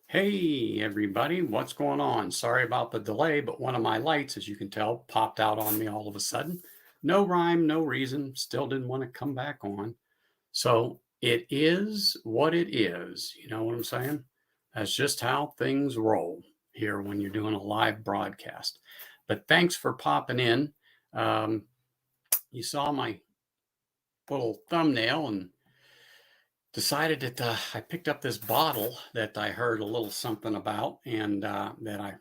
Hey everybody, what's going on? Sorry about the delay, but one of my lights, as you can tell, popped out on me all of a sudden. No rhyme, no reason, still didn't want to come back on. So it is what it is. You know what I'm saying? That's just how things roll here when you're doing a live broadcast. But thanks for popping in. Um, you saw my little thumbnail and decided that I picked up this bottle that I heard a little something about and that I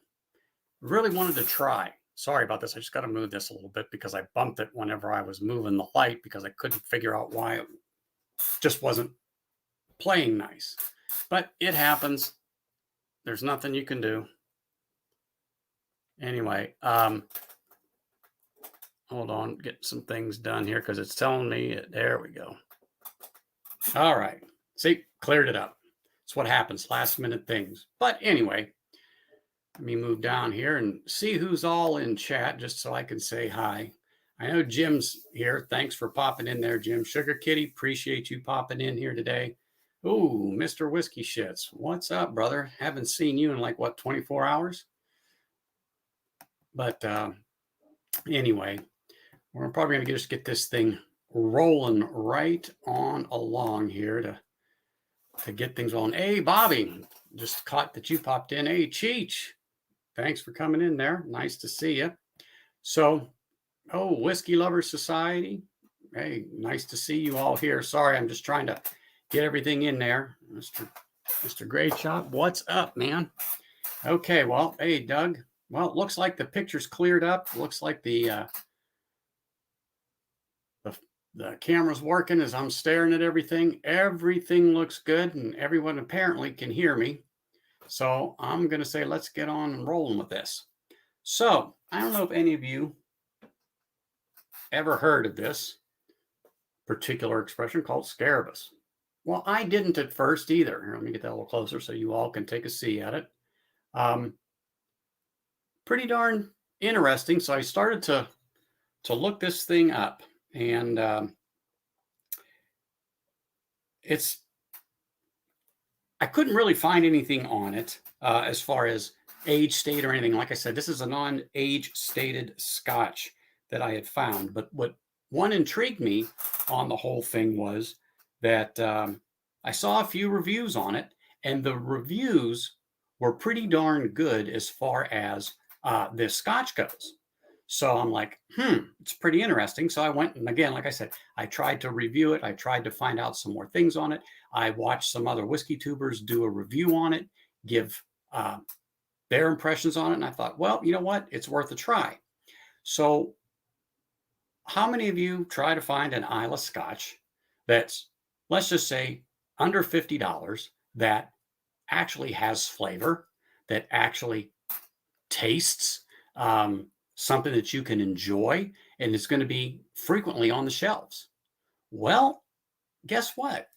really wanted to try. Sorry about this. I just got to move this a little bit because I bumped it whenever I was moving the light because I couldn't figure out why it just wasn't playing nice. But it happens. There's nothing you can do. Anyway, hold on, get some things done here because it's telling me. There we go. All right. See, cleared it up. It's what happens, last minute things. But anyway, let me move down here and see who's all in chat just so I can say hi. I know Jim's here. Thanks for popping in there, Jim. Sugar Kitty, appreciate you popping in here today. Ooh, Mr. Whiskey Shits. What's up, brother? Haven't seen you in like, what, 24 hours? But anyway, we're probably going to just get this thing rolling right on along here to get things on. Hey, Bobby, just caught that you popped in. Hey, Cheech. Thanks for coming in there. Nice to see you. So, Whiskey Lovers Society. Hey, nice to see you all here. Sorry, I'm just trying to get everything in there. Mr. Great Shot, what's up, man? Okay, well, hey, Doug. Well, it looks like the picture's cleared up. It looks like the camera's working as I'm staring at everything. Everything looks good, and everyone apparently can hear me. So I'm going to say, let's get on and rolling with this. So I don't know if any of you ever heard of this particular expression called Scarabus. Well, I didn't at first either. Here, let me get that a little closer so you all can take a see at it. Pretty darn interesting. So I started to look this thing up, and I couldn't really find anything on it as far as age state or anything. Like I said, this is a non-age stated Scotch that I had found. But what one intrigued me on the whole thing was that I saw a few reviews on it, and the reviews were pretty darn good as far as this Scotch goes. So I'm like, it's pretty interesting. So I went, and again, like I said, I tried to review it. I tried to find out some more things on it. I watched some other whiskey tubers do a review on it, give their impressions on it. And I thought, well, you know what? It's worth a try. So how many of you try to find an Islay Scotch that's, let's just say, under $50 that actually has flavor, that actually tastes something that you can enjoy, and it's going to be frequently on the shelves? Well, guess what?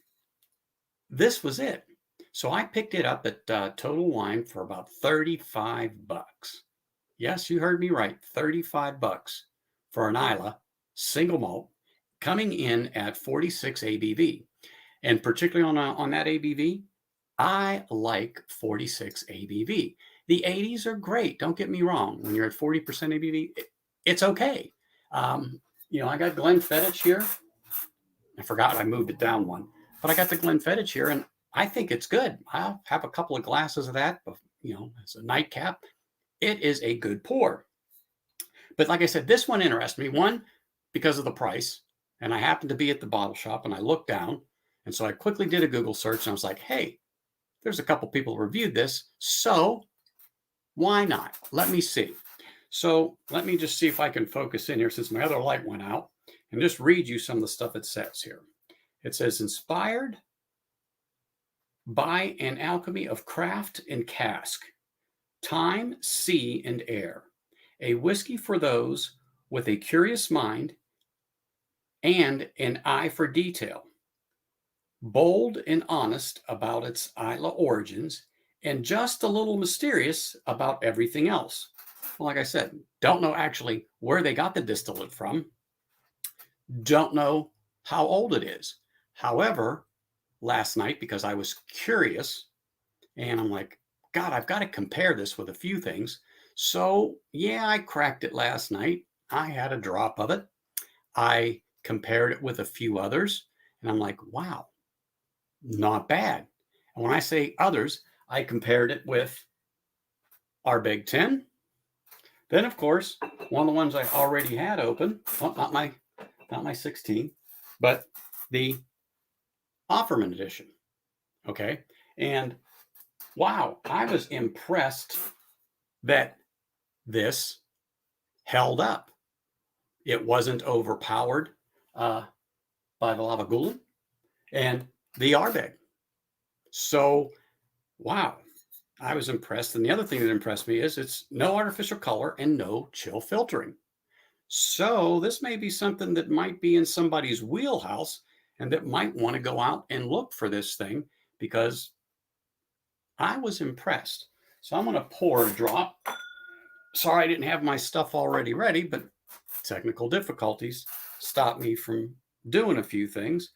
This was it. So I picked it up at Total Wine for about 35 bucks. Yes, you heard me right. 35 bucks for an Islay single malt, coming in at 46 ABV. And particularly on that ABV, I like 46 ABV. The 80s are great. Don't get me wrong. When you're at 40% ABV, it's okay. I got Glenfiddich here. I forgot I moved it down one, but I got the Glenfiddich here, and I think it's good. I'll have a couple of glasses of that, as a nightcap. It is a good pour. But like I said, this one interests me. One, because of the price, and I happened to be at the bottle shop, and I looked down, and so I quickly did a Google search, and I was like, hey, there's a couple people reviewed this, so why not? Let me see. So let me just see if I can focus in here since my other light went out and just read you some of the stuff it says here. It says, inspired by an alchemy of craft and cask, time, sea, and air. A whiskey for those with a curious mind and an eye for detail. Bold and honest about its Islay origins, and just a little mysterious about everything else. Well, like I said, don't know actually where they got the distillate from. Don't know how old it is. However, last night, because I was curious, and I'm like, God, I've got to compare this with a few things. So yeah, I cracked it last night. I had a drop of it. I compared it with a few others, and I'm like, wow, not bad. And when I say others, I compared it with our Big Ten. Then, of course, one of the ones I already had open, well, not my 16, but the Offerman edition. Okay. And wow, I was impressed that this held up. It wasn't overpowered by the Lavagulan and the Ardbeg. So, wow, I was impressed. And the other thing that impressed me is it's no artificial color and no chill filtering. So this may be something that might be in somebody's wheelhouse and that might want to go out and look for this thing because I was impressed. So I'm going to pour a drop. Sorry, I didn't have my stuff already ready, but technical difficulties stopped me from doing a few things.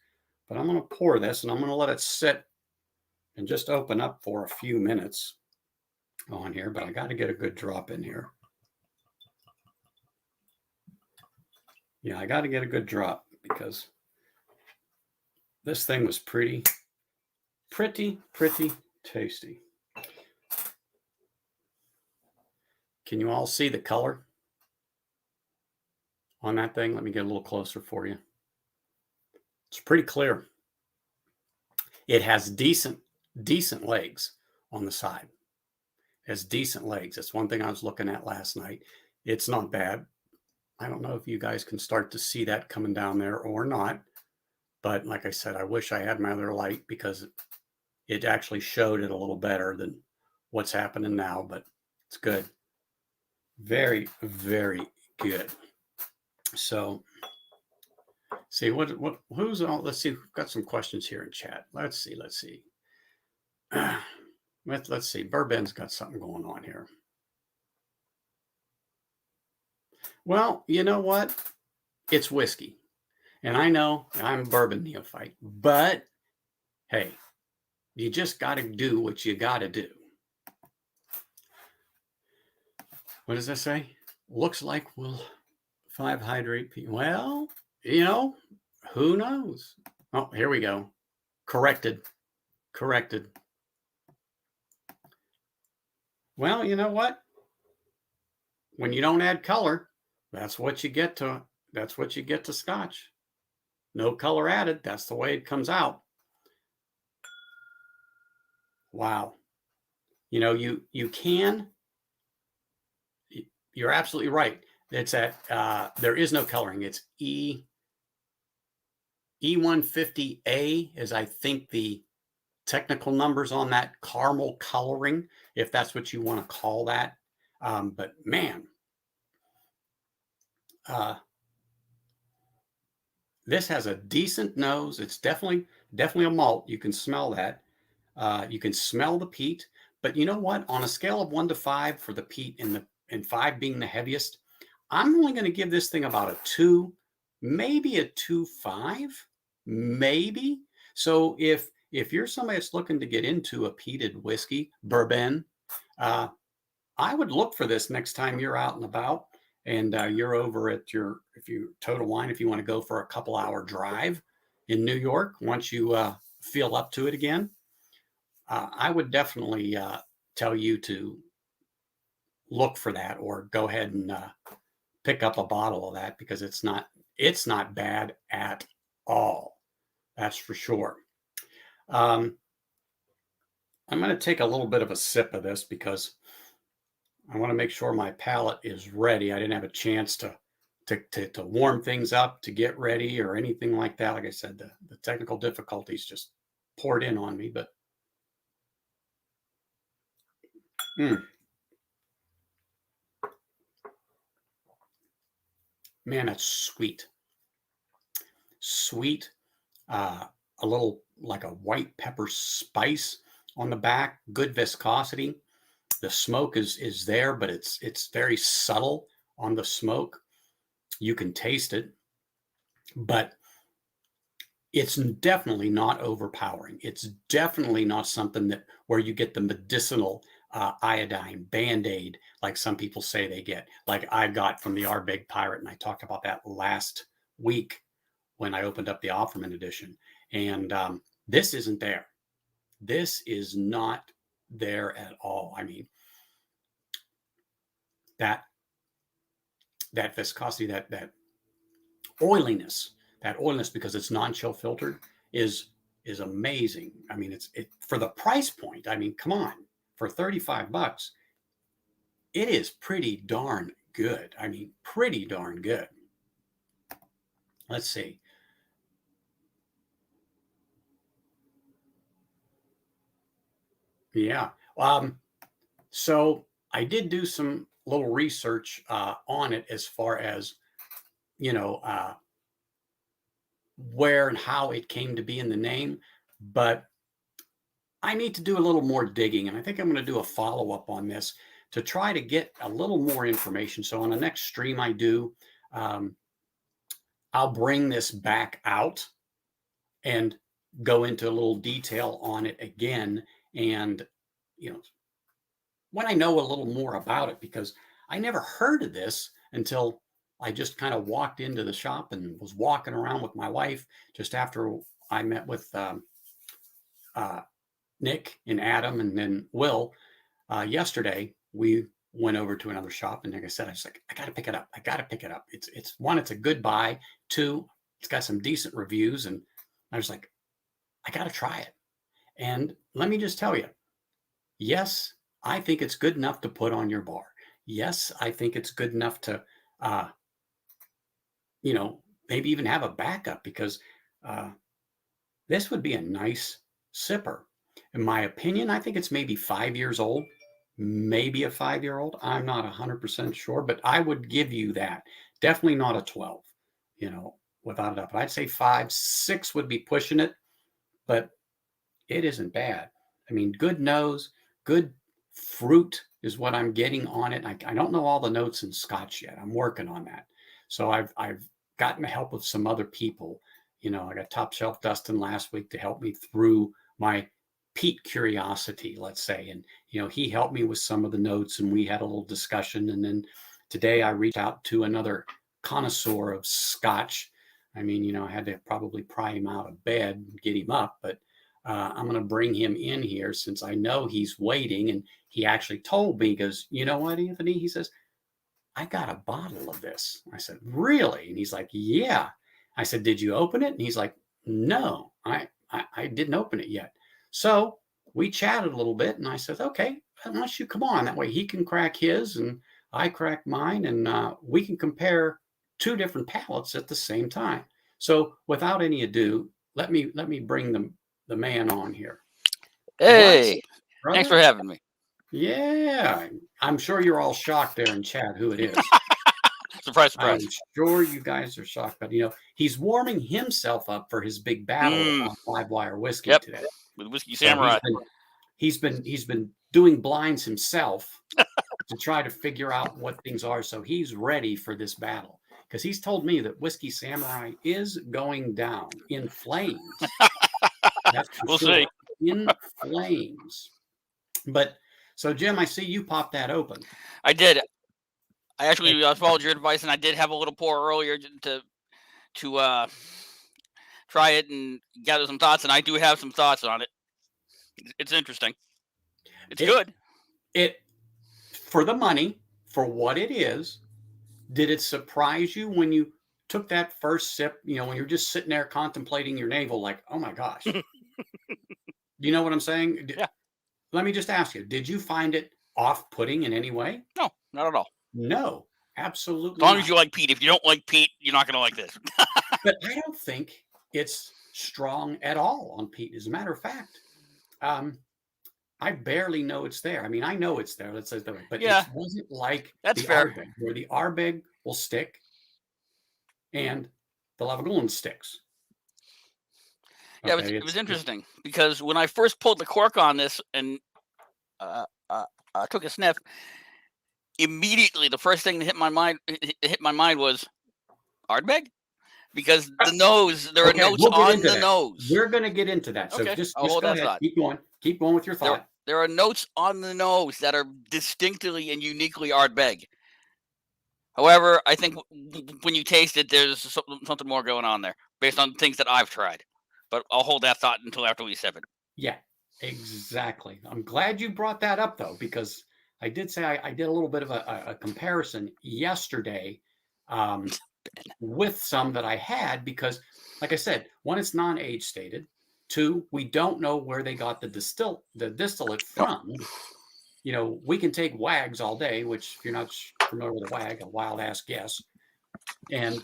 But I'm going to pour this and I'm going to let it sit and just open up for a few minutes on here. But I got to get a good drop in here. Yeah, I got to get a good drop because this thing was pretty tasty. Can you all see the color on that thing? Let me get a little closer for you. It's pretty clear. It has decent legs on the side. It has decent legs. That's one thing I was looking at last night. It's not bad. I don't know if you guys can start to see that coming down there or not. But like I said, I wish I had my other light because it actually showed it a little better than what's happening now, but it's good. Very good. So see who's all, let's see, we've got some questions here in chat. Let's see. Let's see. Bourbon's got something going on here. Well, you know what? It's whiskey. And I know I'm a bourbon neophyte, but hey, you just got to do what you got to do. What does that say? Looks like we'll 5 hydrate. Well, you know, who knows? Oh, here we go. Corrected. Well, you know what? When you don't add color, that's what you get to Scotch. No color added. That's the way it comes out. Wow. You know, you're absolutely right. It's there is no coloring. It's E150A is, I think, the technical numbers on that caramel coloring, if that's what you want to call that. But man, this has a decent nose. It's definitely a malt. You can smell that. You can smell the peat. But you know what? On a scale of 1 to 5 for the peat and 5 being the heaviest, I'm only going to give this thing about a 2, maybe a 2.5, maybe. So if you're somebody that's looking to get into a peated whiskey, bourbon, I would look for this next time you're out and about and you're over at Total Wine, if you want to go for a couple hour drive in New York, once you feel up to it again. I would definitely tell you to look for that or go ahead and pick up a bottle of that because it's not bad at all. That's for sure. I'm going to take a little bit of a sip of this because I want to make sure my palate is ready. I didn't have a chance to warm things up, to get ready or anything like that. Like I said, the technical difficulties just poured in on me, but man, that's sweet. A little like a white pepper spice on the back, good viscosity. The smoke is there, but it's very subtle on the smoke. You can taste it, but it's definitely not overpowering. It's definitely not something where you get the medicinal iodine, Band-Aid, like some people say they get, like I got from the Our Big Pirate. And I talked about that last week when I opened up the Offerman edition. And this isn't there. This is not there at all. I mean, that viscosity, that oiliness, because it's non-chill filtered is amazing. I mean, it for the price point. I mean, come on, for $35, it is pretty darn good. I mean, pretty darn good. Let's see. Yeah. So I did do some little research on it as far as, where and how it came to be in the name, but I need to do a little more digging, and I think I'm going to do a follow-up on this to try to get a little more information. So on the next stream I do, I'll bring this back out and go into a little detail on it again. And, when I know a little more about it, because I never heard of this until I just kind of walked into the shop and was walking around with my wife just after I met with Nick and Adam and then Will yesterday. We went over to another shop, and like I said, I was like, I got to pick it up. I got to pick it up. It's one, it's a good buy. Two, it's got some decent reviews, and I was like, I got to try it. And let me just tell you, yes, I think it's good enough to put on your bar. Yes, I think it's good enough to, maybe even have a backup, because this would be a nice sipper. In my opinion, I think it's maybe 5 years old, maybe a 5-year-old. I'm not 100% sure, but I would give you that. Definitely not a 12, without a doubt. But I'd say 5, 6 would be pushing it, but it isn't bad. I mean, good nose, good fruit is what I'm getting on it. I don't know all the notes in Scotch yet. I'm working on that. So I've gotten the help of some other people. I got Top Shelf Dustin last week to help me through my peat curiosity, let's say. And, he helped me with some of the notes, and we had a little discussion. And then today I reached out to another connoisseur of Scotch. I mean, I had to probably pry him out of bed and get him up, but I'm going to bring him in here since I know he's waiting. And he actually told me, he goes, you know what, Anthony? He says, I got a bottle of this. I said, really? And he's like, yeah. I said, did you open it? And he's like, no, I didn't open it yet. So we chatted a little bit, and I said, okay, why don't you come on? That way he can crack his and I crack mine, and we can compare two different palettes at the same time. So without any ado, let me bring the man on here. Hey, thanks for having me. Yeah, I'm sure you're all shocked there in chat who it is. Surprise, surprise. I'm sure you guys are shocked, but he's warming himself up for his big battle on Live Wire Whiskey today with Whisky Samurai. So he's been doing blinds himself to try to figure out what things are. So he's ready for this battle, because he's told me that Whisky Samurai is going down in flames. We'll see. In flames. But so, Jim, I see you popped that open. I did. I actually followed your advice, and I did have a little pour earlier to try it and gather some thoughts. And I do have some thoughts on it. It's interesting. It's good. For the money, for what it is, did it surprise you when you took that first sip? When you're just sitting there contemplating your navel, like, oh my gosh. You know what I'm saying? Yeah. Let me just ask you, did you find it off-putting in any way? No, not at all. No, absolutely not. As long as you like peat. If you don't like peat, you're not going to like this. But I don't think it's strong at all on peat. As a matter of fact, I barely know it's there. I mean, I know it's there. Let's say that way. But it wasn't like that's the fair. Ardbeg, where the Ardbeg will stick and the Glengoyne sticks. Yeah, it was interesting because when I first pulled the cork on this and took a sniff, immediately the first thing that hit my mind was Ardbeg, because the nose. There are notes on the nose. We're going to get into that. So just go ahead. Keep going with your thought. There are notes on the nose that are distinctly and uniquely Ardbeg. However, I think when you taste it, there's something more going on there, based on things that I've tried. But I'll hold that thought until after we sip it. Yeah, exactly. I'm glad you brought that up, though, because I did say I did a little bit of a comparison yesterday with some that I had, because, like I said, one, it's non-age stated. Two, we don't know where they got the distillate from. You know, we can take wags all day, which, if you're not familiar with a wag, a wild ass guess, and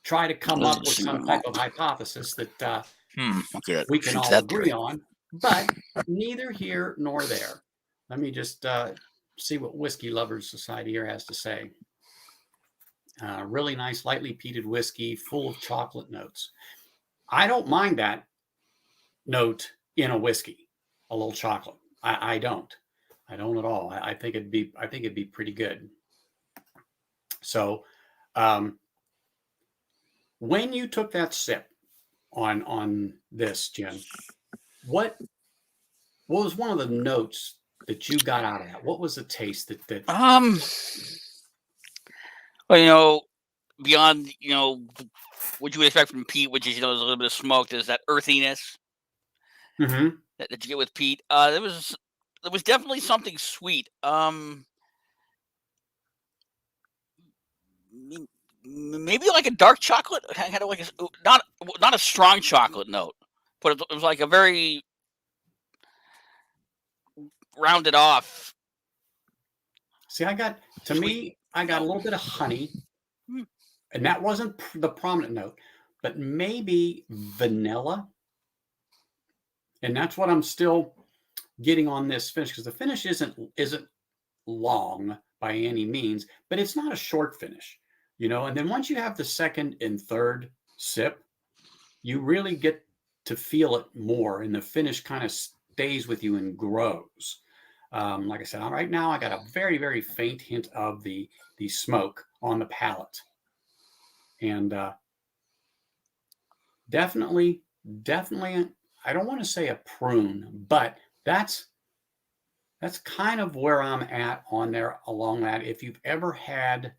try to come up with some type of hypothesis that Okay. we can all agree on, but neither here nor there. Let me just see what Whiskey Lovers Society here has to say. Really nice, lightly peated whiskey, full of chocolate notes. I don't mind that note in a whiskey, a little chocolate. I don't. I don't at all. I think it'd be pretty good. So, when you took that sip on this, Jim, what was one of the notes that you got out of that? What was the taste that well, you know, beyond, you know, what you would expect from peat, which is, you know, there's a little bit of smoke, there's that earthiness Mhm. that you get with peat. There was definitely something sweet. Maybe like a dark chocolate, kind of like not a strong chocolate note, but it was like a very rounded off. See, I got a little bit of honey, Hmm. and that wasn't the prominent note, but maybe vanilla. And that's what I'm still getting on this finish, because the finish isn't long by any means, but it's not a short finish, you know. And then once you have the second and third sip, you really get to feel it more, and the finish kind of stays with you and grows. Like I said, right now I got a very, very faint hint of the smoke on the palate, and definitely, I don't want to say a prune, but that's kind of where I'm at on there along that. If you've ever had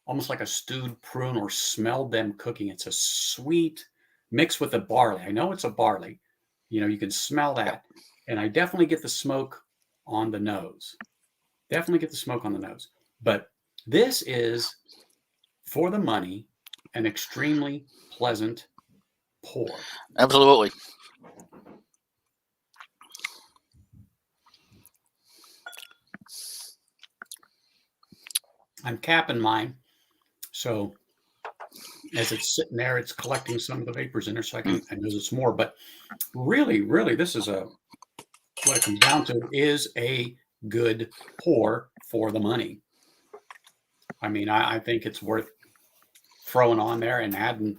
almost like a stewed prune or smelled them cooking, it's a sweet mix with the barley. I know it's a barley. You know, you can smell that. And I definitely get the smoke on the nose. Definitely get the smoke on the nose. But this is, for the money, an extremely pleasant pour. Absolutely. I'm capping mine. So as it's sitting there, it's collecting some of the vapors in there, so I know it's more. But really, really, this is what it comes down to is a good pour for the money. I mean, I think it's worth throwing on there and adding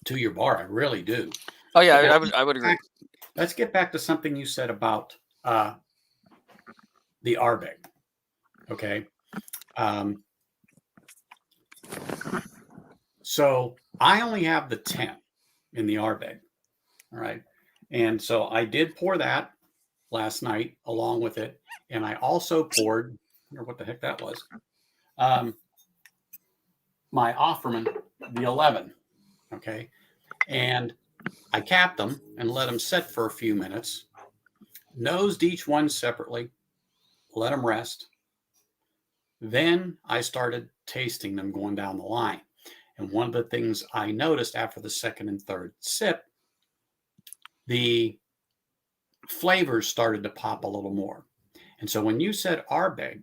to your bar. I really do. Oh yeah, I would agree. Let's get back to something you said about the Ardbeg. Okay. So I only have the 10 in the Ardbeg. All right. And so I did pour that last night along with it. And I also poured, I wonder what the heck that was, my Offerman, the 11. Okay. And I capped them and let them sit for a few minutes, nosed each one separately, let them rest. Then I started tasting them going down the line. And one of the things I noticed after the second and third sip, the flavors started to pop a little more. And so when you said Ardbeg,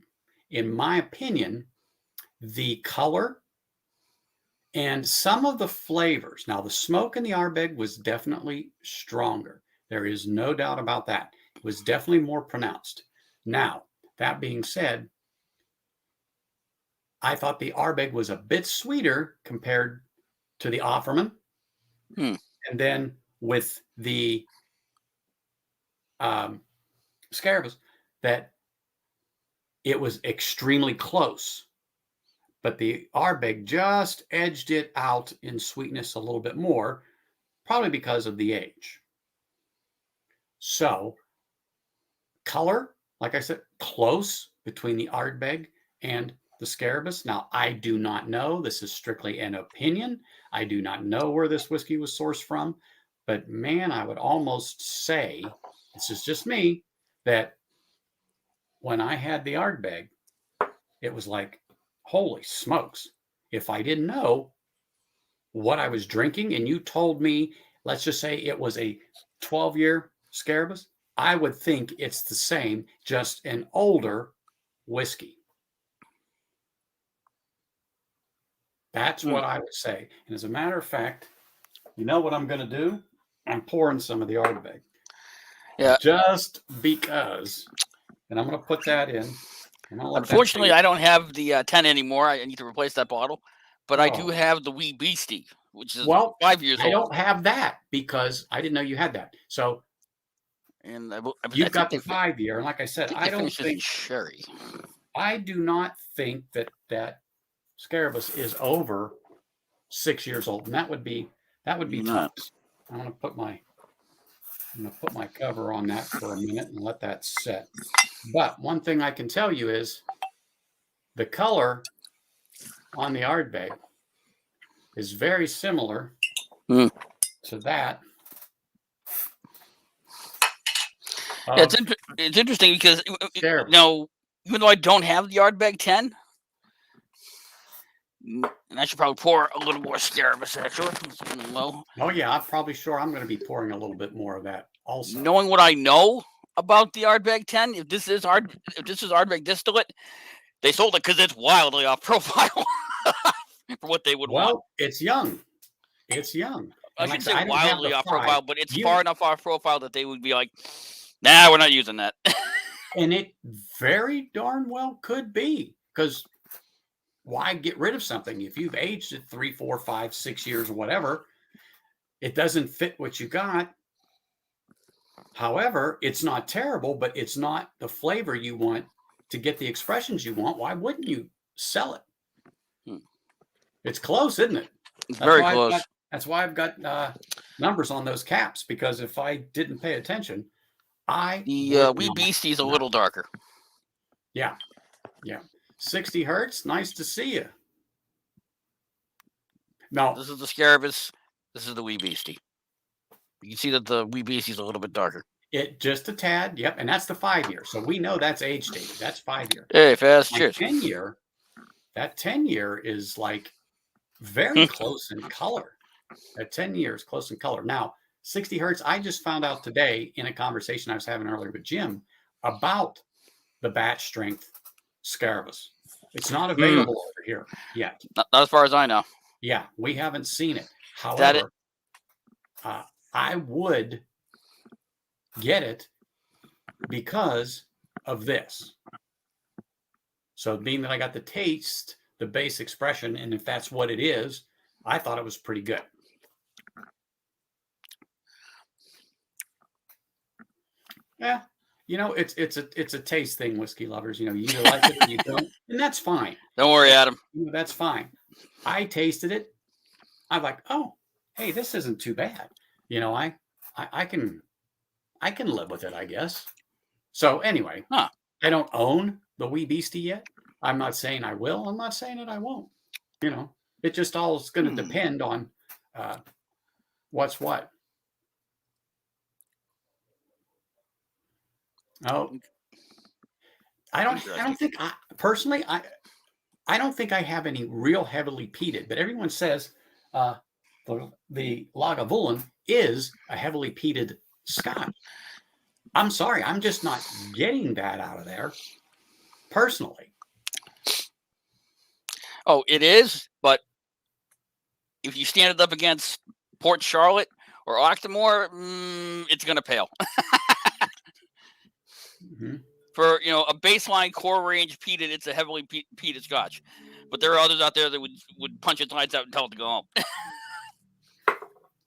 in my opinion, the color and some of the flavors, now the smoke in the Ardbeg was definitely stronger. There is no doubt about that. It was definitely more pronounced. Now, that being said, I thought the Ardbeg was a bit sweeter compared to the Offerman. And then with the Scarabus, that it was extremely close. But the Ardbeg just edged it out in sweetness a little bit more, probably because of the age. So color, like I said, close between the Ardbeg and the Scarabus. Now, I do not know. This is strictly an opinion. I do not know where this whiskey was sourced from. But man, I would almost say, this is just me, that when I had the Ardbeg, it was like, holy smokes. If I didn't know what I was drinking and you told me, let's just say it was a 12-year Scarabus, I would think it's the same, just an older whiskey. That's what I would say. And as a matter of fact, you know what I'm going to do? I'm pouring some of the Ardbeg. Yeah. Just because. And I'm going to put that in. Unfortunately, I don't have the 10 anymore. I need to replace that bottle. But I do Oh. have the Wee Beastie, which is Well, 5 years old. I don't have that because I didn't know you had that. So And you've got the 5-year. And like I said, I don't think cherry. I do not think that Scarabus is over 6 years old. And that would be tough. I'm going to put my cover on that for a minute and let that set. But one thing I can tell you is the color on the Ardbeg is very similar to that. Yeah, it's interesting because now, even though I don't have the Ardbeg 10, and I should probably pour a little more Scarabus actually. Low. Oh yeah, I'm probably sure I'm going to be pouring a little bit more of that also. Knowing what I know about the Ardbeg 10, if this is Ardbeg distillate, they sold it because it's wildly off profile for what they would want. Well, it's young. It's young. I shouldn't say wildly off profile, but it's far enough off profile that they would be like, nah, we're not using that. And it very darn well could be, because why get rid of something if you've aged it 3, 4, 5, 6 years or whatever? It doesn't fit what you got. However, it's not terrible, but it's not the flavor you want to get the expressions you want. Why wouldn't you sell it? It's close, isn't it? It's very close. That's why I've got numbers on those caps, because if I didn't pay attention, the Wee Beastie's a little darker. Yeah. 60 hertz. Nice to see you. No, this is the Scarabus. This is the Wee Beastie. You can see that the Wee Beastie's a little bit darker. It just a tad. Yep, and that's the 5-year. So we know that's age dated. That's 5-year. Hey, fast. Cheers. 10-year. That 10-year is like very close in color. That 10 years close in color. Now, 60 hertz. I just found out today in a conversation I was having earlier with Jim about the batch strength Scarabus. It's not available over here yet. Not as far as I know. Yeah, we haven't seen it. However, I would get it because of this. So being that I got the taste, the base expression, and if that's what it is, I thought it was pretty good. Yeah, it's a taste thing, whiskey lovers. You either like it or you don't, and that's fine. Don't worry, Adam. That's fine. I tasted it. I'm like, oh, hey, this isn't too bad. I can live with it, I guess. So anyway, I don't own the Wee Beastie yet. I'm not saying I will. I'm not saying that I won't. It just all is going to depend on what's what. Oh, I don't think personally, I don't think I have any real heavily peated, but everyone says the Lagavulin is a heavily peated Scotch. I'm sorry, I'm just not getting that out of there personally. Oh, it is, but if you stand it up against Port Charlotte or Octomore, it's going to pale. For a baseline core range peated, it's a heavily peated Scotch, but there are others out there that would punch its lights out and tell it to go home.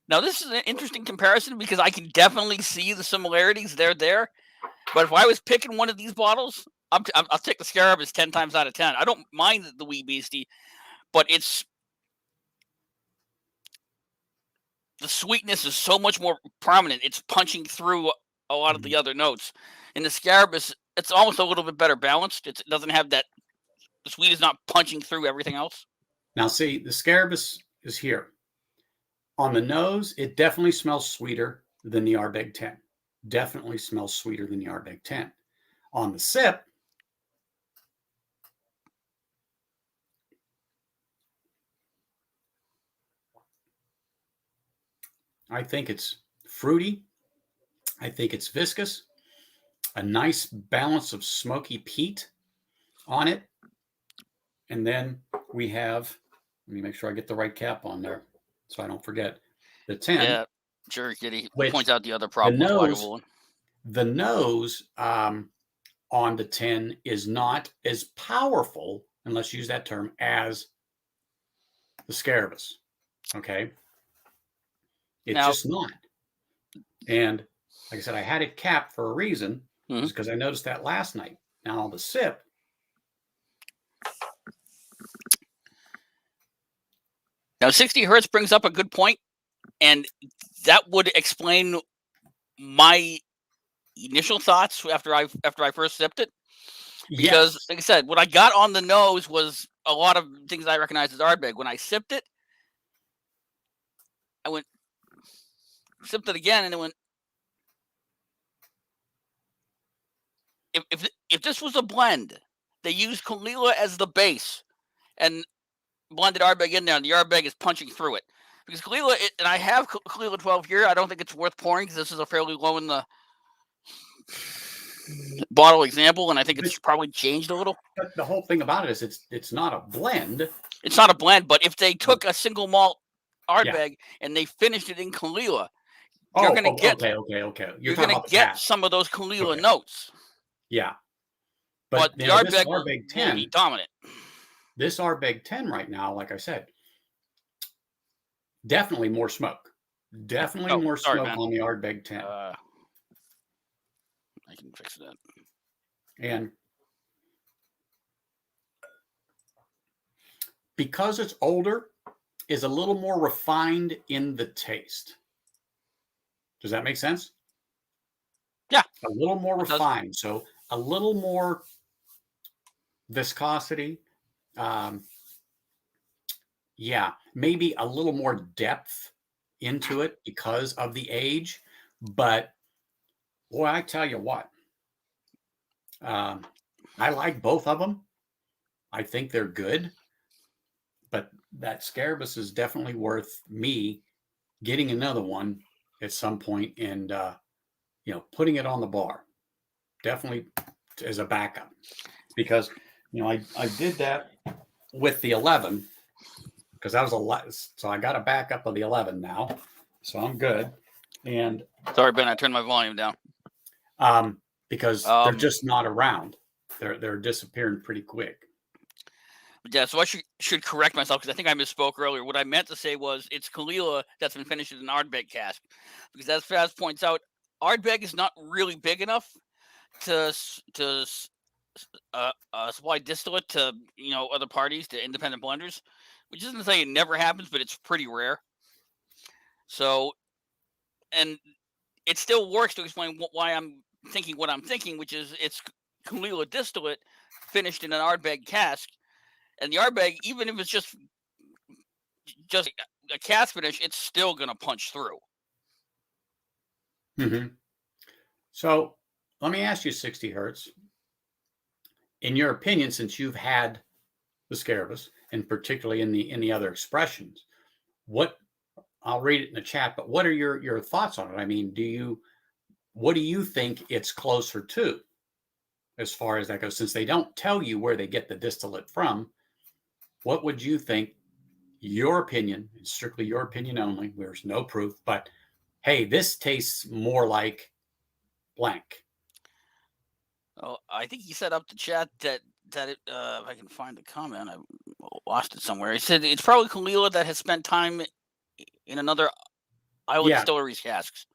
Now, this is an interesting comparison because I can definitely see the similarities. They're there, but if I was picking one of these bottles, I'll take the Scarabus 10 times out of 10. I don't mind the Wee Beastie, but the sweetness is so much more prominent. It's punching through a lot of the other notes. In the Scarabus, it's almost a little bit better balanced. It doesn't have that. The sweet is not punching through everything else. Now, see, the Scarabus is here. On the nose, it definitely smells sweeter than the Ardbeg 10. Definitely smells sweeter than the Ardbeg 10. On the sip, I think it's fruity. I think it's viscous. A nice balance of smoky peat on it. And then we have, let me make sure I get the right cap on there so I don't forget, the 10. Yeah, sure, Kitty. Points out the other problem The with nose, Lagavulin. the nose on the 10 is not as powerful, and let's use that term, as the Scarabus. Okay. It's Now, just not. And like I said, I had it capped for a reason, Mhm. just because I noticed that last night. Now on the sip, now 60 hertz brings up a good point, and that would explain my initial thoughts after I first sipped it. Because, yes, like I said, what I got on the nose was a lot of things I recognize as Ardbeg. When I sipped it, I went, sipped it again, and it went. If this was a blend, they used Kalila as the base and blended Ardbeg in there, and the Ardbeg is punching through it. Because Kalila, and I have Kalila 12 here. I don't think it's worth pouring because this is a fairly low in the bottle example, and I think it's probably changed a little. but the whole thing about it is it's not a blend. It's not a blend, but if they took a single malt Ardbeg Yeah. and they finished it in Kalila, Oh, you're going to get okay. you're talking going to about the get cap. some of those Kalila Okay. notes. Yeah. But you the know, this Ardbeg will Ardbeg be 10, dominant. this Ardbeg 10 right now, like I said, definitely more smoke. Definitely more sorry, smoke man. on the Ardbeg 10. I can fix that. And because it's older, is a little more refined in the taste. Does that make sense? Yeah. A little more It does. refined. So a little more viscosity. Yeah, maybe a little more depth into it because of the age. But boy, I tell you what, I like both of them. I think they're good. But that Scarabus is definitely worth me getting another one at some point and putting it on the bar. Definitely as a backup. Because I did that with the 11 because that was a lot. So I got a backup of the 11 now. So I'm good. And sorry, Ben, I turned my volume down. Because they're just not around. They're disappearing pretty quick. Yeah, so I should correct myself because I think I misspoke earlier. What I meant to say was it's Kalila that's been finished in an Ardbeg cask. Because as Faz points out, Ardbeg is not really big enough to supply distillate to other parties, to independent blenders, which isn't to say it never happens, but it's pretty rare. So, and it still works to explain why I'm thinking what I'm thinking, which is it's Kalila distillate finished in an Ardbeg cask, and the Ardbeg, even if it's just a cask finish, it's still gonna punch through. Mm-hmm. So let me ask you, 60 hertz. In your opinion, since you've had the Scarabus, and particularly in the other expressions, what I'll read it in the chat, but what are your thoughts on it? I mean, what do you think it's closer to as far as that goes? Since they don't tell you where they get the distillate from, what would you think? Your opinion, it's strictly your opinion only. There's no proof, but hey, this tastes more like blank. Oh, I think he set up the chat that it, if I can find the comment, I lost it somewhere. He said it's probably Kalila that has spent time in another Islay Distillery's casks.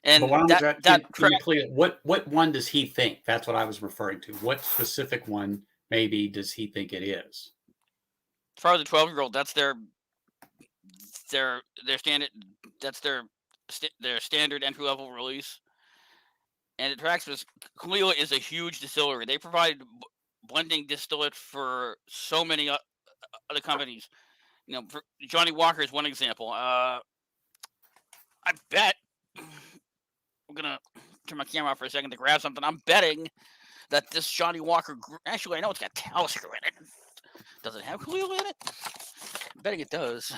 And what one does he think? That's what I was referring to. What specific one maybe does he think it is? As far as the 12-year-old, that's their standard. That's their their standard entry level release. And Traxxas Kalila is a huge distillery. They provide blending distillate for so many other companies. Johnny Walker is one example. I bet I'm gonna turn my camera off for a second to grab something. I'm betting that this Johnny Walker. Actually, I know it's got Talisker in it. Does it have Kalila in it? I'm betting it does.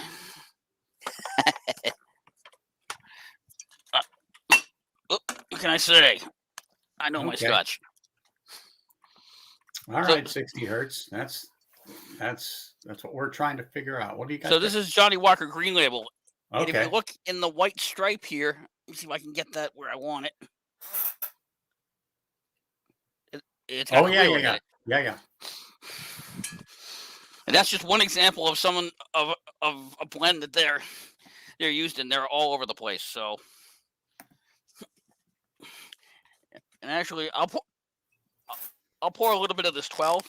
What can I say? I know my Scotch. All right, 60 hertz. That's what we're trying to figure out. What do you got? So this is Johnny Walker Green Label. Okay. And if you look in the white stripe here, let me see if I can get that where I want it. It's got yeah. And that's just one example of someone of a blend that they're used in. They're all over the place. So, and actually, I'll pour a little bit of this 12.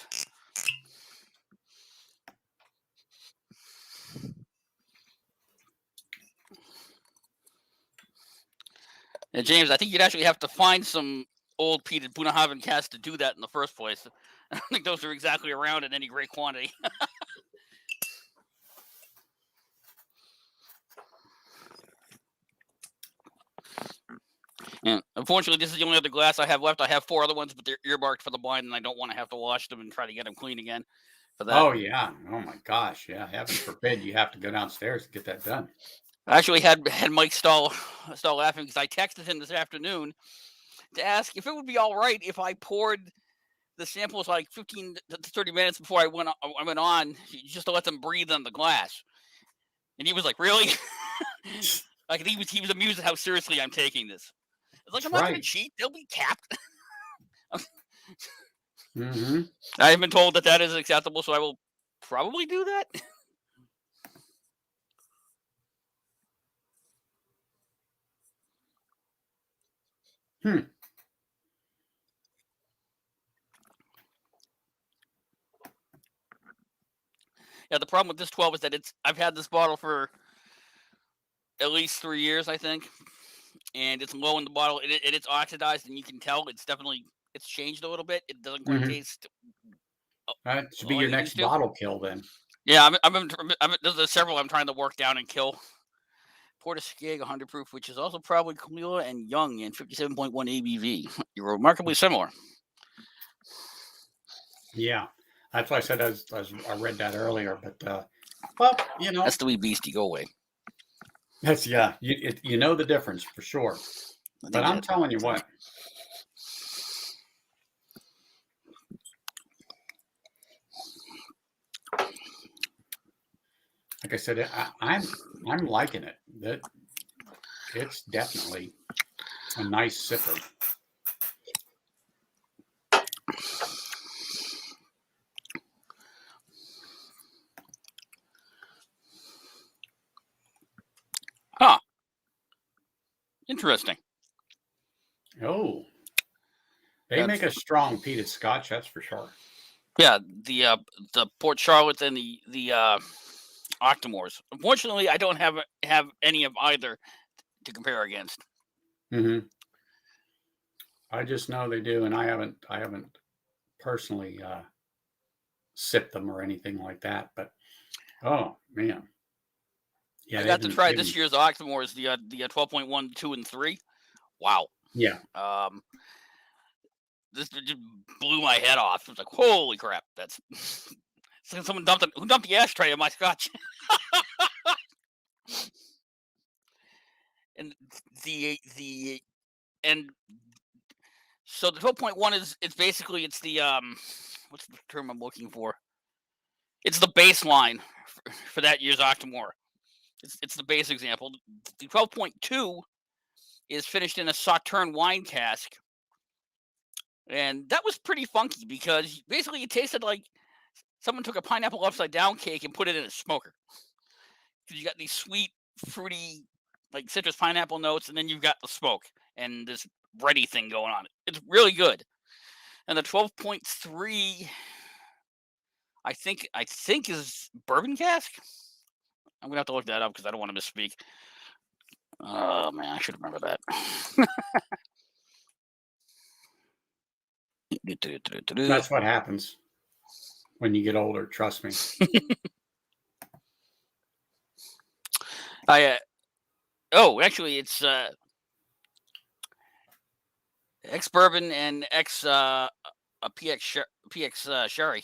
And James, I think you'd actually have to find some old peated Bunnahabhain casks to do that in the first place. I don't think those are exactly around in any great quantity. And unfortunately, this is the only other glass I have left. I have 4 other ones, but they're earmarked for the blind, and I don't want to have to wash them and try to get them clean again for that. Oh, yeah. Oh, my gosh. Yeah. Heaven forbid you have to go downstairs to get that done. I actually had Mike Stahl laughing because I texted him this afternoon to ask if it would be all right if I poured the samples like 15 to 30 minutes before I went on, just to let them breathe on the glass. And he was like, "Really?" Like he was amused at how seriously I'm taking this. It's like, I'm not going to cheat. They'll be capped. Mm-hmm. I have been told that is acceptable, so I will probably do that. Yeah, the problem with this 12 is that I've had this bottle for at least 3 years, I think, and it's low in the bottle. It's oxidized, and you can tell it's changed a little bit. It doesn't quite taste. That should be your next bottle kill then. Yeah, there's several I'm trying to work down and kill. Portiskeag 100 proof, which is also probably Kalila and Young and 57.1 ABV. You're remarkably similar. Yeah, that's why I said as I read that earlier. But well, that's the wee beastie. Go away. That's you know the difference for sure. But I'm telling you what. Like I said, I'm liking it. That it's definitely a nice sipper. Huh. Interesting. Oh, they make a strong peated Scotch, that's for sure. Yeah, the Port Charlotte and the Octomores. Unfortunately, I don't have any of either to compare against. Mm-hmm. I just know they do, and I haven't personally sipped them or anything like that. But oh man, yeah, I got to try this year's Octomores, the 12.1, 2, and 3. Wow. Yeah. This just blew my head off. It was like, holy crap! That's someone dumped the ashtray in my Scotch. And so the 12.1 is it's the what's the term I'm looking for? It's the baseline for that year's Octomore. It's the base example. The 12.2 is finished in a Sauterne wine cask. And that was pretty funky because basically it tasted like someone took a pineapple upside down cake and put it in a smoker. Because you got these sweet, fruity, like citrus pineapple notes, and then you've got the smoke and this bready thing going on. It's really good. And the 12.3, I think is bourbon cask. I'm gonna have to look that up because I don't want to misspeak. Oh man, I should remember that. That's what happens when you get older. Trust me. Actually, it's ex bourbon and ex a PX sherry.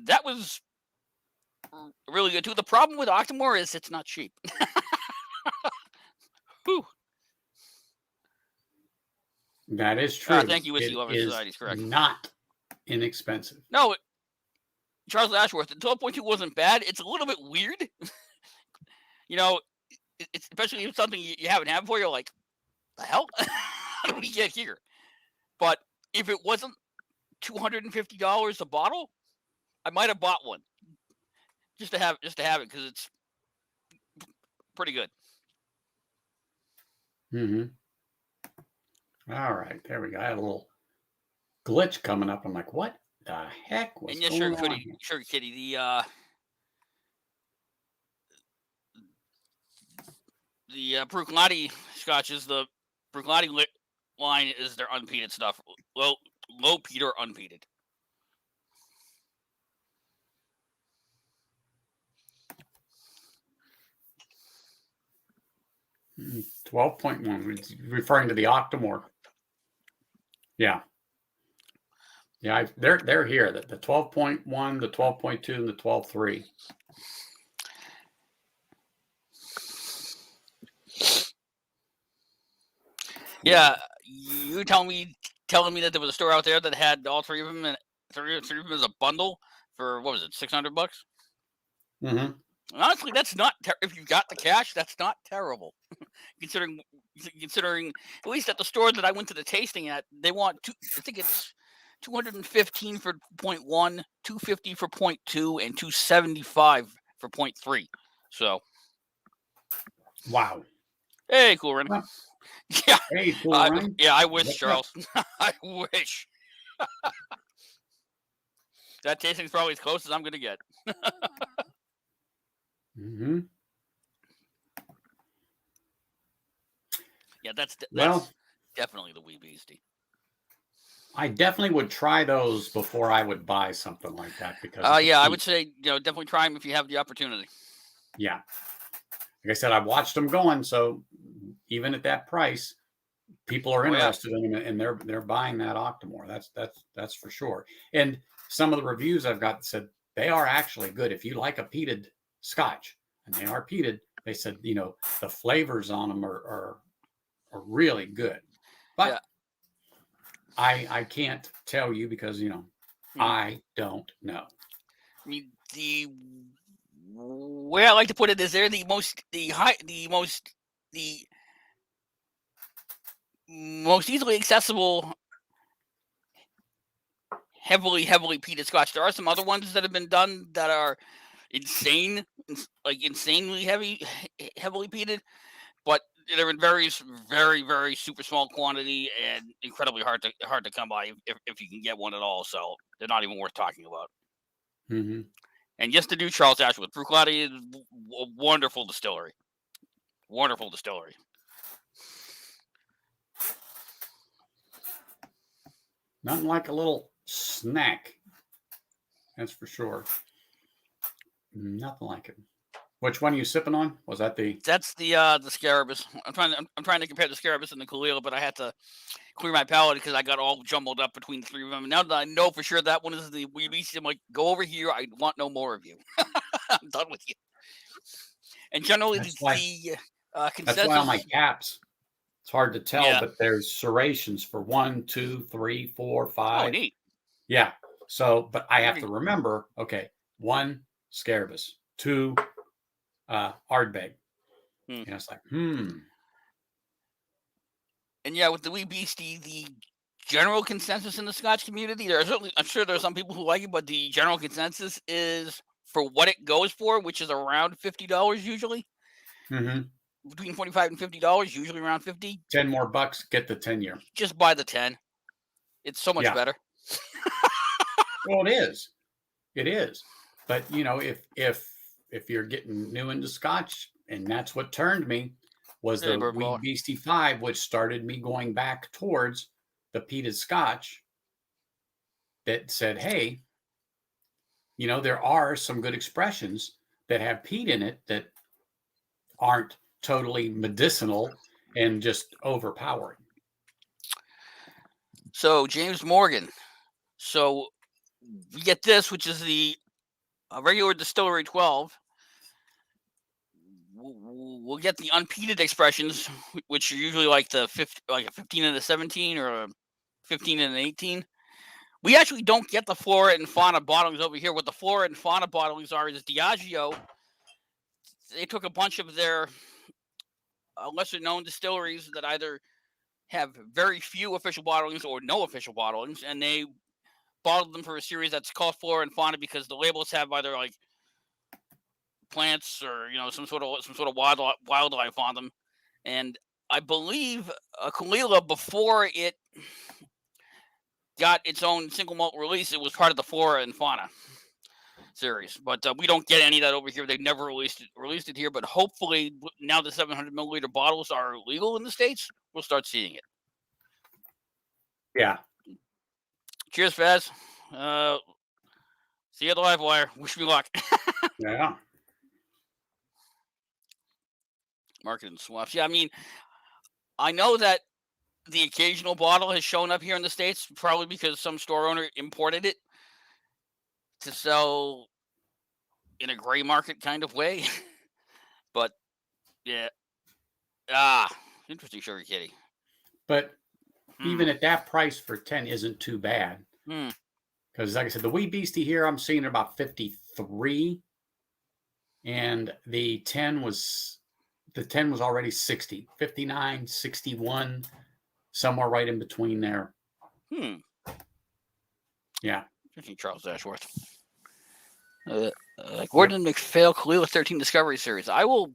That was really good too. The problem with Octomore is it's not cheap. Whew. That is true. Thank you, Whiskey It Lovers is Society is correct. not inexpensive. No, Charles Ashworth, the 12.2 wasn't bad. It's a little bit weird. You know, it's especially if something you haven't had before, you're like, the hell? How do we get here? But if it wasn't $250 a bottle, I might have bought one just to have it because it's pretty good. All right, there we go. I had a little glitch coming up. I'm like, what the heck was going on here? Sure, Kitty. The Bruichladdich scotches, the Bruichladdich line is their unpeated stuff. Low peat or unpeated. Mm, 12.1, referring to the Octomore. Yeah. Yeah, they're here. The 12.1, the 12.2, and the 12.3. Yeah, you telling me that there was a store out there that had all three of them and three of them as a bundle for what was it, $600? Mm-hmm. Honestly, that's not if you got the cash, that's not terrible. considering at least at the store that I went to the tasting at, they want I think it's 215 for 0.1, 250 for 0.2, and 275 for 0.3. So, wow. Hey, cool running. Well, yeah, hey, cool running. Yeah, I wish, What's Charles. I wish. That tasting's probably as close as I'm gonna get. Mm-hmm. Yeah, that's Well, definitely the wee beastie. I definitely would try those before I would buy something like that because yeah, I would say definitely try them if you have the opportunity. Yeah, like I said, I've watched them going, so even at that price, people are interested in them, and they're buying that Octomore. That's for sure. And some of the reviews I've got said they are actually good. If you like a peated Scotch, and they are peated, they said the flavors on them are really good. But yeah. I can't tell you because I don't know. I mean, the way I like to put it is they're the most easily accessible heavily peated Scotch. There are some other ones that have been done that are insanely heavily peated, but they're in very, very super small quantity and incredibly hard to come by if you can get one at all. So they're not even worth talking about. Mm-hmm. And just to do Charles Ashworth, Bruichladdich is a wonderful distillery. Wonderful distillery. Nothing like a little snack. That's for sure. Nothing like it. Which one are you sipping on? Was that the? That's the Scarabus. I'm trying to compare the Scarabus and the Kalila, but I had to clear my palate because I got all jumbled up between the three of them. And now that I know for sure that one is the wee beastie, I'm like, go over here. I want no more of you. I'm done with you. And generally, That's the consensus. That's why on my caps, it's hard to tell, Yeah. but there's serrations for 1, 2, 3, 4, 5. Oh, neat. Yeah. So, but I have to remember. Okay, 1 Scarabus, 2 Ardbeg. And it's like, And yeah, with the wee beastie, the general consensus in the Scotch community, I'm sure there are some people who like it, but the general consensus is for what it goes for, which is around $50 usually. Mm-hmm. Between $45 and $50, usually around $50. 10 more bucks, get the 10-year. Just buy the 10. It's so much better. Well, it is. It is. But if if you're getting new into Scotch, and that's what turned me, was Hey, the Bourbon Wee Baller. Beastie 5, which started me going back towards the peated Scotch that said, hey, there are some good expressions that have peat in it that aren't totally medicinal and just overpowering. So James Morgan. So we get this, which is the regular distillery 12. We'll get the unpeated expressions, which are usually like a 15 and a 17 or a 15 and an 18. We actually don't get the flora and fauna bottlings over here. What the flora and fauna bottlings are is Diageo. They took a bunch of their lesser known distilleries that either have very few official bottlings or no official bottlings, and they bottled them for a series that's called flora and fauna because the labels have either like plants or some sort of wildlife on them. And I believe Kalila, before it got its own single malt release, it was part of the flora and fauna series. But we don't get any of that over here. They've never released it here. But hopefully, now the 700 milliliter bottles are legal in the States, we'll start seeing it. Yeah. Cheers, Faz. See you at the live wire. Wish me luck. Yeah. Marketing swaps. Yeah, I mean, I know that the occasional bottle has shown up here in the States, probably because some store owner imported it to sell in a gray market kind of way. But yeah. Interesting, Sugar Kitty. But even at that price for 10 isn't too bad. Because like I said, the Wee Beastie here, I'm seeing about 53. And the 10 was already 60, 59, 61, somewhere right in between there. Yeah. Charles Ashworth. Gordon McPhail, Kalila 13 Discovery Series. I will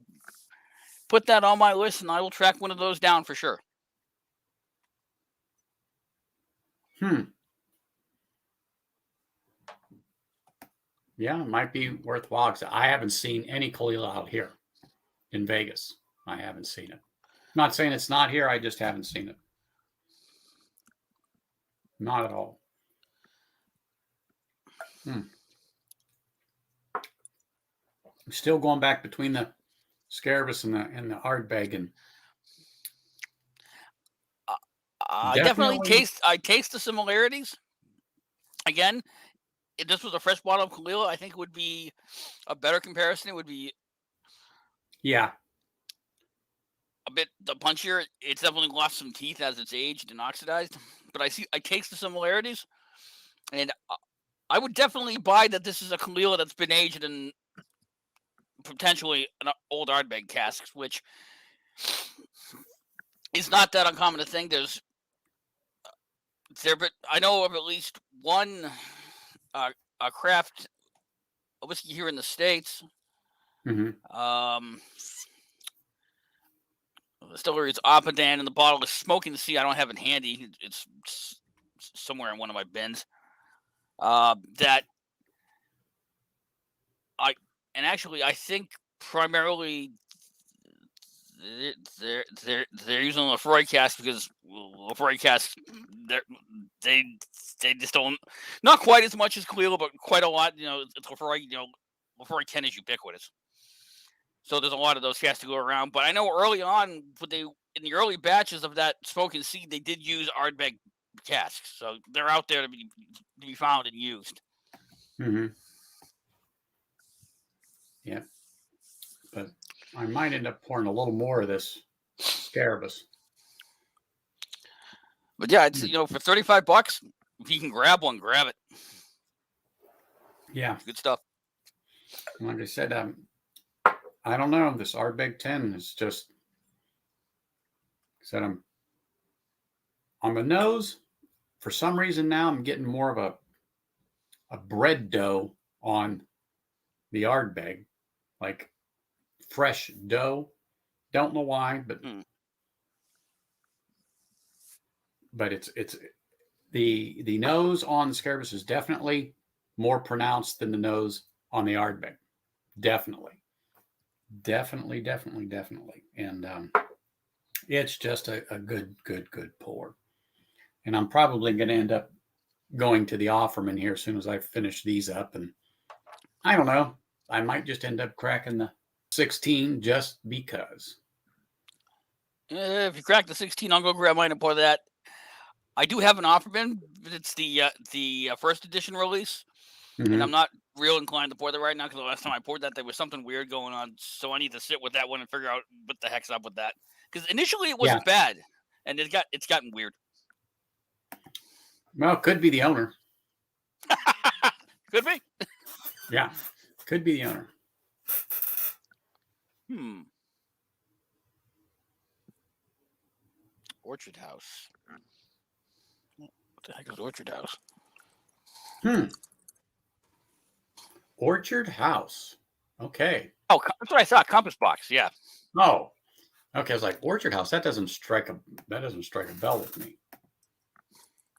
put that on my list, and I will track one of those down for sure. Yeah, it might be worthwhile. I haven't seen any Kalila out here in Vegas. I haven't seen it. I'm not saying it's not here. I just haven't seen it. Not at all. I'm still going back between the Scarabus and the Ardbeg, and I definitely taste the similarities. Again, if this was a fresh bottle of Kalila, I think it would be a better comparison. It would be a bit the punchier. It's definitely lost some teeth as it's aged and oxidized. But I taste the similarities, and I would definitely buy that this is a Kalila that's been aged in potentially an old Ardbeg casks, which is not that uncommon a thing. But I know of at least one a craft whiskey here in the States. The distillery is Apadan, and the bottle is Smoking Sea. I don't have it handy. It's somewhere in one of my bins. That I think primarily they're using Lefroy cask because Lefroy cask they just don't, not quite as much as Kalila, but quite a lot. It's Lefroy. Lefroy 10 is ubiquitous, so there's a lot of those casks to go around. But I know early on, in the early batches of that Smoking Sea, they did use Ardbeg casks, so they're out there to be found and used. Yeah, but I might end up pouring a little more of this Scarabus. But yeah, it's for $35, if you can grab one, grab it. Yeah, good stuff. Like I said, I don't know. This Ardbeg 10 is just said I'm on the nose. For some reason now I'm getting more of a bread dough on the Ardbeg, like fresh dough. Don't know why, but it's the nose on the Scarabus is definitely more pronounced than the nose on the Ardbeg. Definitely. Definitely, definitely, definitely. And it's just a good pour. And I'm probably going to end up going to the Offerman here as soon as I finish these up. And I don't know. I might just end up cracking the 16 just because. If you crack the 16, I'll go grab mine and pour that. I do have an Offerman, but it's the first edition release, and I'm not real inclined to pour that right now because the last time I poured that, there was something weird going on. So I need to sit with that one and figure out what the heck's up with that. Because initially it wasn't bad, and it's gotten weird. Well, it could be the owner. Could be. Yeah, could be the owner. Orchard House. What the heck is Orchard House? Orchard House. Okay. Oh, that's what I saw. Compass Box. Yeah. Oh. Okay. I was like, Orchard House. That doesn't strike a bell with me.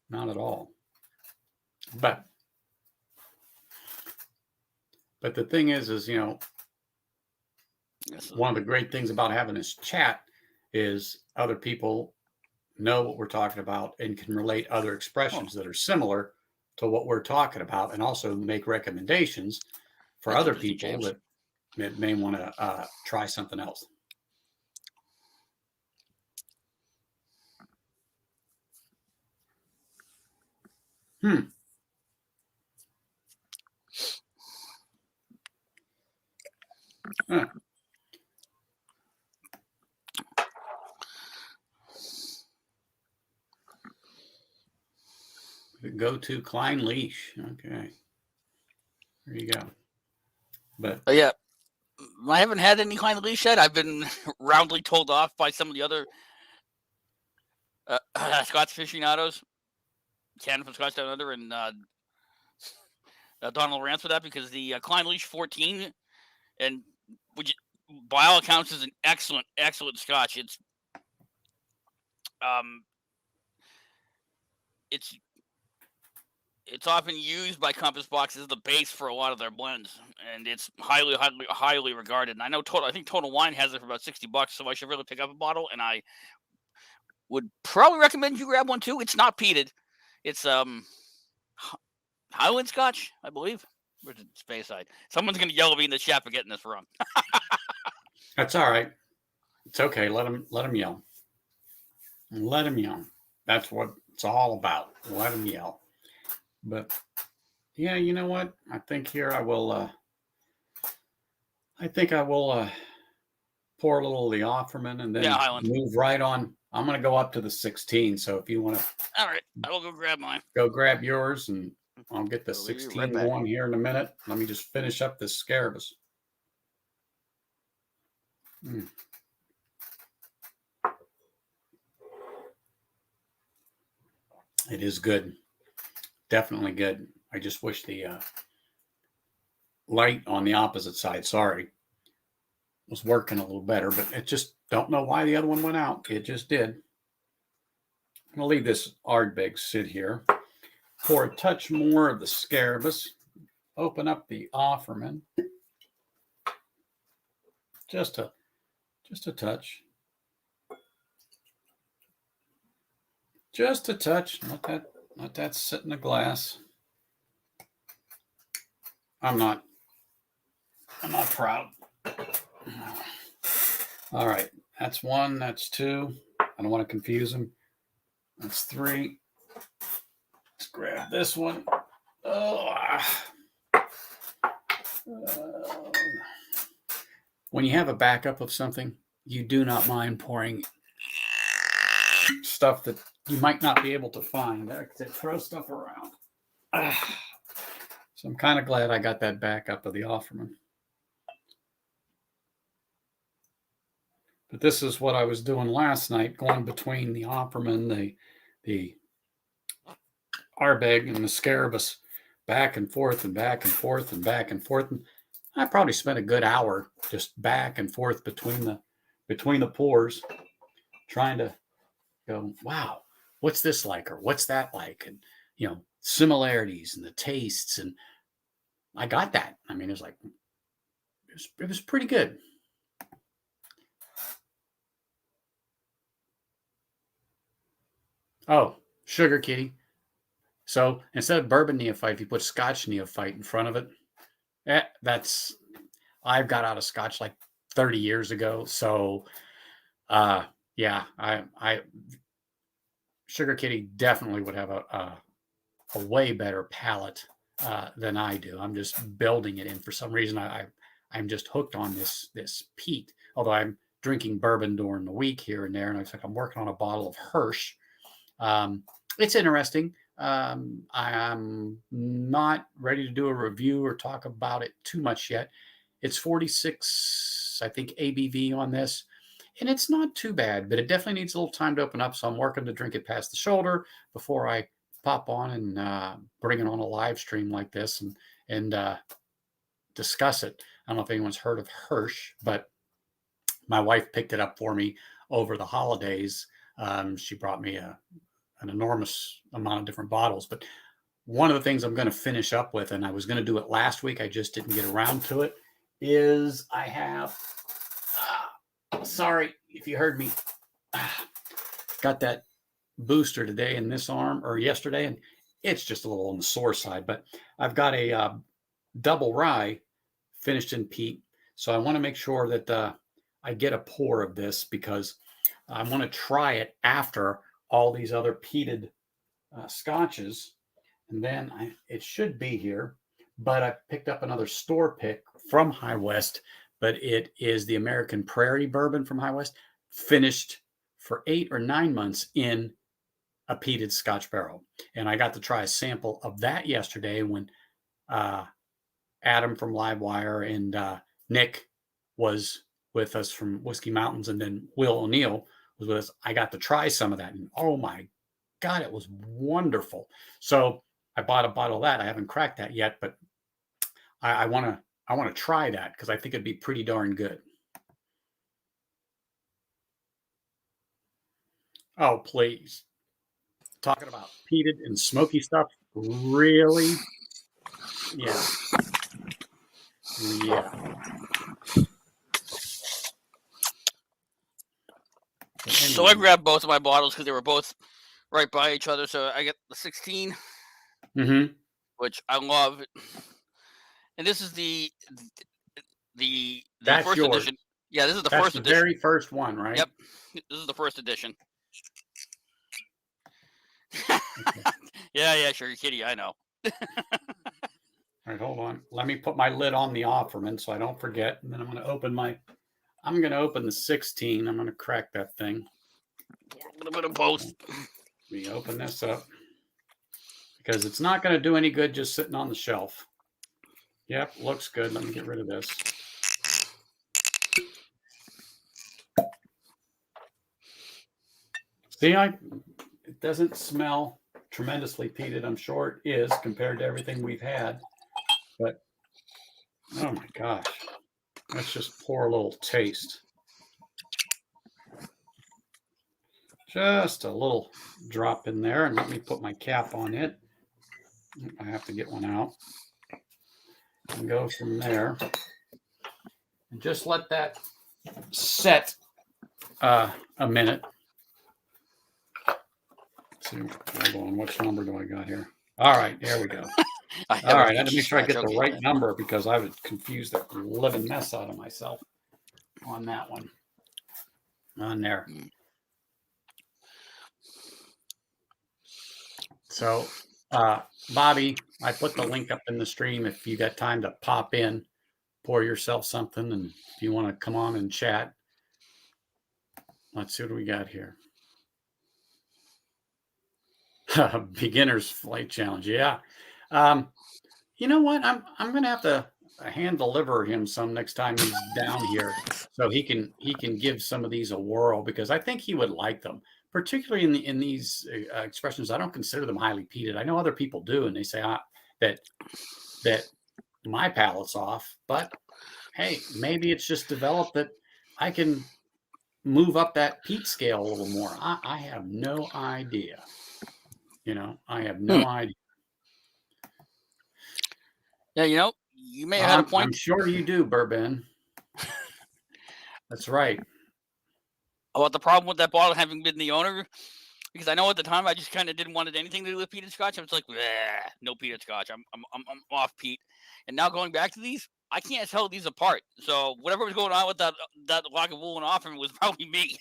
Not at all. But the thing is, you know, one of the great things about having this chat is other people know what we're talking about and can relate other expressions that are similar to what we're talking about, and also make recommendations for other people that may want to try something else. Go to Klein Leash. Okay. There you go. But yeah, I haven't had any Klein Leash yet. I've been roundly told off by some of the other Scots aficionados, Canada from Scotch Down Under, and Donald Rance for that, because the Klein Leash 14, and which by all accounts is an excellent Scotch. It's often used by Compass Box as the base for a lot of their blends, and it's highly regarded. And I know I think Total Wine has it for about $60, so I should really pick up a bottle. And I would probably recommend you grab one too. It's not peated. It's Highland Scotch, I believe. Where's the space side? Someone's gonna yell at me in the chat for getting this wrong. That's all right. It's okay. Let them yell. Let them yell. That's what it's all about. Let them yell. But yeah, you know what? I think here I will. I think I will pour a little of the Offerman and then move right on. I'm going to go up to the 16. So if you want to, all right, I will go grab mine. Go grab yours, and I'll get the 16 going here in a minute. Let me just finish up this Scarabus. It is good. Definitely good. I just wish the light on the opposite side, was working a little better, but it just don't know why the other one went out. It just did. I'm going to leave this Ardbeg sit here. Pour a touch more of the Scarabus. Open up the Offerman. Just a touch. Just a touch. Let that sit in the glass. I'm not proud. All right. That's one. That's two. I don't want to confuse them. That's three. Let's grab this one. When you have a backup of something, you do not mind pouring stuff that you might not be able to find. It throws stuff around. So I'm kind of glad I got that backup of the Offerman. But this is what I was doing last night, going between the Offerman, the Ardbeg, and the Scarabus, back and forth and back and forth and back and forth. And I probably spent a good hour just back and forth between the pours, trying to go, wow, what's this like, or what's that like, and similarities and the tastes. And I got that. I mean, it's it was pretty good. Oh, Sugar Kitty. So instead of bourbon neophyte, if you put Scotch neophyte in front of it, I've got out of Scotch like 30 years ago. So yeah, I Sugar Kitty definitely would have a way better palate than I do. I'm just building it in. For some reason, I'm just hooked on this peat. Although I'm drinking bourbon during the week here and there, and it's like I'm working on a bottle of Hirsch. It's interesting. I'm not ready to do a review or talk about it too much yet. It's 46, I think, ABV on this. And it's not too bad, but it definitely needs a little time to open up. So I'm working to drink it past the shoulder before I pop on and bring it on a live stream like this and discuss it. I don't know if anyone's heard of Hirsch, but my wife picked it up for me over the holidays. She brought me an enormous amount of different bottles, but one of the things I'm going to finish up with, and I was going to do it last week, I just didn't get around to it, is I have, sorry if you heard me, got that booster today in this arm, or yesterday, and it's just a little on the sore side, but I've got a double rye finished in peat. So I want to make sure that I get a pour of this because I want to try it after all these other peated scotches. And then it should be here, but I picked up another store pick from High West, but it is the American Prairie bourbon from High West, finished for 8 or 9 months in a peated Scotch barrel. And I got to try a sample of that yesterday when Adam from Livewire and Nick was with us from Whiskey Mountains, and then Will O'Neill was with us. I got to try some of that, and oh my God, it was wonderful. So I bought a bottle of that. I haven't cracked that yet, but I want to try that because I think it'd be pretty darn good. Oh, please. Talking about peated and smoky stuff. Really? Yeah. Yeah. So I grabbed both of my bottles because they were both right by each other. So I get the 16, which I love. And this is the That's first yours. edition. Yeah, this is the That's first the edition. very first one, right? Yep. This is the first edition. Okay. Yeah, sure, you're kidding. I know. All right, hold on. Let me put my lid on the Offerman so I don't forget. And then I'm going to open the 16. I'm going to crack that thing. A little bit of both. Let me open this up because it's not going to do any good just sitting on the shelf. Yep, looks good. Let me get rid of this. See, it doesn't smell tremendously peated. I'm sure it is compared to everything we've had. But, oh my gosh. Let's just pour a little taste. Just a little drop in there. And let me put my cap on it. I have to get one out. And go from there. And just let that set a minute. See, hold on. Which number do I got here? All right, there we go. All right, I had to make sure I get the right number because I would confuse the living mess out of myself on that one. On there. So, Bobby, I put the link up in the stream if you got time to pop in, pour yourself something, and if you want to come on and chat. Let's see what we got here. Beginner's flight challenge. Yeah. You know what? I'm going to have to hand deliver him some next time he's down here so he can give some of these a whirl because I think he would like them, particularly in these expressions. I don't consider them highly peated. I know other people do, and they say that my palate's off, but hey, maybe it's just developed that I can move up that peat scale a little more. I have no idea. I have no idea. Yeah, You may have had a I'm point. sure you do, Bourbon. That's right. About the problem with that bottle having been the owner, because I know at the time I just kind of didn't want anything to do with peated scotch. I was like, no peated scotch. I'm off peat. And now going back to these, I can't tell these apart. So whatever was going on with that Lagavulin offering was probably me.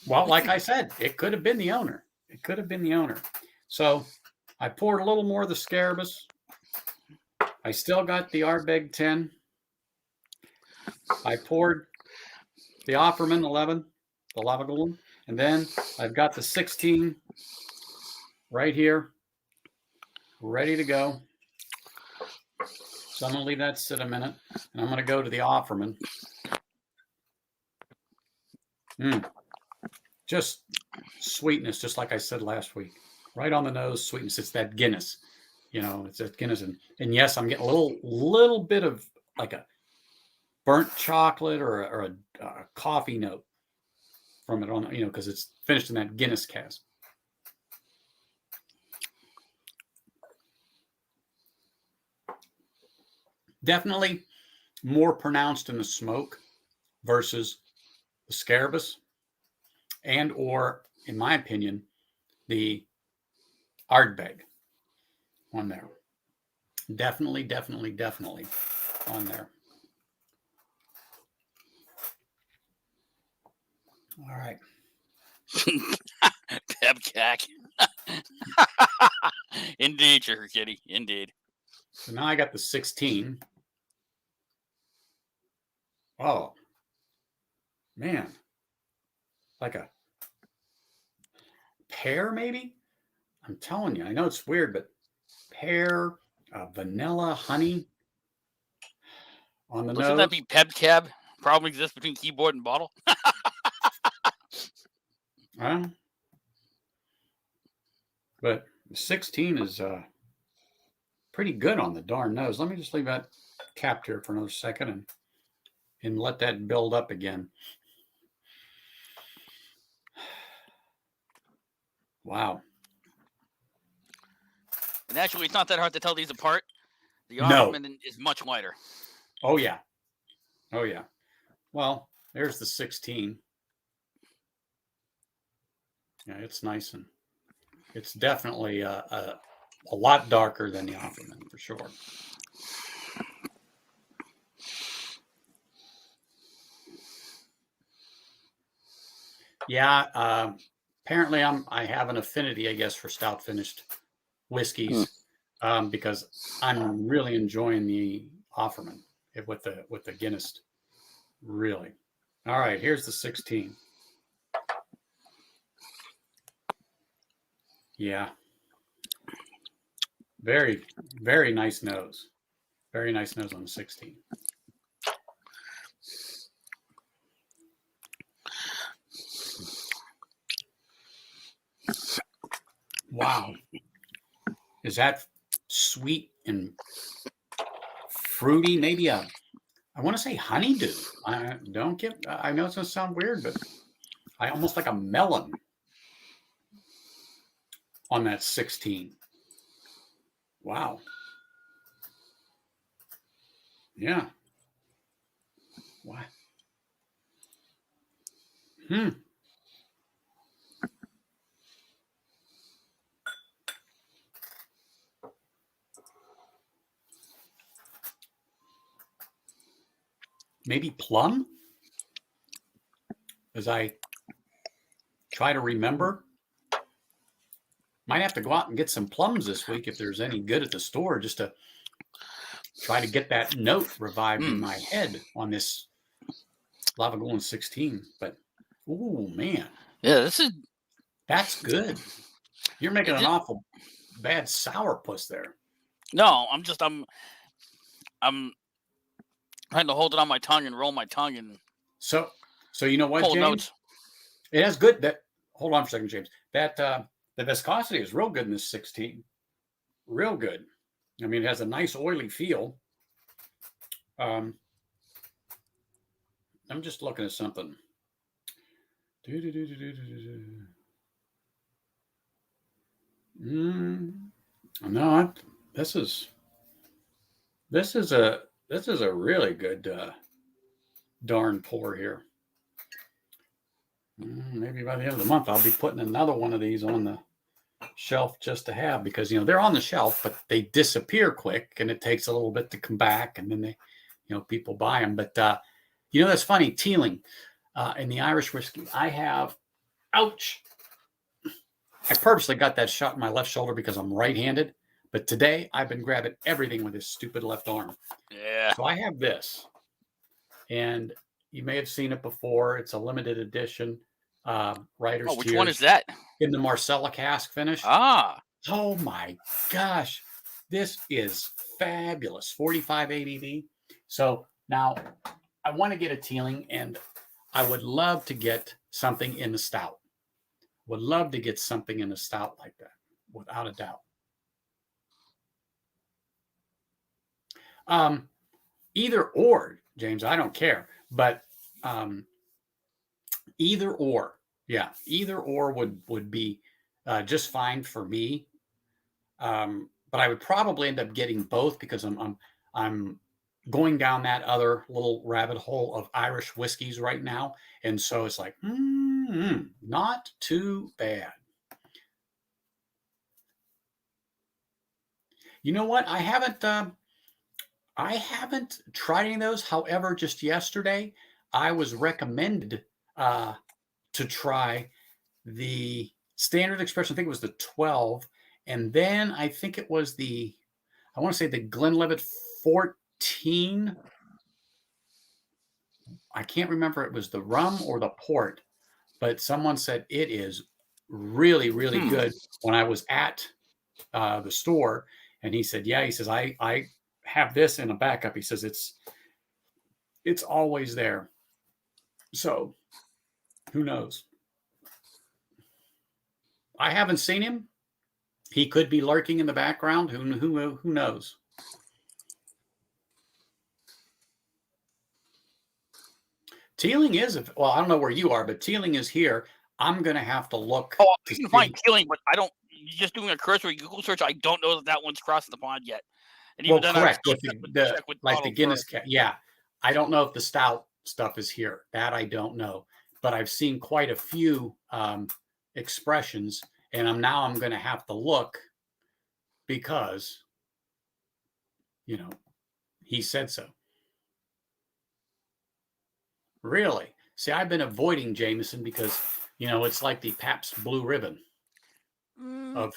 Well, like I said, it could have been the owner. It could have been the owner. So I poured a little more of the Scarabus. I still got the Ardbeg 10. I poured the Offerman 11, the Lavagulin, and then I've got the 16 right here, ready to go. So I'm going to leave that sit a minute, and I'm going to go to the Offerman. Just sweetness, just like I said last week. Right on the nose, sweetness. It's that Guinness. It's that Guinness. And yes, I'm getting a little bit of like a burnt chocolate or a coffee note from it on, because it's finished in that Guinness cask. Definitely more pronounced in the smoke versus the Scarabus and or, in my opinion, the Ardbeg on there. Definitely on there. All right. Pepcack. Indeed, Sugar Kitty. Indeed. So now I got the 16. Oh, man. Like a pear, maybe? I'm telling you, I know it's weird, but pear, vanilla, honey on the Doesn't nose. that be Pepcab? Problem exists between keyboard and bottle. But 16 is pretty good on the darn nose. Let me just leave that capped here for another second and let that build up again. Wow. And actually, it's not that hard to tell these apart. The No. Offerman is much lighter. Oh, yeah. Well, there's the 16. Yeah, it's nice, and it's definitely a lot darker than the Offerman for sure. Yeah, apparently I have an affinity, I guess, for stout finished whiskeys because I'm really enjoying the Offerman with the Guinness. Really. All right, here's the 16. Yeah. Very, very nice nose. Very nice nose on the 16. Wow. Is that sweet and fruity? Maybe I want to say honeydew. I know it's going to sound weird, but I almost like a melon on that 16. Wow. Yeah. What? Maybe plum? As I try to remember. Might have to go out and get some plums this week if there's any good at the store, just to try to get that note revived in my head on this Lavagulin 16. But, oh, man. Yeah, that's good. You're making an awful bad sourpuss there. No, I'm trying to hold it on my tongue and roll my tongue and so you know what, pull James? Notes. It has good hold on for a second, James. That the viscosity is real good in this 16. Real good. I mean, it has a nice oily feel. I'm just looking at something. No, this is This is a really good darn pour here. Maybe by the end of the month, I'll be putting another one of these on the shelf just to have, because they're on the shelf, but they disappear quick, and it takes a little bit to come back, and then they, people buy them. But that's funny. Teeling in the Irish whiskey, I have. Ouch! I purposely got that shot in my left shoulder because I'm right-handed. But today I've been grabbing everything with this stupid left arm. Yeah. So I have this, and you may have seen it before. It's a limited edition. Writer's Oh, which Tears one is that? in the Marcella cask finish. Ah. Oh my gosh, this is fabulous. 45 ABV. So now I want to get a Teeling, and I would love to get something in the stout. Would love to get something in a stout like that, without a doubt. Either or, James, I don't care. But either or, either or would be just fine for me. But I would probably end up getting both, because I'm going down that other little rabbit hole of Irish whiskeys right now, and so it's like, not too bad. You know what? I haven't tried any of those. However, just yesterday, I was recommended to try the standard expression. I think it was the 12, and then I think it was I want to say the Glenlivet 14. I can't remember if it was the rum or the port, but someone said it is really, really good when I was at the store. And he said, he says, I have this in a backup. He says, it's always there. So who knows? I haven't seen him. He could be lurking in the background. Who knows? Teeling is, I don't know where you are, but Teeling is here. I'm going to have to look. Oh, you can find Teeling, but I don't. Just doing a cursory Google search, I don't know that one's crossed the pond yet. And even then, correct. With the Guinness. I don't know if the stout stuff is here. That I don't know. But I've seen quite a few expressions, and I'm going to have to look, because, he said so. Really? See, I've been avoiding Jameson because, it's like the Pabst Blue Ribbon of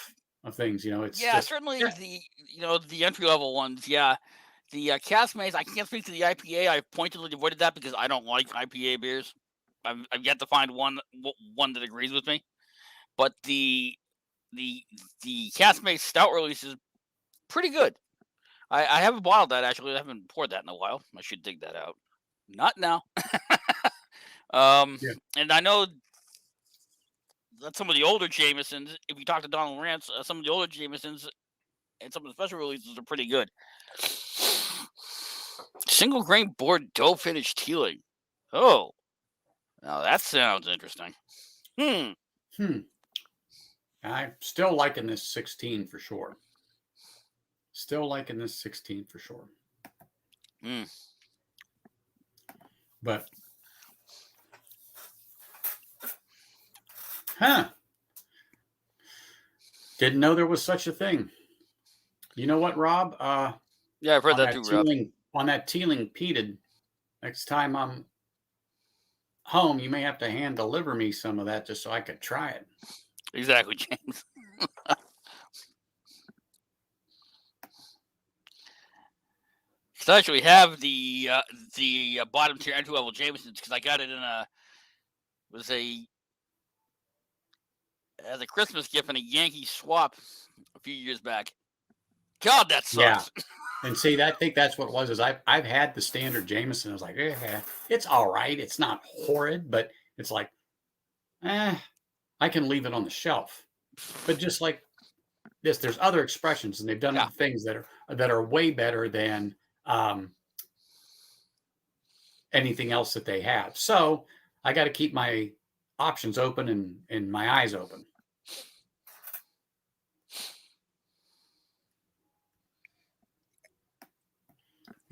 things. It's certainly the entry level ones. Yeah, the cask maze. I can't speak to the IPA. I've pointedly avoided that because I don't like IPA beers. I've yet to find one that agrees with me. But the cask maze stout release is pretty good. I haven't bottled that, actually. I haven't poured that in a while. I should dig that out. Not now. And I know that some of the older Jamesons, if you talk to Donald Rance, some of the older Jamesons and some of the special releases are pretty good. Single grain Bordeaux finished Teeling. Oh, now that sounds interesting. I'm still liking this 16 for sure. But, didn't know there was such a thing. You know what, Rob? Yeah, I've heard that too, Rob. On that Teeling peated, next time I'm home, you may have to hand deliver me some of that just so I could try it. Exactly, James. I actually have the bottom tier entry level Jamesons because I got it as a Christmas gift in a Yankee swap a few years back. God, that sucks. Yeah. And see, I think that's what it was. Is I've had the standard Jameson. I was like, it's all right. It's not horrid, but it's like, I can leave it on the shelf. But just like this, there's other expressions, and they've done things that are way better than anything else that they have. So I got to keep my options open and my eyes open.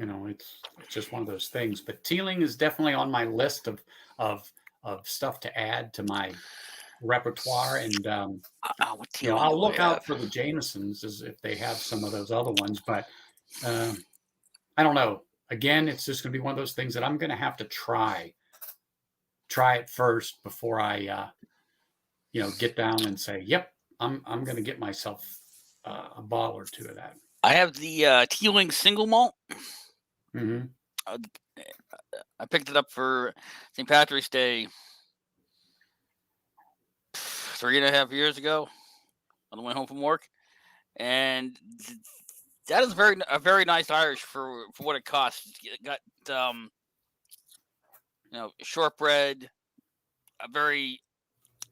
it's just one of those things. But Teeling is definitely on my list of stuff to add to my repertoire. And What Teeling I'll do I look have? out for the Jamesons as if they have some of those other ones. But I don't know. Again, it's just going to be one of those things that I'm going to have to try it first before I get down and say, yep, I'm going to get myself a bottle or two of that. I have the Teeling single malt. Mm-hmm. I picked it up for St. Patrick's Day 3.5 years ago on the way home from work, and that is a very nice Irish for what it costs. It got shortbread, a very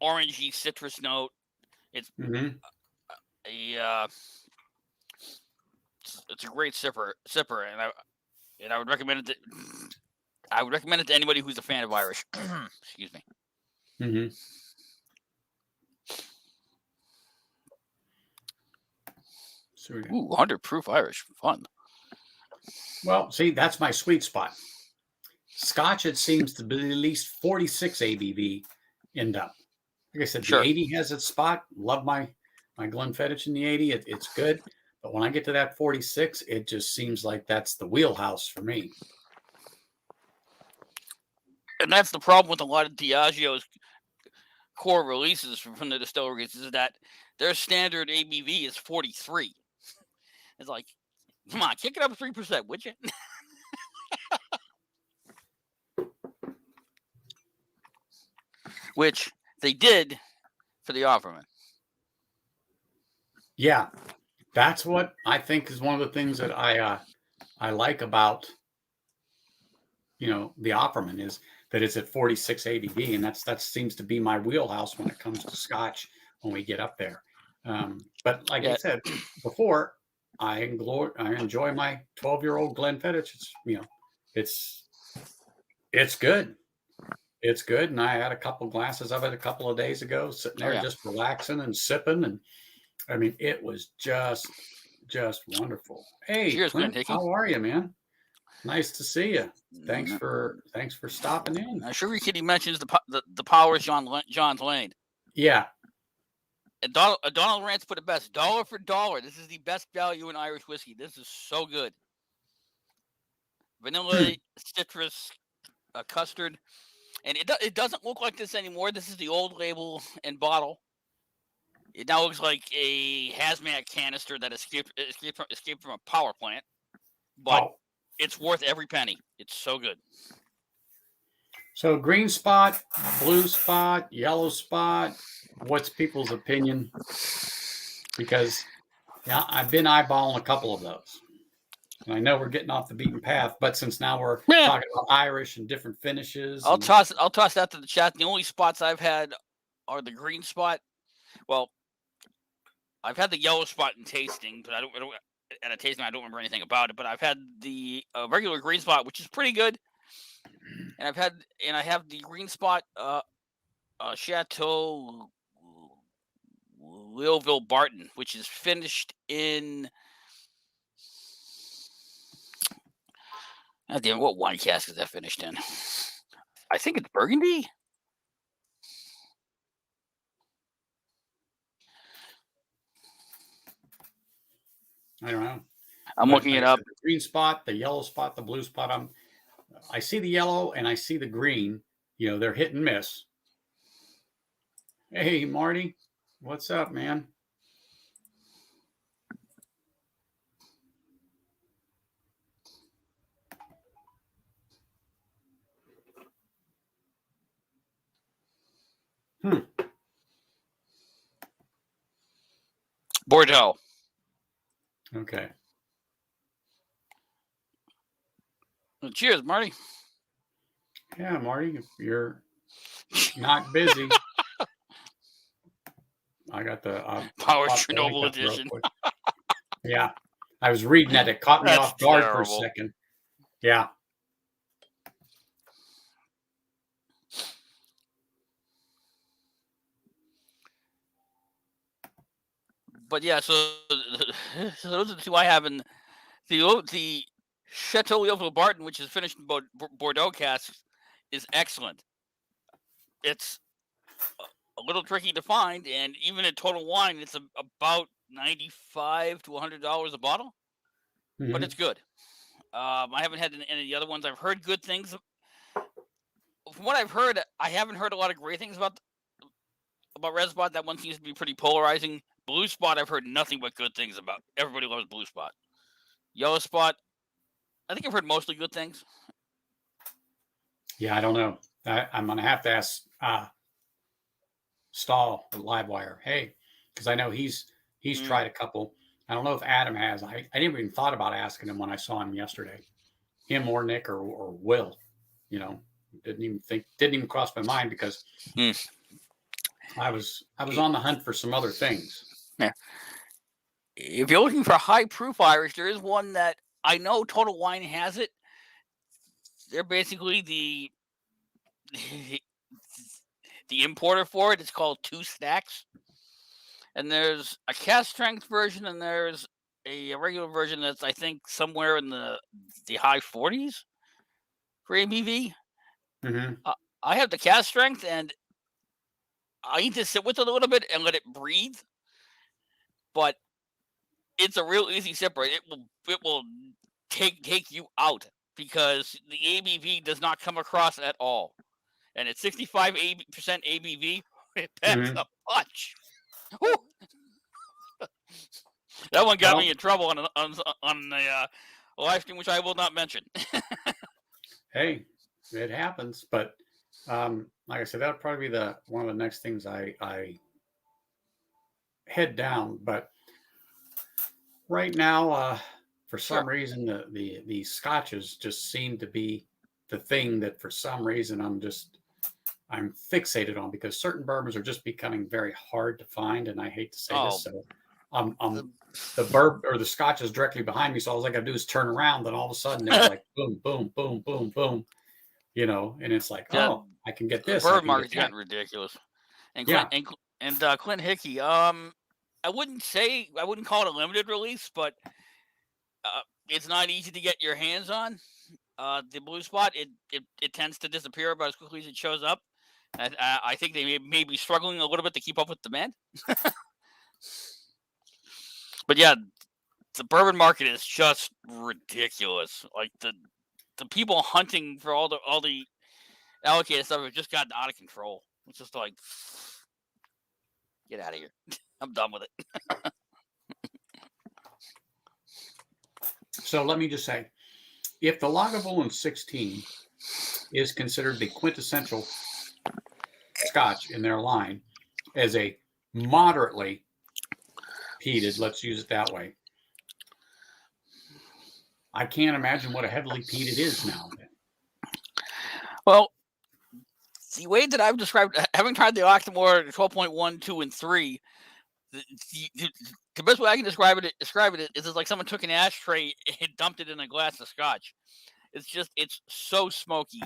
orangey citrus note. It's Mm-hmm. it's a great sipper, and I would recommend it. I would recommend it to anybody who's a fan of Irish. Excuse me. Mm-hmm. Ooh, 100 proof Irish, fun. Well, see, that's my sweet spot. Scotch, it seems to be at least 46 ABV end up. Like I said, Sure. the 80 has its spot. Love my Glenfiddich in the 80. It's good. But when I get to that 46, it just seems like that's the wheelhouse for me. And that's the problem with a lot of Diageo's core releases from the distilleries, is that their standard ABV is 43. It's like, come on, kick it up 3%, would you? Which they did for the Offerman. Yeah, that's what I think is one of the things that I like about the Offerman is that it's at 46 ABV, and that seems to be my wheelhouse when it comes to Scotch when we get up there. But like I said before, I enjoy my 12-year-old Glenfiddich. It's good. It's good, and I had a couple glasses of it a couple of days ago, sitting there just relaxing and sipping, and I mean, it was just wonderful. Hey, cheers, Clint, how are you, man? Nice to see you. Thanks for stopping in. Sugar Kitty mentions the Powers John's Lane. Yeah. Donald Rance put it best. $1 for $1. This is the best value in Irish whiskey. This is so good. Vanilla, citrus, custard, and it doesn't look like this anymore. This is the old label and bottle. It now looks like a hazmat canister that escaped from a power plant, but it's worth every penny. It's so good. So green spot, blue spot, yellow spot. What's people's opinion? Because I've been eyeballing a couple of those. And I know we're getting off the beaten path, but since now we're talking about Irish and different finishes. I'll toss that to the chat. The only spots I've had are the green spot. Well, I've had the yellow spot in tasting, but I don't remember anything about it. But I've had the regular green spot, which is pretty good, and I have the green spot Chateau Leoville Barton, which is finished in. God damn, what wine cask is that finished in? I think it's Burgundy. I don't know. I'm looking it up. The green spot, the yellow spot, the blue spot. I see the yellow and I see the green. They're hit and miss. Hey, Marty, what's up, man? Bordeaux. Okay. Well, cheers, Marty. Yeah, Marty, if you're not busy. I got the Power Chernobyl edition. Yeah, I was reading that. It caught me off guard for a second. Yeah. But yeah, so those are the two I have, and the Chateau Leoville Barton, which is finished in Bordeaux casks, is excellent. It's a little tricky to find, and even at Total Wine, it's about $95 to $100 a bottle, but it's good. I haven't had any of the other ones. I've heard good things. From what I've heard, I haven't heard a lot of great things about Red Spot. That one seems to be pretty polarizing. Blue Spot, I've heard nothing but good things about. Everybody loves Blue Spot. Yellow Spot, I think I've heard mostly good things. Yeah, I don't know. I'm going to have to ask Stahl at Livewire. Hey, because I know he's tried a couple. I don't know if Adam has. I didn't even thought about asking him when I saw him yesterday. Him or Nick or Will. You know, didn't even cross my mind because I was on the hunt for some other things. Yeah. If you're looking for high proof Irish, there is one that I know Total Wine has it. They're basically the importer for it. It's called Two Stacks. And there's a cast strength version and there's a regular version that's, I think, somewhere in the high 40s for ABV. I have the cast strength, and I need to sit with it a little bit and let it breathe. But it's a real easy sipper. It will take you out because the ABV does not come across at all. And at 65% ABV, it packs a punch. That one got me in trouble on the live stream, which I will not mention. Hey, it happens, but like I said, that'll probably be one of the next things I head down. But right now, for some reason, the scotches just seem to be the thing that for some reason I'm fixated on, because certain bourbons are just becoming very hard to find, and I hate to say this, so the scotch is directly behind me, so all I got to do is turn around, then all of a sudden they're like boom, boom, boom, boom, boom, you know, and it's like, I can get this. The bourbon market's gotten ridiculous. And Clint Hickey, I wouldn't call it a limited release, but it's not easy to get your hands on. The Blue Spot, it tends to disappear about as quickly as it shows up. I think they may be struggling a little bit to keep up with demand. But yeah, the bourbon market is just ridiculous. Like the people hunting for all the allocated stuff have just gotten out of control. It's just like, get out of here. I'm done with it. So let me just say, if the Lagavulin 16 is considered the quintessential Scotch in their line as a moderately peated, let's use it that way, I can't imagine what a heavily peated is now. Well, the way that I've described, having tried the Octomore 12.1, 2, and 3, the best way I can describe it is it's like someone took an ashtray and dumped it in a glass of scotch. It's so smoky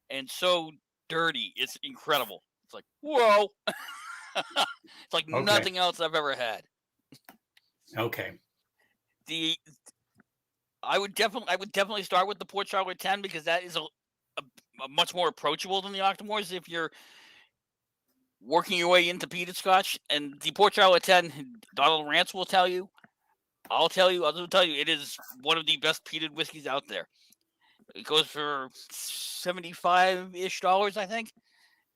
and so dirty. It's incredible. It's like, whoa. It's like nothing else I've ever had. Okay. I would definitely start with the Port Charlotte 10, because that is a much more approachable than the Octomores if you're working your way into peated Scotch. And the Port Charlotte 10, Donald Rance will tell you, I'll tell you, it is one of the best peated whiskeys out there. It goes for $75-ish, I think.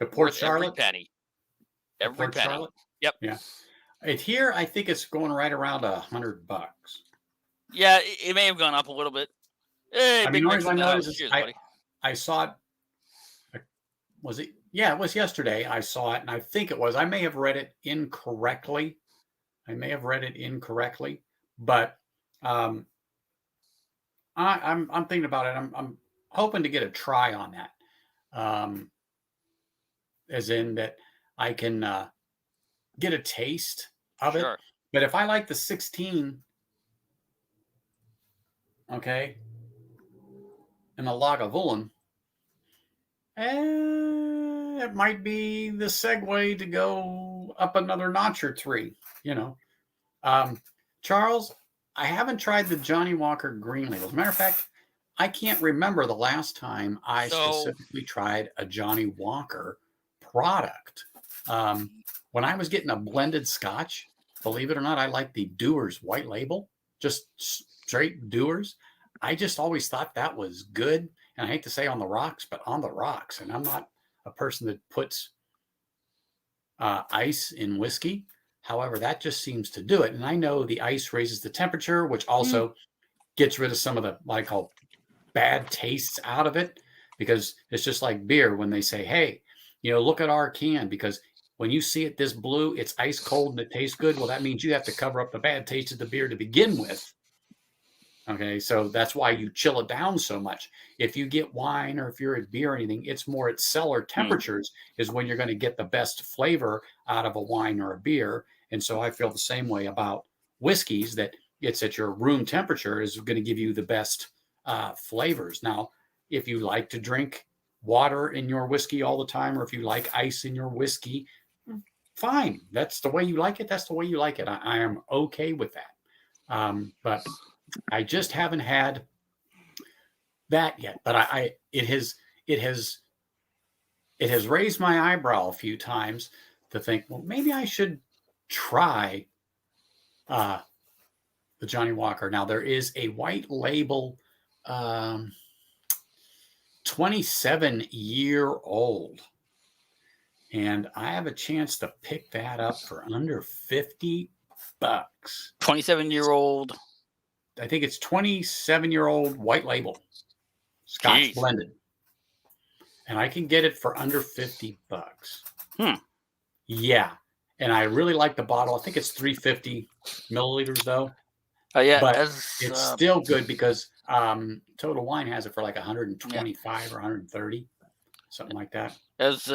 The Port Charlotte? Every penny. Every penny. Charlotte? Yep. Yeah. Here, I think it's going right around $100. Yeah, it may have gone up a little bit. Hey, I noticed I saw it. Was it? Yeah, it was yesterday. I saw it, and I think it was. I may have read it incorrectly. But I'm thinking about it. I'm hoping to get a try on that. As in that I can get a taste of it. But if I like the 16, okay, and the Lagavulin, it might be the segue to go up another notch or three, you know. Charles, I haven't tried the Johnny Walker Green Label. As a matter of fact, I can't remember the last time I So specifically tried a Johnny Walker product. When I was getting a blended Scotch, believe it or not, I like the Dewar's White Label, just straight Dewar's. I just always thought that was good. And I hate to say on the rocks, but on the rocks. And I'm not a person that puts ice in whiskey. However, that just seems to do it. And I know the ice raises the temperature, which also gets rid of some of the what I call bad tastes out of it, because it's just like beer when they say, hey, look at our can, because when you see it this blue, it's ice cold and it tastes good. Well, that means you have to cover up the bad taste of the beer to begin with. Okay, so that's why you chill it down so much. If you get wine or if you're at beer or anything, it's more at cellar temperatures is when you're going to get the best flavor out of a wine or a beer. And so I feel the same way about whiskeys, that it's at your room temperature is going to give you the best flavors. Now, if you like to drink water in your whiskey all the time, or if you like ice in your whiskey, fine. That's the way you like it. That's the way you like it. I am okay with that. But I just haven't had that yet. But it has raised my eyebrow a few times to think, well, maybe I should try the Johnny Walker. Now there is a white label 27-year-old. And I have a chance to pick that up for under $50. 27-year-old. I think it's 27-year-old white label Scotch blended. And I can get it for under $50. Yeah. And I really like the bottle. I think it's 350 milliliters though. Yeah, but it's still good because Total Wine has it for like 125 or 130, something like that. As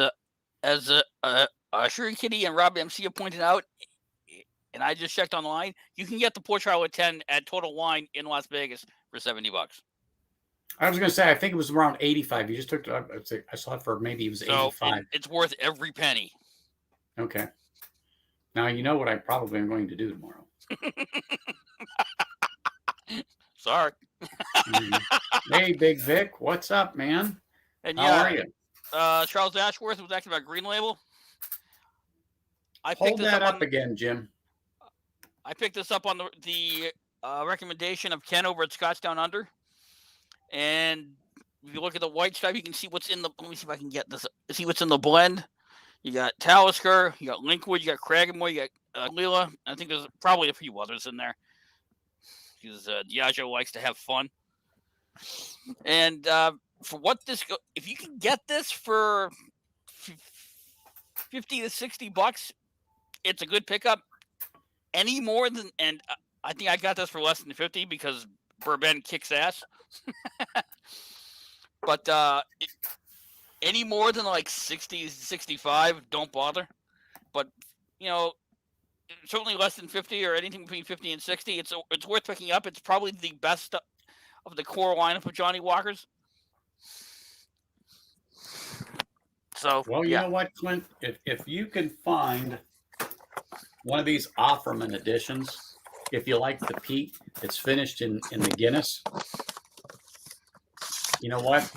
Shuri Kitty and Rob MC have pointed out, and I just checked online, you can get the Port Charlotte 10 at Total Wine in Las Vegas for $70. I was going to say, I think it was around 85. You just took, I saw it for maybe it was 85. It's worth every penny. Okay. Now you know what I probably am going to do tomorrow. Sorry. Hey, Big Vic, what's up, man? And how are you? Charles Ashworth was asking about Green Label. Hold that up again, Jim. I picked this up on the recommendation of Ken over at Scotch Down Under. And if you look at the white stripe, you can see what's in the. Let me see if I can get this. See what's in the blend. You got Talisker, you got Linkwood, you got Cragganmore, you got Lila. I think there's probably a few others in there because Diageo likes to have fun. And for what this, if you can get this for $50 to $60, it's a good pickup. Any more than, and I think I got this for less than 50 because Bourbon kicks ass. But any more than like 60, 65, don't bother. But certainly less than 50 or anything between 50 and 60, it's worth picking up. It's probably the best of the core lineup of Johnny Walkers. So, well, you know what, Clint? If you can find one of these Offerman editions, if you like the peat, it's finished in the Guinness. You know what?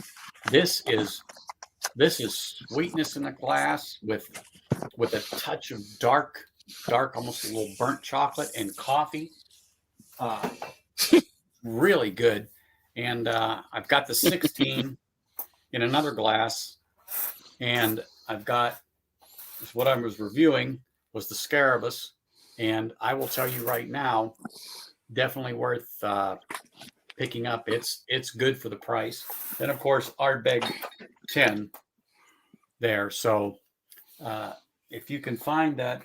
This is sweetness in a glass with a touch of dark, almost a little burnt chocolate and coffee. Really good. And I've got the 16 in another glass, and I've got what I was reviewing was the Scarabus, and I will tell you right now, definitely worth picking up. It's good for the price. Then of course Ardbeg 10 there. So if you can find that,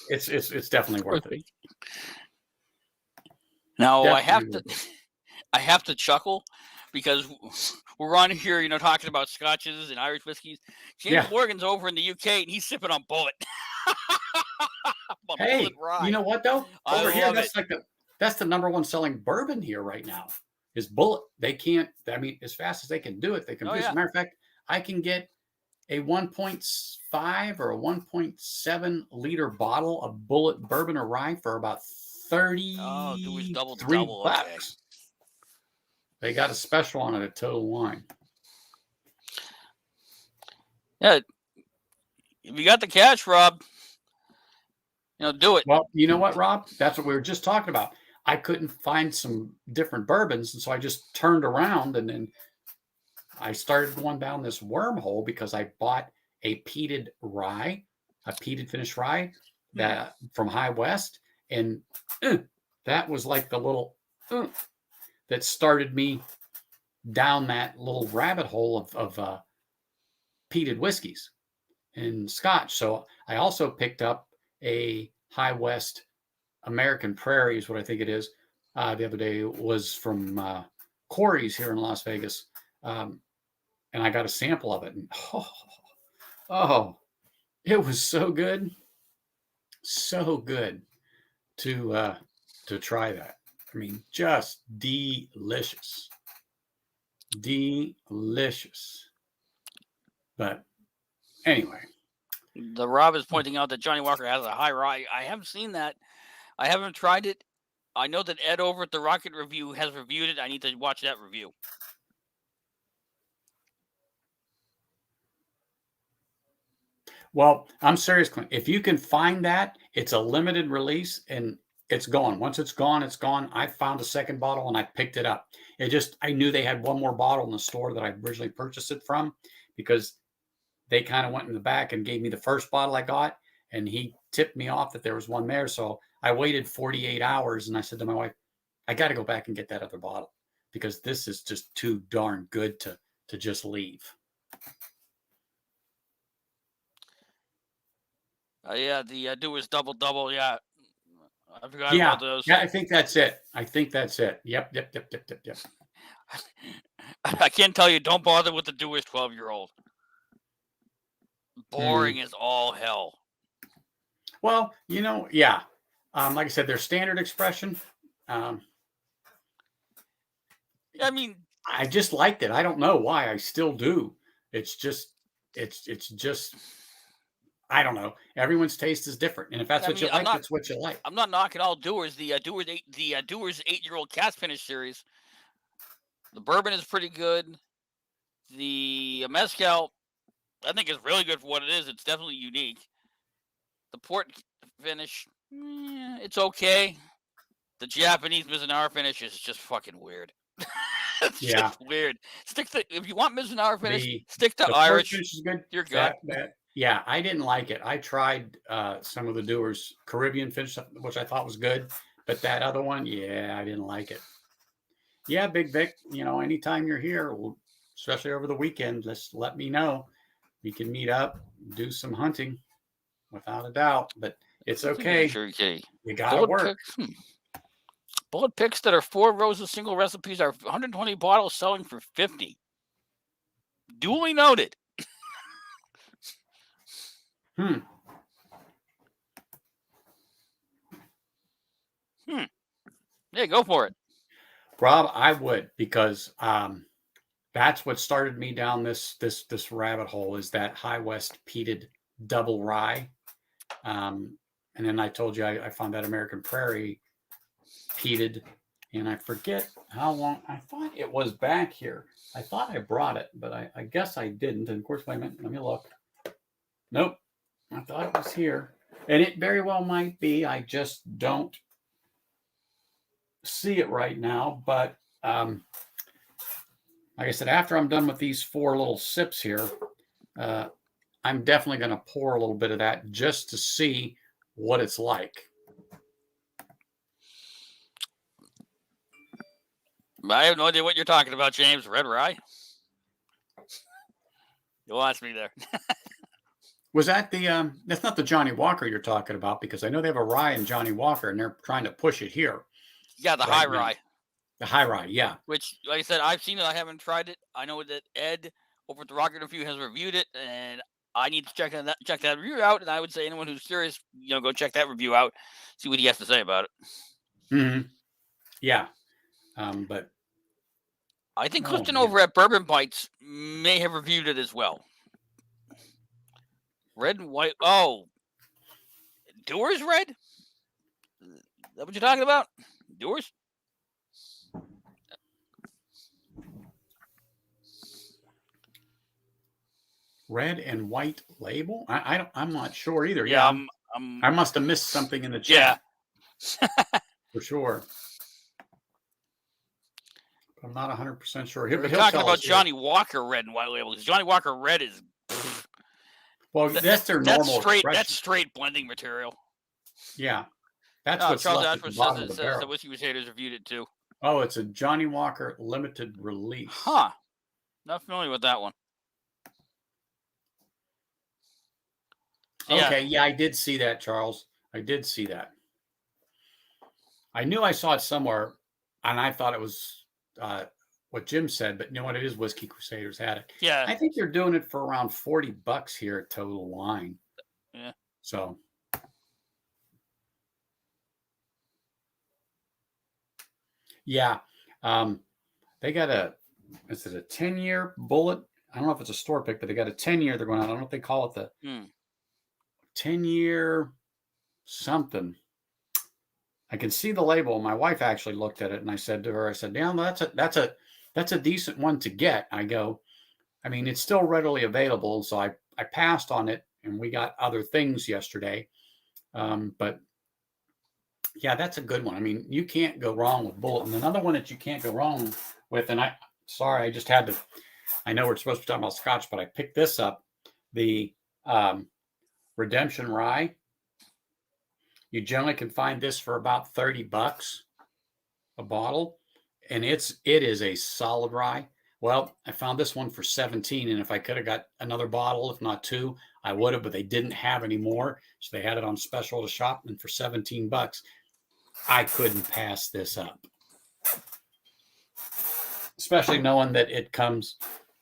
it's definitely worth it. Now I have to chuckle because we're on here, talking about scotches and Irish whiskeys. James Morgan's over in the UK and he's sipping on Bullet. Hey, you know what though? Over here, that's the number one selling bourbon here right now. Is Bullet. They can't. I mean, as fast as they can do it, they can. As a matter of fact, I can get a 1.5 or a 1.7 liter bottle of Bullet bourbon or rye for about Oh, Dewey's double $33. okay. They got a special on it at Total Wine. Yeah, if you got the cash, Rob, do it. Well, you know what, Rob? That's what we were just talking about. I couldn't find some different bourbons, and so I just turned around, and then I started going down this wormhole because I bought a peated finished rye that from High West, and that was like the little that started me down that little rabbit hole of peated whiskeys and Scotch. So I also picked up a High West American Prairie is what I think it is. The other day it was from Corey's here in Las Vegas. And I got a sample of it. And it was so good. So good to try that. I mean, just delicious. Delicious. But anyway. The Rob is pointing out that Johnny Walker has a high rye. I haven't seen that. I haven't tried it. I know that Ed over at the Rocket Review has reviewed it. I need to watch that review. Well, I'm serious, Clint. If you can find that, it's a limited release and it's gone. Once it's gone, it's gone. I found a second bottle and I picked it up. I knew they had one more bottle in the store that I originally purchased it from because they kind of went in the back and gave me the first bottle I got, and he tipped me off that there was one there. So I waited 48 hours and I said to my wife, I got to go back and get that other bottle because this is just too darn good to just leave. Yeah, the Doers double. Yeah, I forgot Yeah, about those. yeah, I think that's it. Yep. I can't tell you, don't bother with the Doers 12-year-old. Boring as all hell. Well, yeah. Like I said, their standard expression. I mean, I just liked it. I don't know why. I still do. It's just. I don't know. Everyone's taste is different, and if that's what you like, that's what you like. I'm not knocking all Doers. The Doers 8-year-old cast finish series. The bourbon is pretty good. The mezcal, I think, is really good for what it is. It's definitely unique. The port finish, it's okay. The Japanese Mizunara finish is just fucking weird. It's just weird. If you want Mizunara finish, stick to Irish. Finish is good. You're good. Yeah, I didn't like it. I tried some of the Doers Caribbean finish, which I thought was good, but that other one, I didn't like it. Yeah, Big Vic, anytime you're here, especially over the weekend, just let me know. We can meet up, do some hunting, without a doubt. But it's okay. Sure, okay. You gotta work. Bullet picks that are 4 rows of single recipes are 120 bottles selling for 50. Duly noted. Yeah, go for it. Rob, I would, because that's what started me down this rabbit hole, is that High West peated double rye. And then I told you I found that American Prairie peated, and I forget how long. I thought it was back here. I thought I brought it, but I guess I didn't. And of course, let me look. Nope. I thought it was here. And it very well might be. I just don't see it right now. But like I said, after I'm done with these 4 little sips here, I'm definitely going to pour a little bit of that just to see what it's like. I have no idea what you're talking about, James. Red rye? You lost me there. Was that that's not the Johnny Walker you're talking about, because I know they have a rye in Johnny Walker and they're trying to push it here. Yeah, the high rye. The high rye, yeah. Which, like I said, I've seen it. I haven't tried it. I know that Ed over at the Rocket Review has reviewed it, and I need to check that review out. And I would say anyone who's curious, go check that review out, see what he has to say about it. Mm-hmm. Yeah. But I think Clifton over at Bourbon Bites may have reviewed it as well. Red and white. Oh, Doers red? that what you're talking about? Yours? Red and white label? I'm not sure either. Yeah, Yeah, I must have missed something in the chat. Yeah. For sure. I'm not 100% sure. We're talking about Johnny Walker Red and white label. Because Johnny Walker Red is... Well, that's their normal expression. That's straight blending material. Yeah. That's what's Charles left at the bottom of the barrel. The Whiskey Crusaders reviewed it too. Oh, it's a Johnny Walker limited release. Huh. Not familiar with that one. Okay, yeah, I did see that, Charles. I did see that. I knew I saw it somewhere, and I thought it was what Jim said, but you know what? It is Whiskey Crusaders had it. Yeah. I think they're doing it for around $40 here at Total Wine. Yeah. So. Yeah. They got is it a 10-year bullet? I don't know if it's a store pick, but they got a 10-year they're going on. I don't know if they call it the 10-year something. I can see the label. My wife actually looked at it, and I said to her, I said, "Yeah, that's a decent one to get." I go, I mean, it's still readily available. So I passed on it, and we got other things yesterday. But yeah, that's a good one. I mean, you can't go wrong with Bullet. And another one that you can't go wrong with, and I just had to, I know we're supposed to be talking about Scotch, but I picked this up, the Redemption Rye. You generally can find this for about $30 a bottle, and it is a solid rye. Well, I found this one for $17, and if I could have got another bottle, if not two, I would have, but they didn't have any more, so they had it on special to shop, and for $17, I couldn't pass this up. Especially knowing that it comes,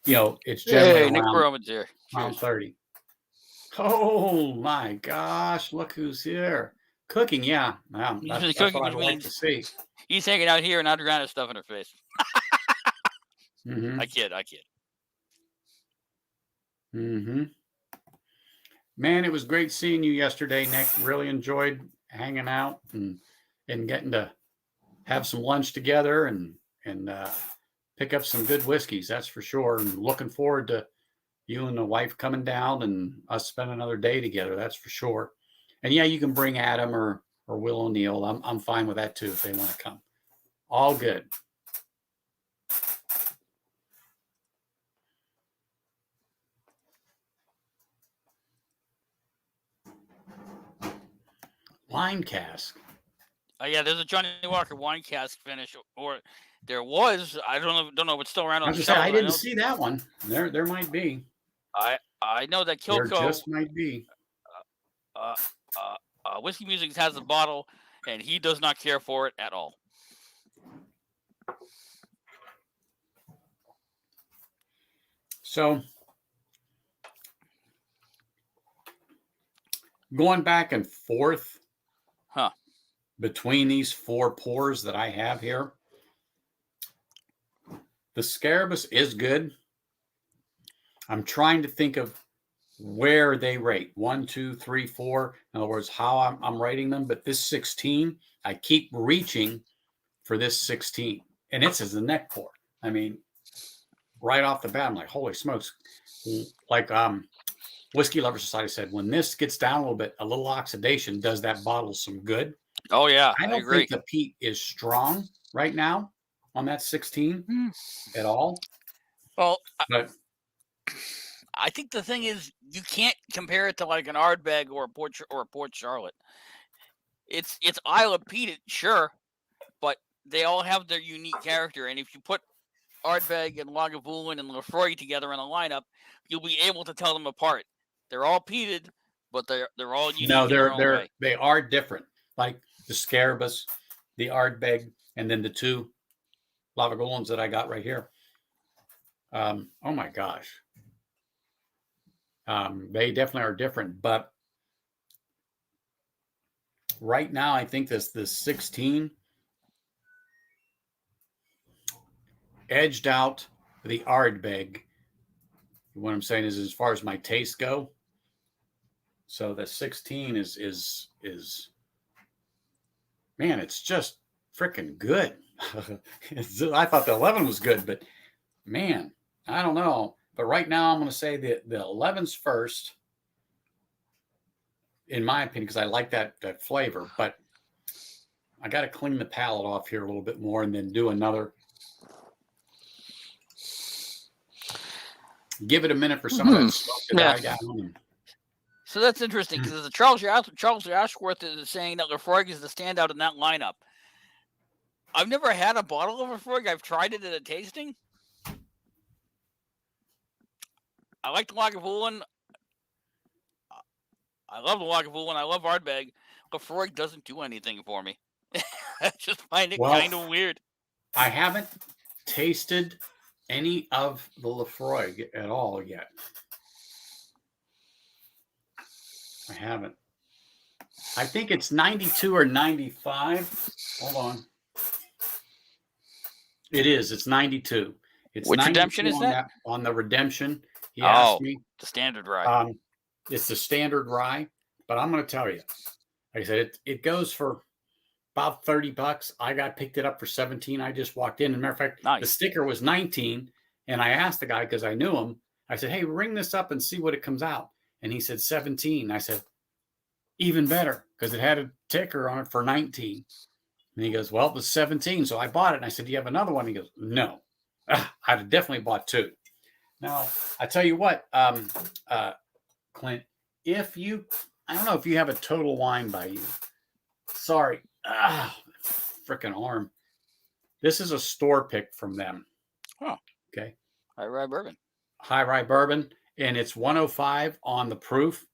it's generally around 30. Oh my gosh, look who's here. Cooking, yeah. Wow, that's what I'd like to see. He's hanging out here and Adriana's stuff in her face. Mm-hmm. I kid. Mm-hmm. Man, it was great seeing you yesterday, Nick. Really enjoyed hanging out and getting to have some lunch together and pick up some good whiskeys, that's for sure. And looking forward to you and the wife coming down and us spending another day together, that's for sure. And yeah, you can bring Adam or Will O'Neill. I'm fine with that too if they want to come. All good. Wine cask. Oh yeah, there's a Johnny Walker wine cask finish, or there was. I don't know if it's still around on the shelf. I didn't see that one. There might be. I know that Kilco. There just might be. Whiskey Music has the bottle, and he does not care for it at all. So, going back and forth between these four pours that I have here, the Scarabus is good. I'm trying to think of where they rate 1, 2, 3, 4. In other words, how I'm rating them. But this 16, I keep reaching for this 16, and it's as a neck pour. I mean, right off the bat, I'm like, holy smokes! Like Whiskey Lovers Society said, when this gets down a little bit, a little oxidation does that bottle some good. Oh yeah, I don't think the peat is strong right now on that 16 at all. Well, but I think the thing is, you can't compare it to like an Ardbeg or a Port Charlotte. It's Islay peated, sure, but they all have their unique character. And if you put Ardbeg and Lagavulin and Lefroy together in a lineup, you'll be able to tell them apart. They're all peated, but they're all unique. No, they are different. Like the Scarabus, the Ardbeg, and then the two Lagavulins that I got right here. Oh my gosh. They definitely are different, but right now I think this 16 edged out the Ardbeg. What I'm saying is, as far as my tastes go, so the 16 is man, it's just freaking good. I thought the 11 was good, but man, I don't know. But right now, I'm going to say the 11's first, in my opinion, because I like that flavor. But I got to clean the palate off here a little bit more, and then do another. Give it a minute for some of that smoke to die down. So that's interesting because Charles Ashworth is saying that Lafroig is the standout in that lineup. I've never had a bottle of Lafroig. I've tried it at a tasting. I like the Lagavulin. I love the Lagavulin. I love Ardbeg. Lafroig doesn't do anything for me. I just find it kind of weird. I haven't tasted any of the Lafroig at all yet. I haven't. I think it's 92 or 95. Hold on. It is. It's 92. It's Which redemption is that? On the redemption. He asked me. The standard rye. It's the standard rye, but I'm going to tell you. Like I said, it goes for about $30. I picked it up for 17. I just walked in. As a matter of fact, the sticker was 19. And I asked the guy, because I knew him, I said, hey, ring this up and see what it comes out. And he said 17. I said, even better, because it had a ticker on it for 19. And he goes, well, it was 17. So I bought it. And I said, do you have another one? He goes, no. I'd definitely bought two. Now, I tell you what, Clint, I don't know if you have a Total Wine by you. Sorry. Freaking arm. This is a store pick from them. Oh. Okay. High Rye Bourbon. High Rye Bourbon. And it's 105 on the proof.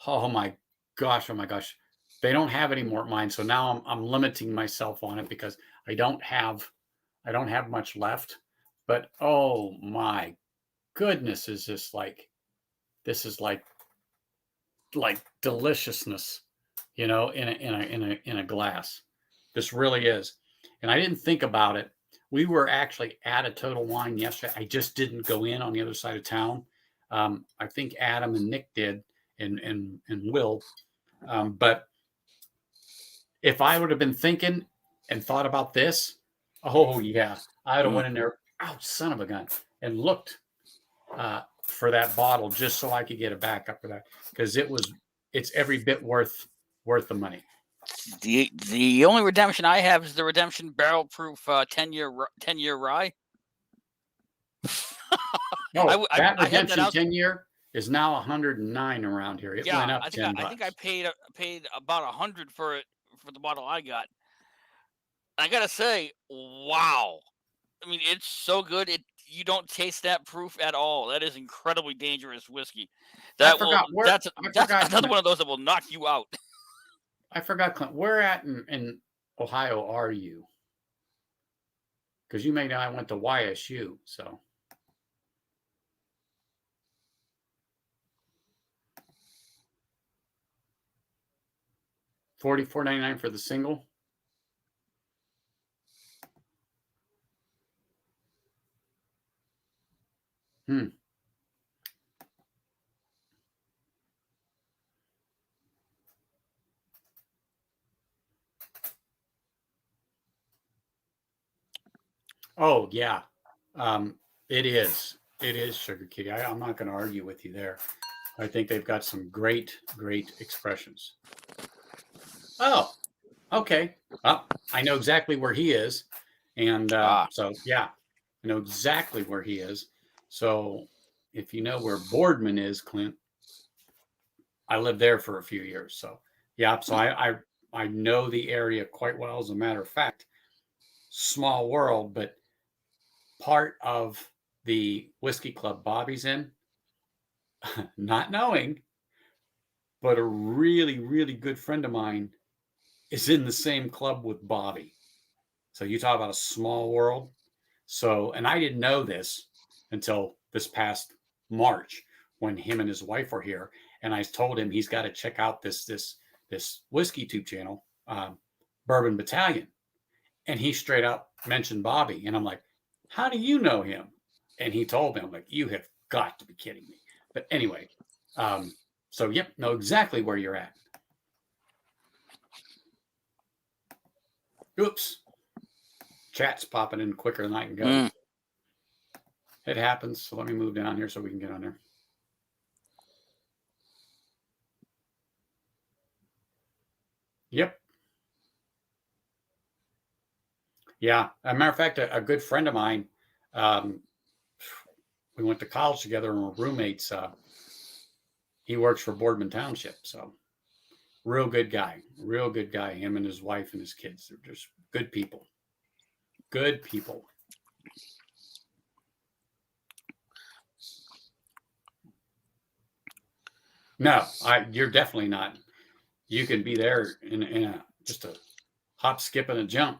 Oh my gosh. They don't have any more at mine. So now I'm limiting myself on it because I don't have much left. But oh my goodness, this is like deliciousness, in a glass. This really is. And I didn't think about it. We were actually at a Total Wine yesterday. I just didn't go in on the other side of town. I think Adam and Nick did, and Will. But if I would have been thinking and thought about this, oh yeah, I would have went in there, son of a gun, and looked for that bottle just so I could get a backup for that, because it's every bit worth the money. The only redemption I have is the Redemption Barrel Proof 10-year rye. No, that Redemption 10-year is now 109 around here. It went up $10. I think I paid about 100 for it, for the bottle I got. I gotta say, wow! I mean, it's so good. You don't taste that proof at all. That is incredibly dangerous whiskey. That's another one of those that will knock you out. I forgot, Clint. Where at in Ohio are you? Because you may know I went to YSU, so. $44.99 for the single. Oh yeah, it is. It is, Sugar Kitty. I'm not going to argue with you there. I think they've got some great expressions. Oh, okay. I know exactly where he is, and so yeah, I know exactly where he is. So if you know where Boardman is, Clint, I lived there for a few years. So yeah, so I know the area quite well. As a matter of fact, small world, but part of the whiskey club Bobby's in, not knowing, but a really, really good friend of mine is in the same club with Bobby. So you talk about a small world. So, and I didn't know this until this past March when him and his wife were here. And I told him he's got to check out this whiskey tube channel, Bourbon Battalion. And he straight up mentioned Bobby. And I'm like, how do you know him? And he told me, I'm like, you have got to be kidding me. But anyway, so yep, know exactly where you're at. Oops. Chat's popping in quicker than I can go. Mm. It happens. So let me move down here so we can get on there. Yep. Yeah. As a matter of fact, a good friend of mine, we went to college together and we're roommates. He works for Boardman Township. So real good guy. Real good guy. Him and his wife and his kids. They're just good people. Good people. No, you're definitely not. You can be there in just a hop, skip, and a jump.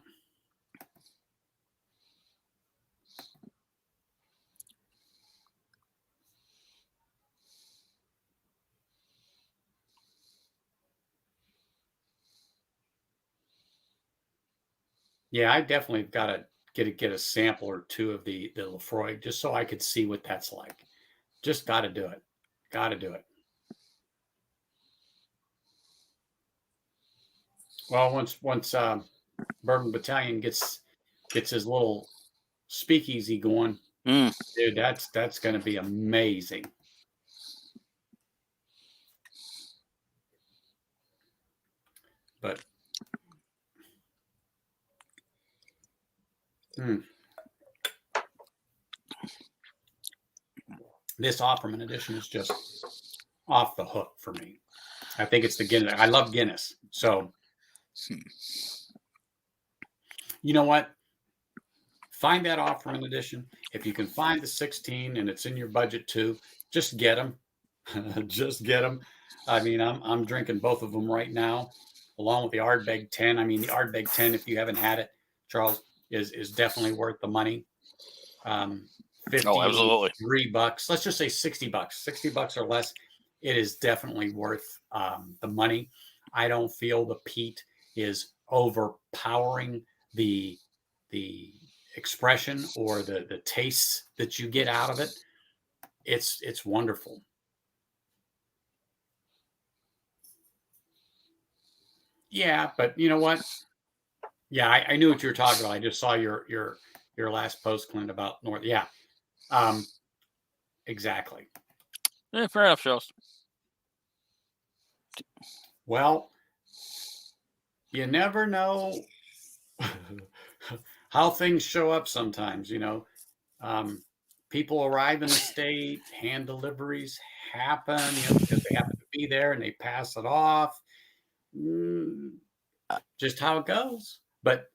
Yeah, I definitely got to get a sample or two of the Lefroy just so I could see what that's like. Just got to do it. Got to do it. Well, once Bourbon Battalion gets his little speakeasy going, dude, that's going to be amazing. But this Offerman edition is just off the hook for me. I think it's the Guinness. I love Guinness. So, you know what? Find that Offerman edition. If you can find the 16 and it's in your budget too, just get them. Just get them. I mean, I'm drinking both of them right now, along with the Ardbeg 10. I mean, the Ardbeg 10, if you haven't had it, Charles, is definitely worth the money. 50, oh, absolutely. $3. Let's just say $60. $60 or less. It is definitely worth the money. I don't feel the peat is overpowering the expression or the taste that you get out of it. It's wonderful. Yeah, but you know what? Yeah, I knew what you were talking about. I just saw your last post, Clint, about North. Yeah, exactly. Yeah, fair enough, Charles. Well, you never know how things show up sometimes, you know. People arrive in the state, hand deliveries happen, you know, because they happen to be there and they pass it off. Just how it goes. But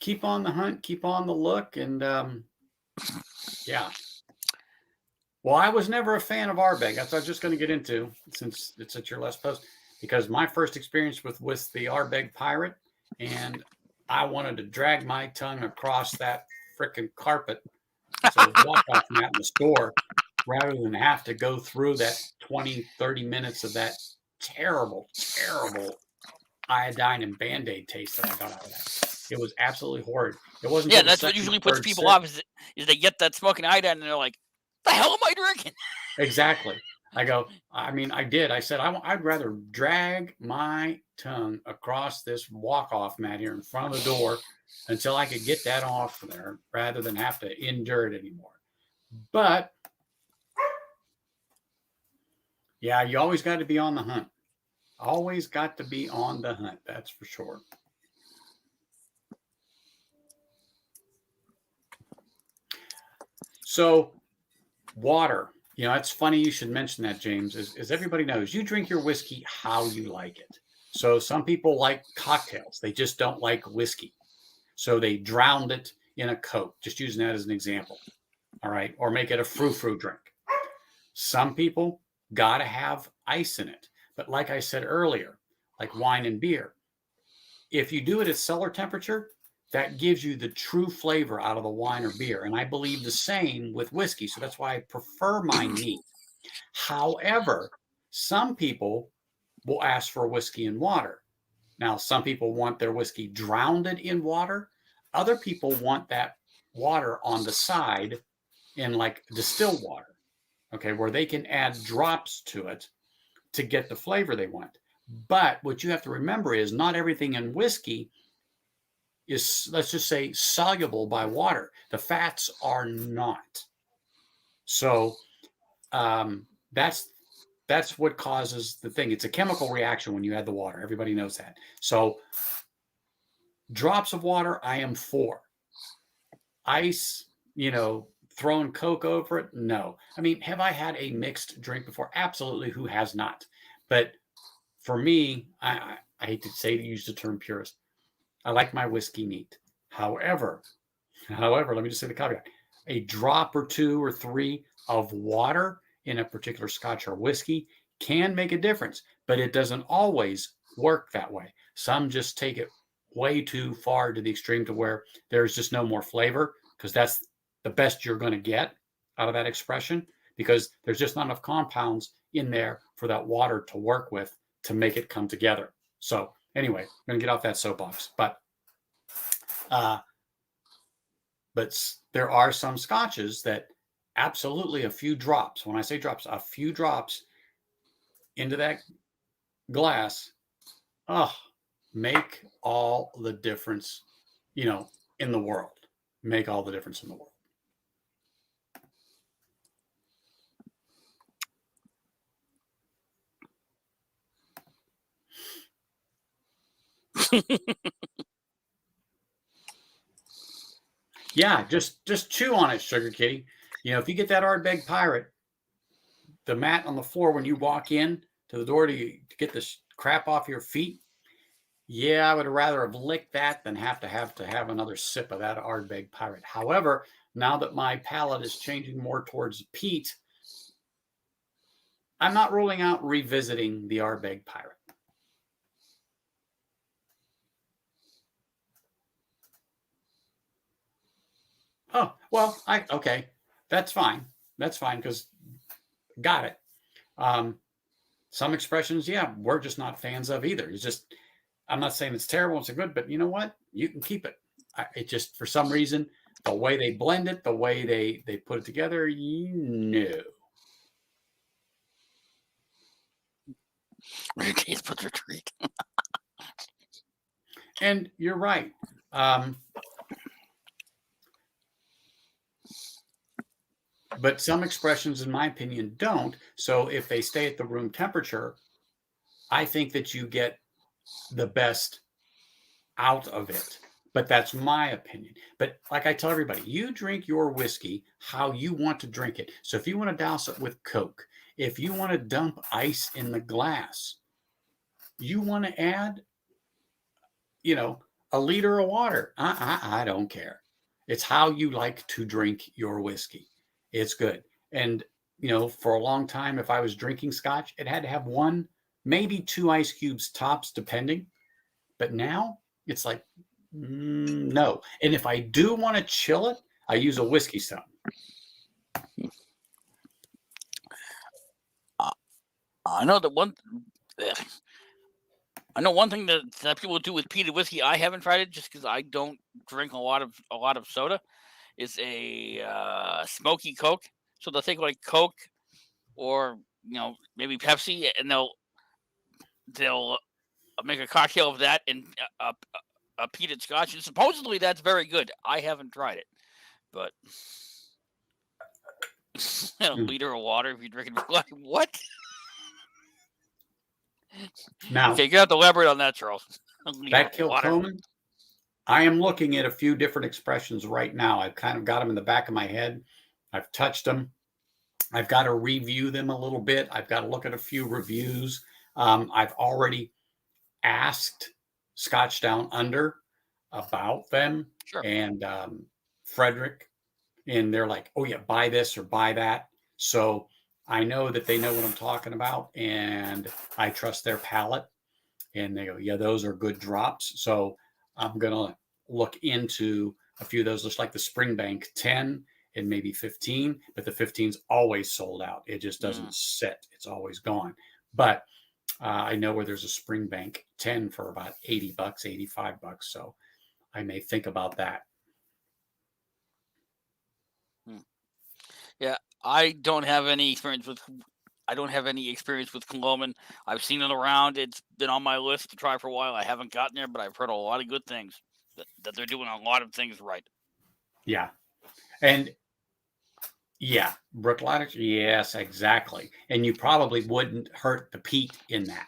keep on the hunt, keep on the look, and yeah. Well, I was never a fan of Ardbeg. That's what I was just going to get into since it's at your last post, because my first experience was the Ardbeg Pirate, and I wanted to drag my tongue across that freaking carpet, so walk off mat in the store, rather than have to go through that 20, 30 minutes of that terrible, terrible iodine and Band-Aid taste that I got out of that. It was absolutely horrid. It wasn't. Yeah, that's what usually puts people off is they get that smoking iodine and they're like, "The hell am I drinking?" Exactly. I go. I mean, I did. I said I'd rather drag my tongue across this walk-off mat here in front of the door until I could get that off there, rather than have to endure it anymore. But yeah, you always got to be on the hunt. Always got to be on the hunt. That's for sure. So, water. You know, it's funny you should mention that, James. As everybody knows, you drink your whiskey how you like it. So some people like cocktails. They just don't like whiskey. So they drowned it in a Coke, just using that as an example. All right. Or make it a frou-frou drink. Some people got to have ice in it. But like I said earlier, like wine and beer, if you do it at cellar temperature, that gives you the true flavor out of the wine or beer. And I believe the same with whiskey. So that's why I prefer mine neat. However, some people will ask for whiskey and water. Now, some people want their whiskey drowned in water. Other people want that water on the side in like distilled water, okay, where they can add drops to it to get the flavor they want. But what you have to remember is not everything in whiskey is, let's just say, soluble by water. The fats are not. So that's what causes the thing. It's a chemical reaction when you add the water. Everybody knows that. So drops of water, I am for. Ice, throwing Coke over it, no. I mean, have I had a mixed drink before? Absolutely. Who has not? But for me, I hate to say to use the term purist. I like my whiskey neat. However, let me just say the caveat: a drop or two or three of water in a particular scotch or whiskey can make a difference, but it doesn't always work that way. Some just take it way too far to the extreme to where there's just no more flavor, because that's the best you're going to get out of that expression, because there's just not enough compounds in there for that water to work with to make it come together. So anyway, I'm going to get off that soapbox, but there are some scotches that absolutely a few drops, when I say drops, a few drops into that glass, make all the difference, in the world. Make all the difference in the world. Yeah, just chew on it, Sugar Kitty. If you get that Ardbeg Pirate, the mat on the floor when you walk in to the door to get this crap off your feet, yeah, I would rather have licked that than have to have another sip of that Ardbeg Pirate. However, now that my palate is changing more towards peat, I'm not ruling out revisiting the Ardbeg Pirate. Oh, well, okay. That's fine. That's fine, because got it. Some expressions, yeah, we're just not fans of either. It's just, I'm not saying it's terrible, it's good, but you know what? You can keep it. It just, for some reason, the way they blend it, the way they put it together, Taste buds retreat. And you're right. But some expressions, in my opinion, don't. So if they stay at the room temperature, I think that you get the best out of it. But that's my opinion. But like I tell everybody, you drink your whiskey how you want to drink it. So if you want to douse it with Coke, if you want to dump ice in the glass, you want to add, a liter of water. I don't care. It's how you like to drink your whiskey. It's good. And, for a long time, if I was drinking scotch, it had to have one, maybe two ice cubes tops, depending. But now it's like, no. And if I do want to chill it, I use a whiskey stone. I know one thing that people do with peated whiskey. I haven't tried it just because I don't drink a lot of soda. Is a smoky Coke. So they'll take like Coke or maybe Pepsi, and they'll make a cocktail of that and a peated Scotch. And supposedly that's very good. I haven't tried it, but a liter of water if you drink it. Like, what? Now, okay, you have to elaborate on that, Charles. that Kilchoman, I am looking at a few different expressions right now. I've kind of got them in the back of my head. I've touched them. I've got to review them a little bit. I've got to look at a few reviews. I've already asked Scotch Down Under about them. Sure. And Frederick, and they're like, oh yeah, buy this or buy that. So I know that they know what I'm talking about, and I trust their palate. And they go, yeah, those are good drops. So I'm going to look into a few of those. Looks like the Springbank 10 and maybe 15, but the 15's always sold out. It just doesn't sit. It's always gone. But I know where there's a Springbank 10 for about $80, $85. So I may think about that. Yeah, I don't have any experience with Glengoyne. I've seen it around. It's been on my list to try for a while. I haven't gotten there, but I've heard a lot of good things. that they're doing a lot of things right. Yeah. And yeah, brook ladder. Yes, exactly. And you probably wouldn't hurt the peat in that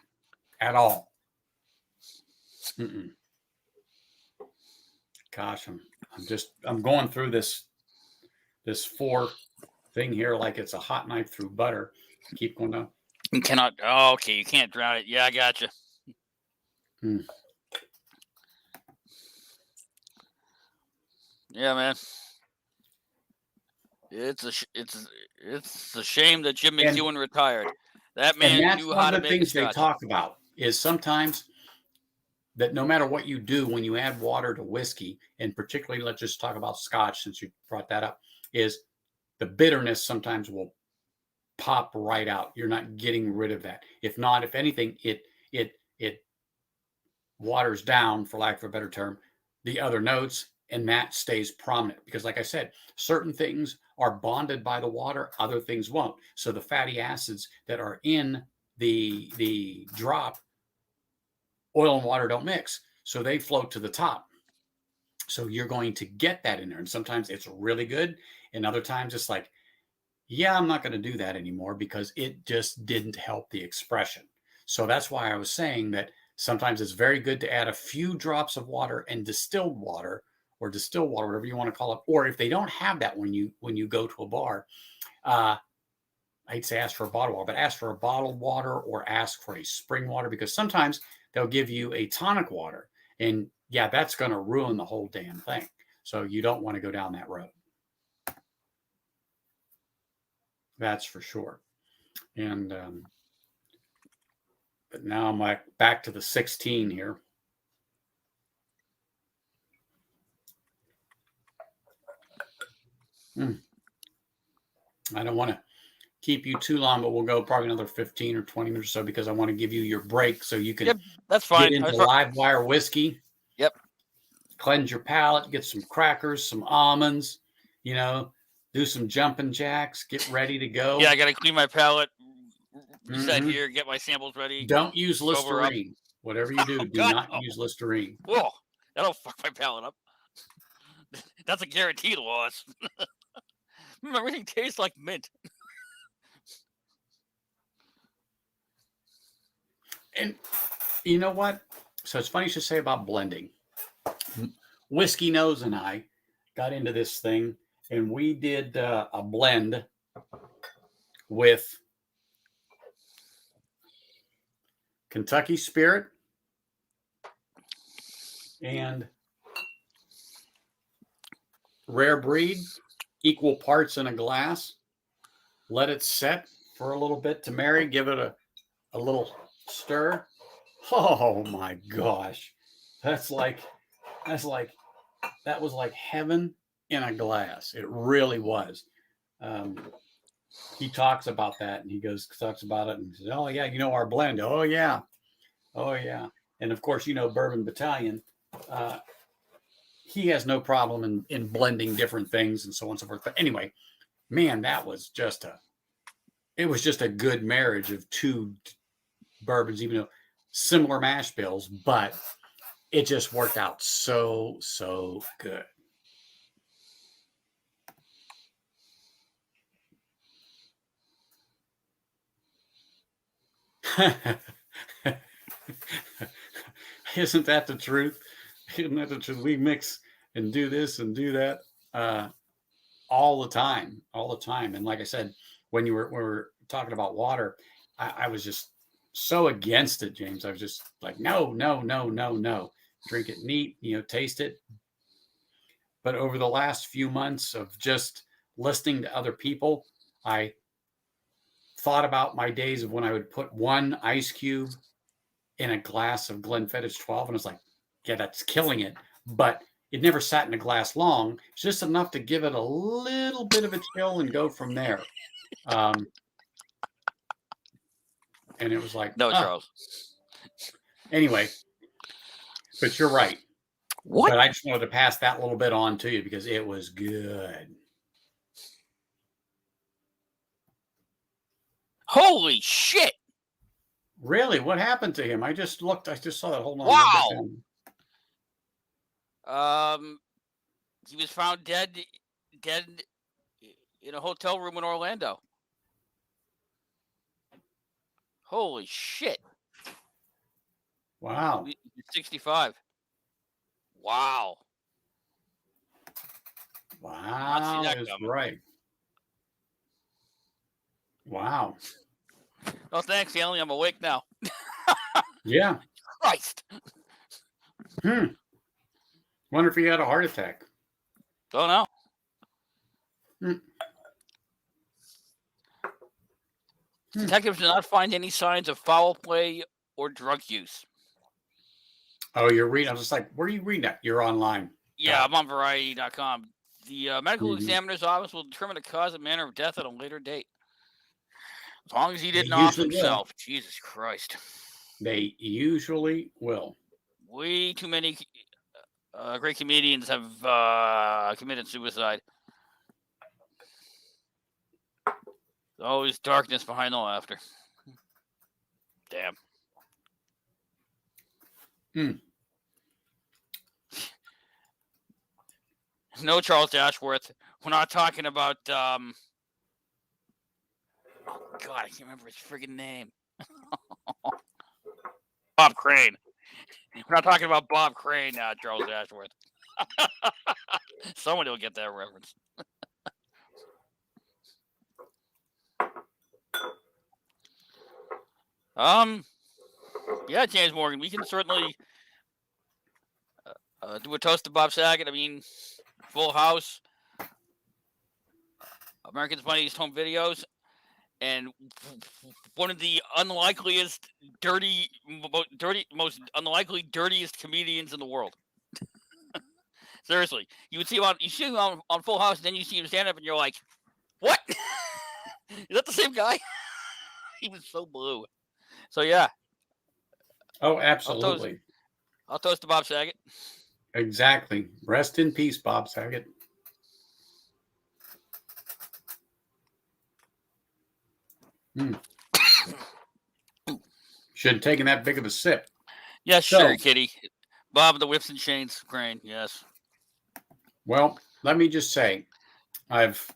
at all. Mm-mm. Gosh, I'm going through this 4 thing here like it's a hot knife through butter. Keep going down. You cannot. Oh, okay, you can't drown it. Yeah, I gotcha. Hmm. Yeah, man. It's a shame that Jim And McEwen retired. That and man that's knew one how of to the make a things they scotch. talk about is sometimes that no matter what you do when you add water to whiskey, and particularly let's just talk about scotch since you brought that up, is the bitterness sometimes will pop right out. You're not getting rid of that. If not, if anything, it waters down, for lack of a better term, the other notes, and that stays prominent. Because, like I said, certain things are bonded by the water, other things won't. So the fatty acids that are in the drop, oil and water don't mix, so they float to the top. So you're going to get that in there, and sometimes it's really good, and other times it's like, yeah, I'm not going to do that anymore because it just didn't help the expression. So that's why I was saying that sometimes it's very good to add a few drops of water and distilled water, or distilled water, whatever you want to call it. Or if they don't have that when you go to a bar, I hate to say ask for a bottled water, but ask for a bottled water or ask for a spring water, because sometimes they'll give you a tonic water, and yeah, that's going to ruin the whole damn thing. So you don't want to go down that road. That's for sure. And but now I'm like back to the 16 here. I don't want to keep you too long, but we'll go probably another 15 or 20 minutes or so, because I want to give you your break so you can that's fine. get into live wire whiskey. Yep. Cleanse your palate, get some crackers, some almonds, do some jumping jacks, get ready to go. Yeah, I got to clean my palate, reset here, get my samples ready. Don't use Listerine. Whatever you do, do not use Listerine. Whoa, that'll fuck my palate up. That's a guaranteed loss. Everything tastes like mint. And you know what? So it's funny to say about blending. Whiskey Nose and I got into this thing, and we did a blend with Kentucky Spirit and Rare Breed, equal parts in a glass. Let it set for a little bit to marry. Give it a little stir. Oh my gosh. That was like heaven in a glass. It really was. He talks about that, and he talks about it and says, oh yeah, our blend. Oh yeah. And of course, Bourbon Battalion, he has no problem in blending different things and so on and so forth. But anyway, man, it was just a good marriage of two bourbons, even though similar mash bills, but it just worked out so good. Isn't that the truth? Isn't that the truth? We mix and do this and do that all the time. And like I said, when we were talking about water, I was just so against it, James. I was just like, no. Drink it neat, taste it. But over the last few months of just listening to other people, I thought about my days of when I would put one ice cube in a glass of Glenfiddich 12, and it's like, yeah, that's killing it. But it never sat in a glass long. It's just enough to give it a little bit of a chill and go from there. And it was like, no, Charles. Anyway, but you're right. What? But I just wanted to pass that little bit on to you because it was good. Holy shit! Really? What happened to him? I just saw that. Hold on. Wow. He was found dead in a hotel room in Orlando. Holy shit! Wow. He's 65. Wow. Not see Wow that is coming. right. Wow. Oh, thanks, alien. I'm awake now. Yeah. Christ. Wonder if he had a heart attack. Don't know. Detectives did not find any signs of foul play or drug use. Oh, you're reading. I was just like, where are you reading that? You're online. Yeah, I'm on Variety.com. The medical Mhm. examiner's office will determine the cause and manner of death at a later date. As long as he They didn't off usually will. himself. Jesus Christ. They usually will. Way too many great comedians have committed suicide. There's always darkness behind the laughter. Damn. No, Charles Ashworth. We're not talking about God, I can't remember his friggin' name. Bob Crane. We're not talking about Bob Crane now, Charles Ashworth. Someone will get that reference. Yeah, James Morgan, we can certainly do a toast to Bob Saget. I mean, Full House, America's Funniest Home Videos, and one of the unlikeliest, most unlikely, dirtiest comedians in the world. Seriously, you see him on Full House, and then you see him stand up, and you're like, "What? Is that the same guy?" He was so blue. So yeah. Oh, absolutely. I'll toast to Bob Saget. Exactly. Rest in peace, Bob Saget. Should have taken that big of a sip. Yes, sure, Kitty. Bob the Whips and Chains Crane. Yes. Well, let me just say, I've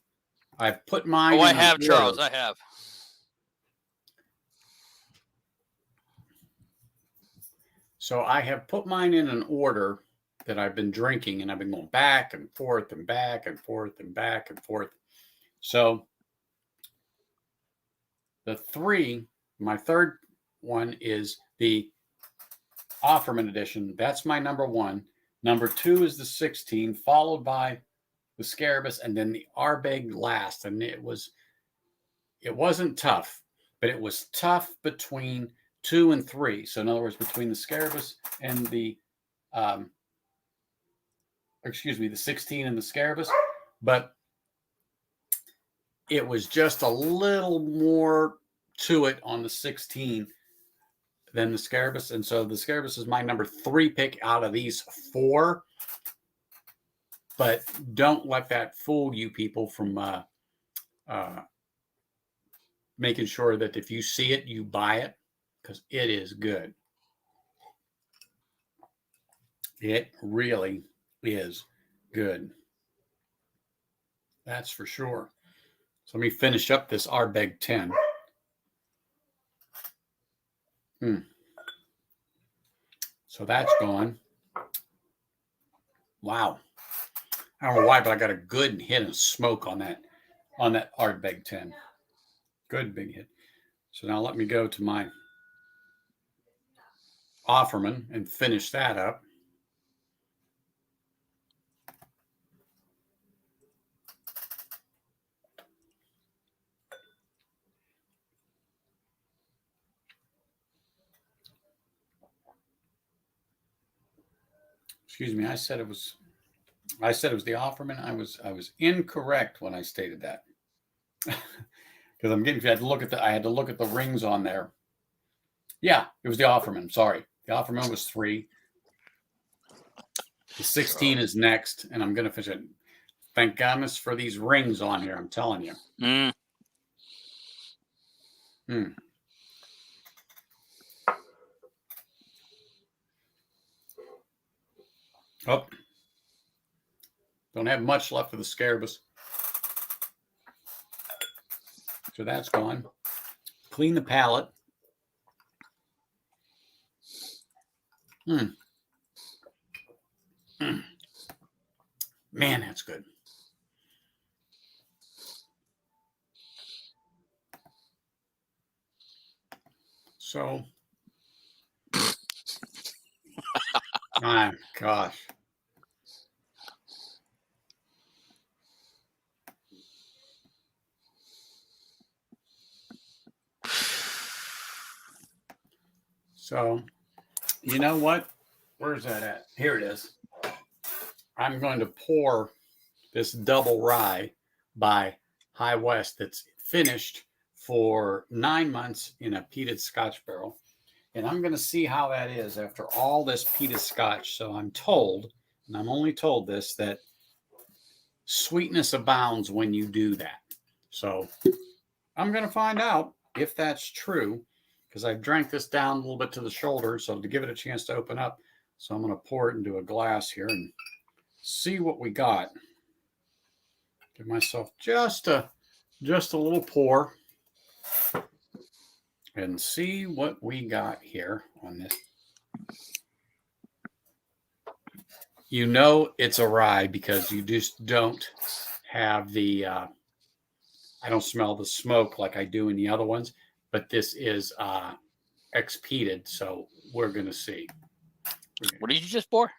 put mine. Oh, I have, Charles. I have. So I have put mine in an order that I've been drinking, and I've been going back and forth and back and forth and back and forth. So my third one is the Offerman edition. That's my number one. Number two is the 16, followed by the Scarabus, and then the Ardbeg last. And it wasn't tough, but it was tough between 2 and 3. So in other words, between the Scarabus and the the 16 and the Scarabus, but it was just a little more to it on the 16 than the Scarabus. And so the Scarabus is my number 3 pick out of these 4. But don't let that fool you people from making sure that if you see it, you buy it, because it is good. It really is good. That's for sure. So let me finish up this Ardbeg 10. So that's gone. Wow. I don't know why, but I got a good hit of smoke on that Ardbeg 10. Good big hit. So now let me go to my Offerman and finish that up. Excuse me, I said it was the Offerman. I was incorrect when I stated that. Because I had to look at the rings on there. Yeah, it was the Offerman. Sorry. The Offerman was 3. The 16 is next, and I'm going to finish it. Thank goodness for these rings on here, I'm telling you. Oh, Don't have much left of the Scarabus. So that's gone. Clean the palate. Man, that's good. So, my gosh. So, you know what? Where's that at? Here it is. I'm going to pour this double rye by High West that's finished for 9 months in a peated Scotch barrel. And I'm going to see how that is after all this peated Scotch. So I'm told, and I'm only told this, that sweetness abounds when you do that. So I'm going to find out if that's true, because I drank this down a little bit to the shoulder, so to give it a chance to open up. So I'm going to pour it into a glass here and see what we got. Give myself just a little pour and see what we got here on this. You know it's a rye because you just don't have the, I don't smell the smoke like I do in the other ones, but this is ex-peated, so we're going to see. What did you just pour?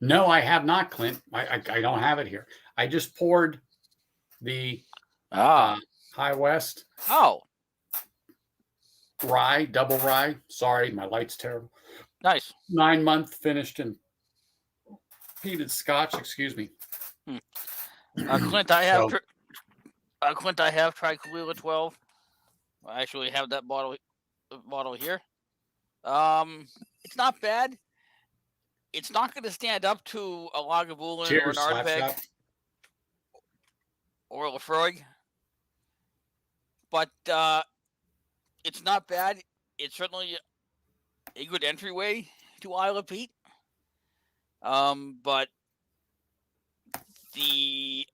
No, I have not, Clint. I don't have it here. I just poured the High West rye, double rye. Sorry, my light's terrible. Nice. 9 month finished in peated Scotch. Excuse me. Clint, I have tried Kalila 12. I actually have that bottle here. It's not bad. It's not going to stand up to a Lagavulin or an Ardbeg or a Lafroig, but it's not bad. It's certainly a good entryway to Isle of Peat. But the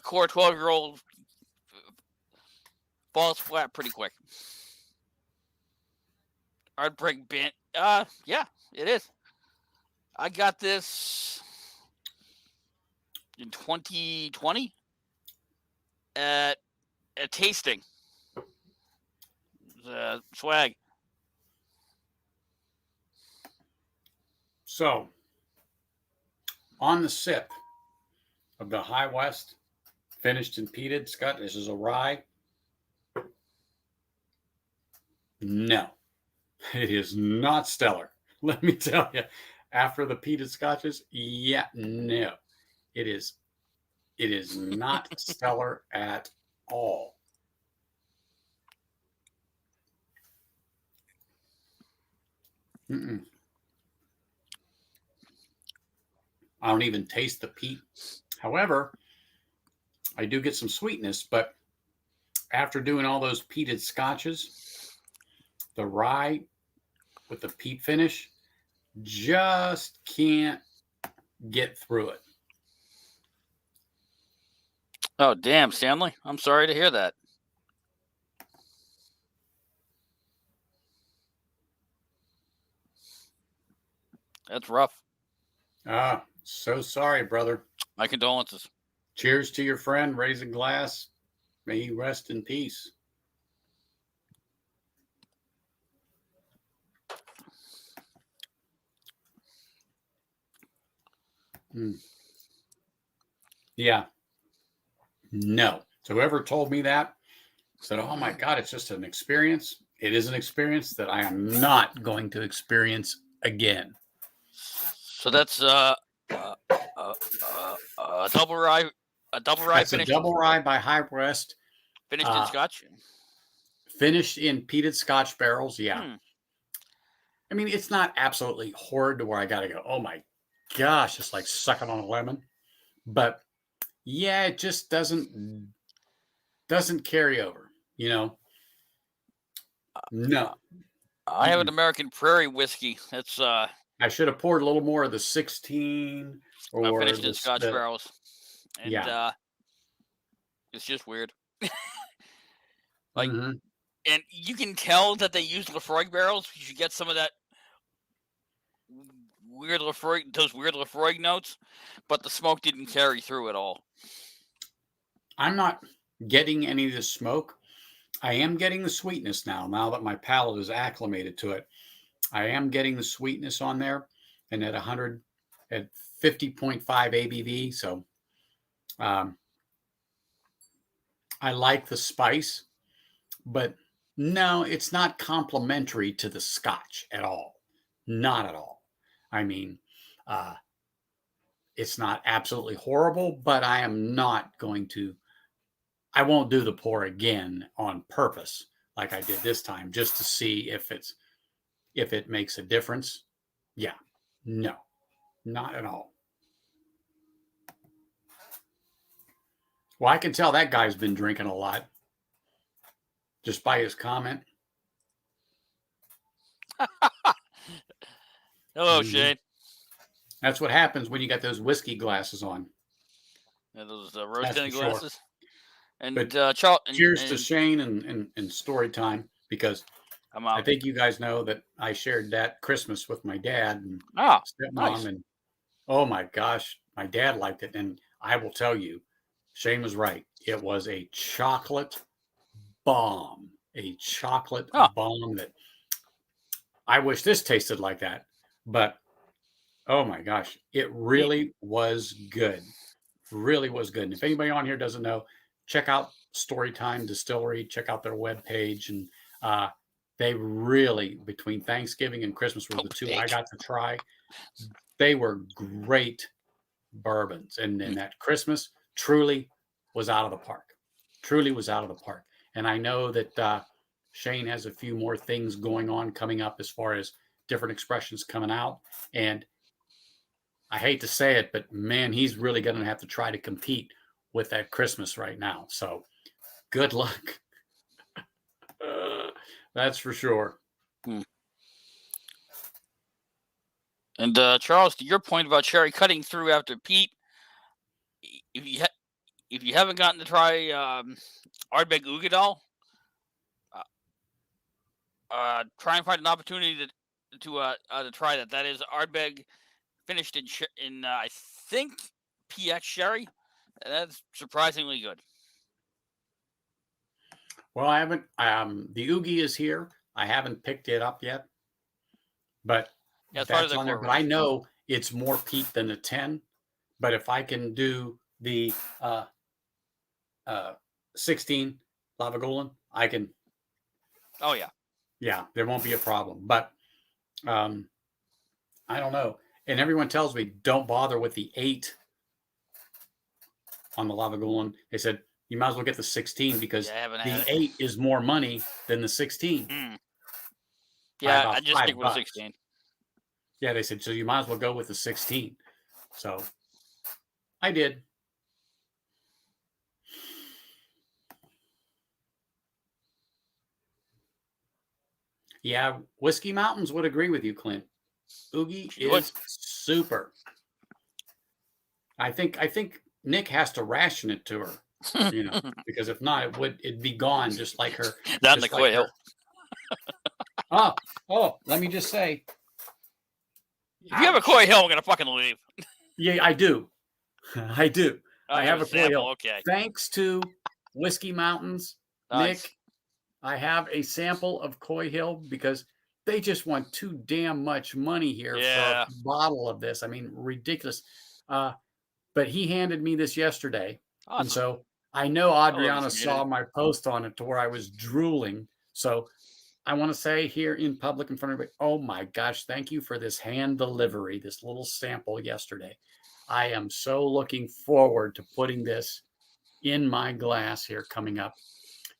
core 12-year-old falls flat pretty quick. Ardbeg bent. Yeah, it is. I got this in 2020 at a tasting. Swag. So, on the sip of the High West, finished in peated Scotch, this is a rye. No, it is not stellar. Let me tell you. After the peated Scotches, yeah, no, it is not stellar at all. I don't even taste the peat. However, I do get some sweetness, but after doing all those peated Scotches, the rye with the peat finish just can't get through it. Oh, damn, Stanley. I'm sorry to hear that. That's rough. So sorry, brother. My condolences. Cheers to your friend. Raise a glass. May he rest in peace. Yeah. No. So whoever told me that said, oh my God, it's just an experience. It is an experience that I am not going to experience again. So that's a double rye. A double rye. That's a double rye by High West. Finished in Scotch. Finished in peated Scotch barrels. Yeah. I mean, it's not absolutely horrid to where I got to go, oh my gosh, it's like sucking on a lemon. But yeah, it just doesn't carry over, you know. No. I have an American Prairie whiskey. That's I should have poured a little more of the 16 I or finished in Scotch barrels, and yeah. it's just weird. Like, Hmm. and you can tell that they use Lefroy barrels because you get some of that those weird Lefroy notes, but the smoke didn't carry through at all. I'm not getting any of the smoke. I am getting the sweetness now that my palate is acclimated to it. I am getting the sweetness on there, and at 100, at 50.5 ABV. So um, I like the spice, but no, it's not complementary to the Scotch at all. Not at all. I mean, uh, it's not absolutely horrible, but I am not going to. I won't do the pour again on purpose like I did this time, just to see if it makes a difference. Yeah, no, not at all. Well, I can tell that guy's been drinking a lot just by his comment. Hello, Hmm. Shane. That's what happens when you got those whiskey glasses on. And those That's for rose-tinted sure. glasses. And But Charles, cheers to and Shane and story time, because I'm I out. think you guys know that I shared that Christmas with my dad and Ah, stepmom, nice. and oh my gosh, my dad liked it. And I will tell you, Shane was right. It was a chocolate bomb, Oh, that I wish this tasted like that. But oh my gosh, it neat. really was good. Really was good. And if anybody on here doesn't know, check out Storytime Distillery, check out their webpage. And uh, they really, between Thanksgiving and Christmas, were the two I Page. got to try. They were great bourbons. And that Christmas truly was out of the park. Truly was out of the park. And I know that Shane has a few more things going on coming up as far as different expressions coming out. And I hate to say it, but man, he's really going to have to try to compete with that Christmas right now. So good luck. Uh, that's for sure. Hmm. And Charles, to your point about sherry cutting through after peat, if if you haven't gotten to try Ardbeg Ugadal, uh, try and find an opportunity to try that. That is Ardbeg finished in I think PX sherry. That's surprisingly good. Well, I haven't. The Oogie is here. I haven't picked it up yet, but Yeah, it's part of that's the on there. core But I range. know it's more peat than a 10. But if I can do the uh, 16 Lavagolan, I can. Oh yeah. Yeah, there won't be a problem. But um, I don't know. And everyone tells me don't bother with the 8 on the Lavagolan. They said you might as well get the 16 because Yeah, I haven't had the it. 8 is more money than the 16 Hmm. by Yeah, about I just stick with $5. 16. Yeah, they said so you might as well go with the 16. So I did. Yeah, Whiskey Mountains would agree with you, Clint. Oogie She would. is super. I think Nick has to ration it to her, because if not, it'd be gone just like her, Down the just like Coy Hill. her. Oh, oh, let me just say, If you have a ouch. Coy Hill, I'm gonna fucking leave. Yeah, I do. I do. Oh, I you have have a a Coy sample. Hill. Okay, Thanks to Whiskey Mountains, nice. Nick, I have a sample of Coy Hill because they just want too damn much money here for a Yeah, bottle of this. I mean, ridiculous. Uh, but he handed me this yesterday. And awesome. so I know I love this Adriana saw community. my post on it to where I was drooling. So I want to say here in public in front of everybody, oh my gosh, thank you for this hand delivery, this little sample yesterday. I am so looking forward to putting this in my glass here coming up.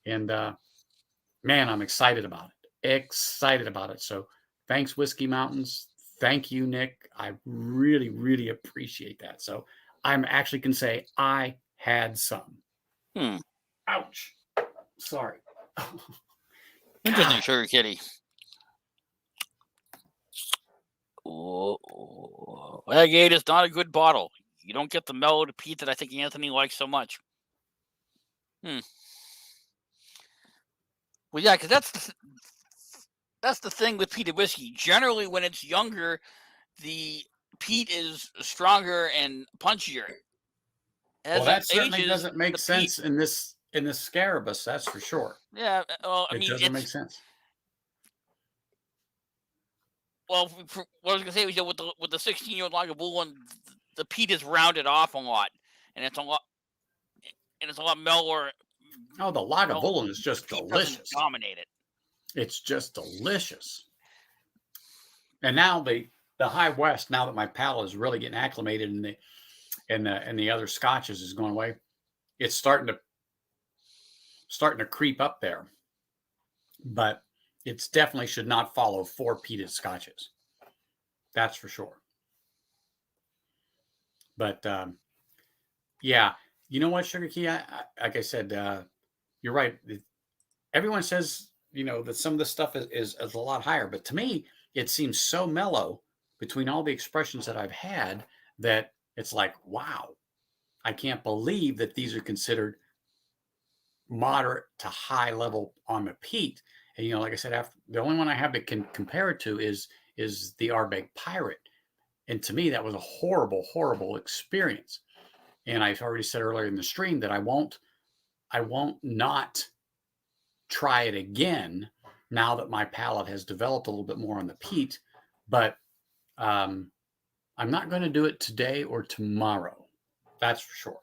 And man, I'm excited about it. Excited about it. So thanks, Whiskey Mountains. Thank you, Nick. I really, really appreciate that. So I'm actually can say I had some. Hmm. Ouch. Sorry. Interesting, God. Sugar Kitty. Legate is not a good bottle. You don't get the mellowed peat that I think Anthony likes so much. Well, yeah, because that's the thing with peated whiskey. Generally, when it's younger, the peat is stronger and punchier. As Well, that it certainly ages, doesn't make the sense in this Scarabus, that's for sure. yeah, well, I It mean, doesn't make sense. Well, what I was gonna say was, with the 16-year-old Lagavulin, the peat is rounded off a lot, and it's a lot mellower. Oh, the Lagavulin is just Peat doesn't delicious. dominate it. It's just delicious. And now the High West, now that my palate is really getting acclimated and the other scotches is going away, it's starting to creep up there. But it's definitely should not follow 4 peated scotches. That's for sure. But yeah, you know what, Sugar Key? Like I said, you're right. Everyone says, that some of this stuff is a lot higher, but to me, it seems so mellow between all the expressions that I've had that it's like, wow, I can't believe that these are considered moderate to high level on the peat. And like I said, after the only one I have to compare it to is the Ardbeg Pirate, and to me that was a horrible, horrible experience. And I've already said earlier in the stream that I won't not try it again now that my palate has developed a little bit more on the peat. But I'm not going to do it today or tomorrow. That's for sure.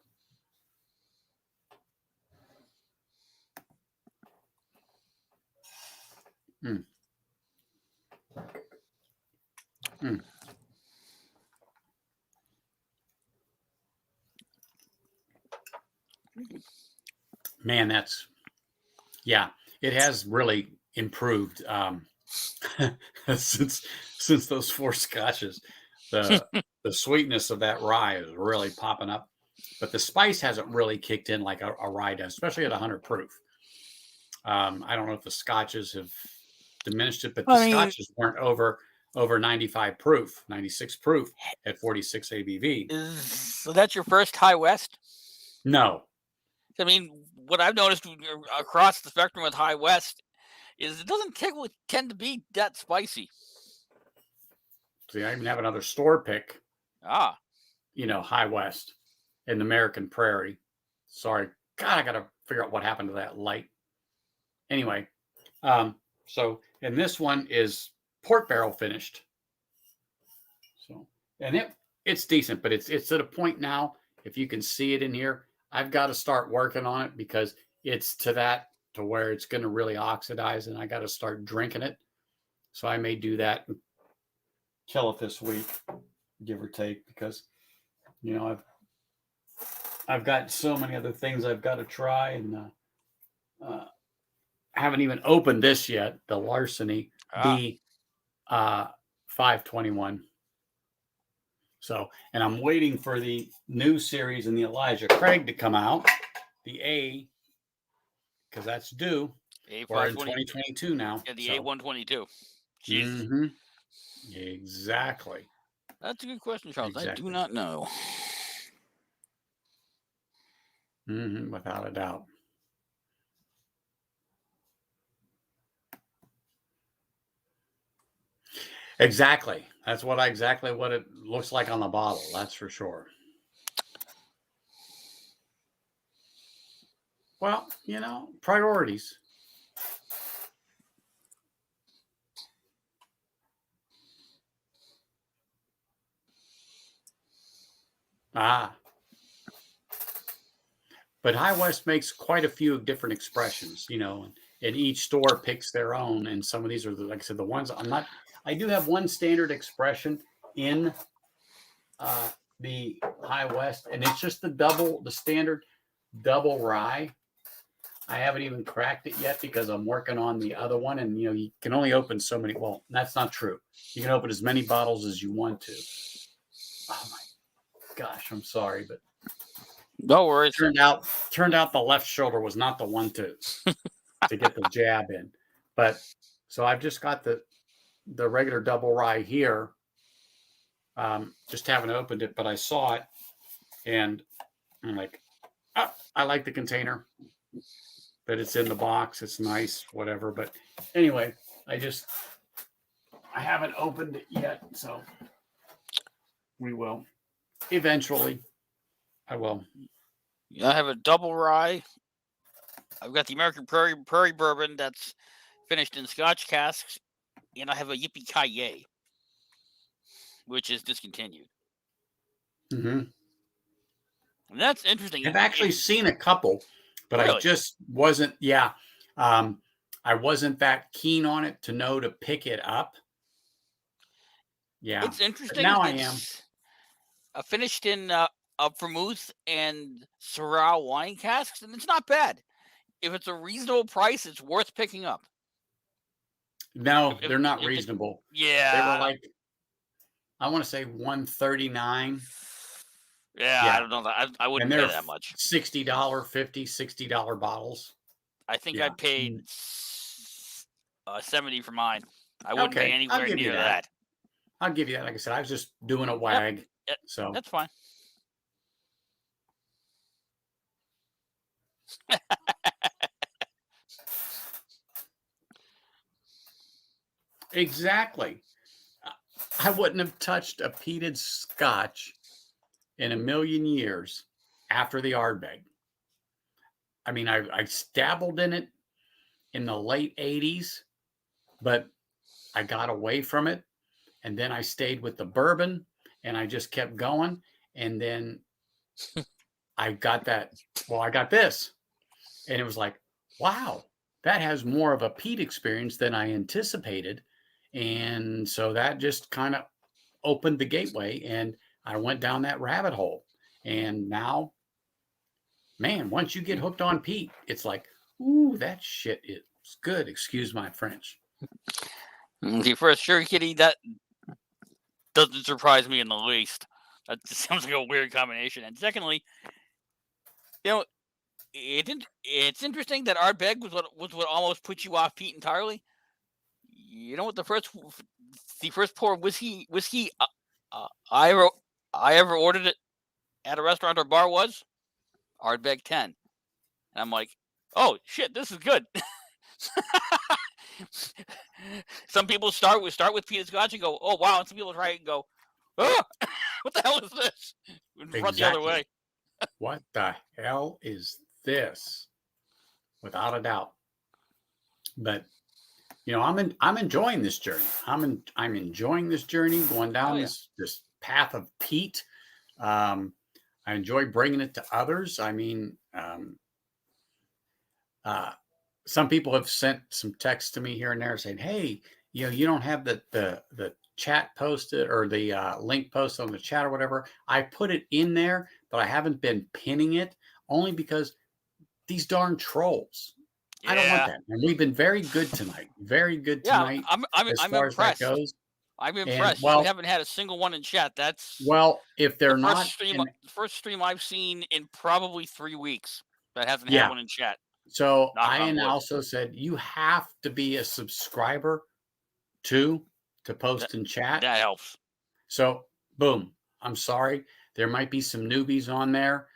Mm. Mm. Man, it has really improved since those 4 scotches. The sweetness of that rye is really popping up, but the spice hasn't really kicked in like a rye does, especially at 100 proof. I don't know if the scotches have diminished it, but the scotches weren't over 95 proof, 96 proof at 46 ABV. So that's your first High West? No. I mean, what I've noticed across the spectrum with High West is it doesn't tend to be that spicy. See, I even have another store pick. High West in the American Prairie. Sorry. God, I got to figure out what happened to that light. Anyway, so, and this one is port barrel finished. So, and it's decent, but it's at a point now, if you can see it in here, I've got to start working on it because it's to where it's going to really oxidize, and I got to start drinking it. So I may do that and kill it this week, give or take, because I've got so many other things I've got to try, and haven't even opened this yet, the Larceny B521. So, and I'm waiting for the new series in the Elijah Craig to come out, the A, because that's due. We're in 2022 now. Yeah, the A122. Mm-hmm. Exactly. That's a good question, Charles. Exactly. I do not know. Mm-hmm, without a doubt. Exactly. That's exactly what it looks like on the bottle. That's for sure. Well, priorities. But High West makes quite a few different expressions, and each store picks their own. And some of these are, like I said, the ones I do have one standard expression in the High West, and it's just the standard double rye. I haven't even cracked it yet because I'm working on the other one, and you can only open so many. Well, that's not true. You can open as many bottles as you want to. Oh my gosh, I'm sorry, but no worries. Turned out the left shoulder was not the one to get the jab in. But so I've just got the regular double rye here, Just haven't opened it, but I saw it and I'm like, oh, I like the container that it's in the box. It's nice, whatever. But anyway, I haven't opened it yet, so we will eventually. I will. I have a double rye. I've got the American Prairie bourbon that's finished in Scotch casks, and I have a Yippee Ki-Yay, which is discontinued. Mm-hmm. And that's interesting. I've actually seen a couple, but Really? I just wasn't. Yeah, I wasn't that keen on it to know to pick it up. Yeah, It's but interesting. now I am. It's finished in a vermouth and Syrah wine casks, and it's not bad. If it's a reasonable price, it's worth picking up. No, If, they're not if it, reasonable. They were yeah, like, I want to say 139. yeah, I Yeah, don't know that I and wouldn't pay they're that much. $60, $60 bottles. I think I Yeah. paid 70 for mine. I wouldn't pay Okay, I'll anywhere give you near that. that. I'll give you that. Like I said, I was just doing a Yep, wag. yep, So that's fine. exactly. I wouldn't have touched a peated scotch in a million years after the Ardbeg. I mean, I dabbled in it in the late 80s, but I got away from it. And then I stayed with the bourbon and I just kept going. And then I got I got this. And it was like, wow, that has more of a peat experience than I anticipated. And so that just kind of opened the gateway and I went down that rabbit hole. And now, man, once you get hooked on peat, it's like, ooh, that shit is good. Excuse my French. The first Sugar Kitty, that doesn't surprise me in the least. That just sounds like a weird combination. And secondly, you know, it's interesting that Ardbeg was what almost put you off peat entirely. You know what the first pour whiskey I ever ordered it at a restaurant or bar was Ardbeg 10, and I'm like, oh shit, this is good. Some people start with peated scotch and go, oh wow, and some people try it and go, oh, what the hell is this? And run the other way. Exactly. What the hell is this? Without a doubt. But I'm enjoying this journey. I'm enjoying this journey, going down Yeah. this path of peat. I enjoy bringing it to others. I mean, some people have sent some texts to me here and there saying, "Hey, you don't have the chat posted or the link posted on the chat or whatever." I put it in there, but I haven't been pinning it only because these darn trolls. I don't want Yeah. that. And we've been very good tonight. Very good Yeah, tonight as I'm far as that impressed. goes. I'm And impressed. We haven't had a single one in chat. That's if the they're not, and first stream I've seen in probably 3 weeks that hasn't had yeah. one in chat. So Knock on Ian wood. also said you have to be a subscriber to post in chat. That helps. So boom. I'm sorry. There might be some newbies on there.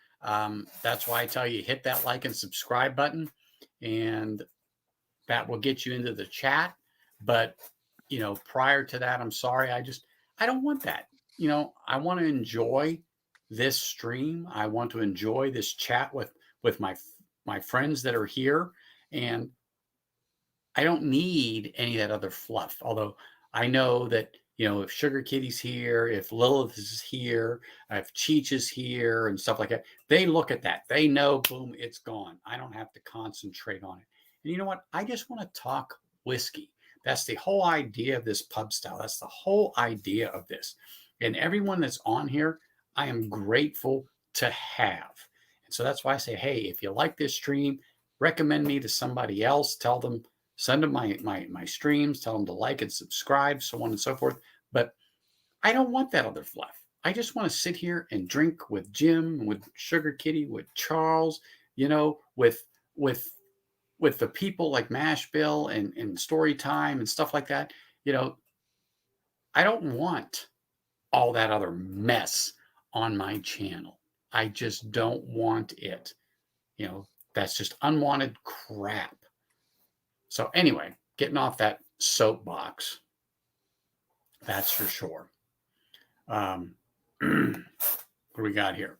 That's why I tell you hit that like and subscribe button, and that will get you into the chat. But prior to that, I'm sorry. I don't want that. I want to enjoy this stream. I want to enjoy this chat with my friends that are here, and I don't need any of that other fluff. Although I know that if Sugar Kitty's here, if Lilith is here, if Cheech is here, and stuff like that, they look at that. They know, boom, it's gone. I don't have to concentrate on it. And you know what? I just want to talk whiskey. That's the whole idea of this pub style. That's the whole idea of this. And everyone that's on here, I am grateful to have. And so that's why I say, hey, if you like this stream, recommend me to somebody else. Tell them, send them my streams, tell them to like and subscribe, so on and so forth. But I don't want that other fluff. I just want to sit here and drink with Jim, with Sugar Kitty, with Charles, with the people like Mashbill and Story Time and stuff like that. I don't want all that other mess on my channel. I just don't want it. You know, that's just unwanted crap. So anyway, getting off that soapbox, that's for sure. What do we got here?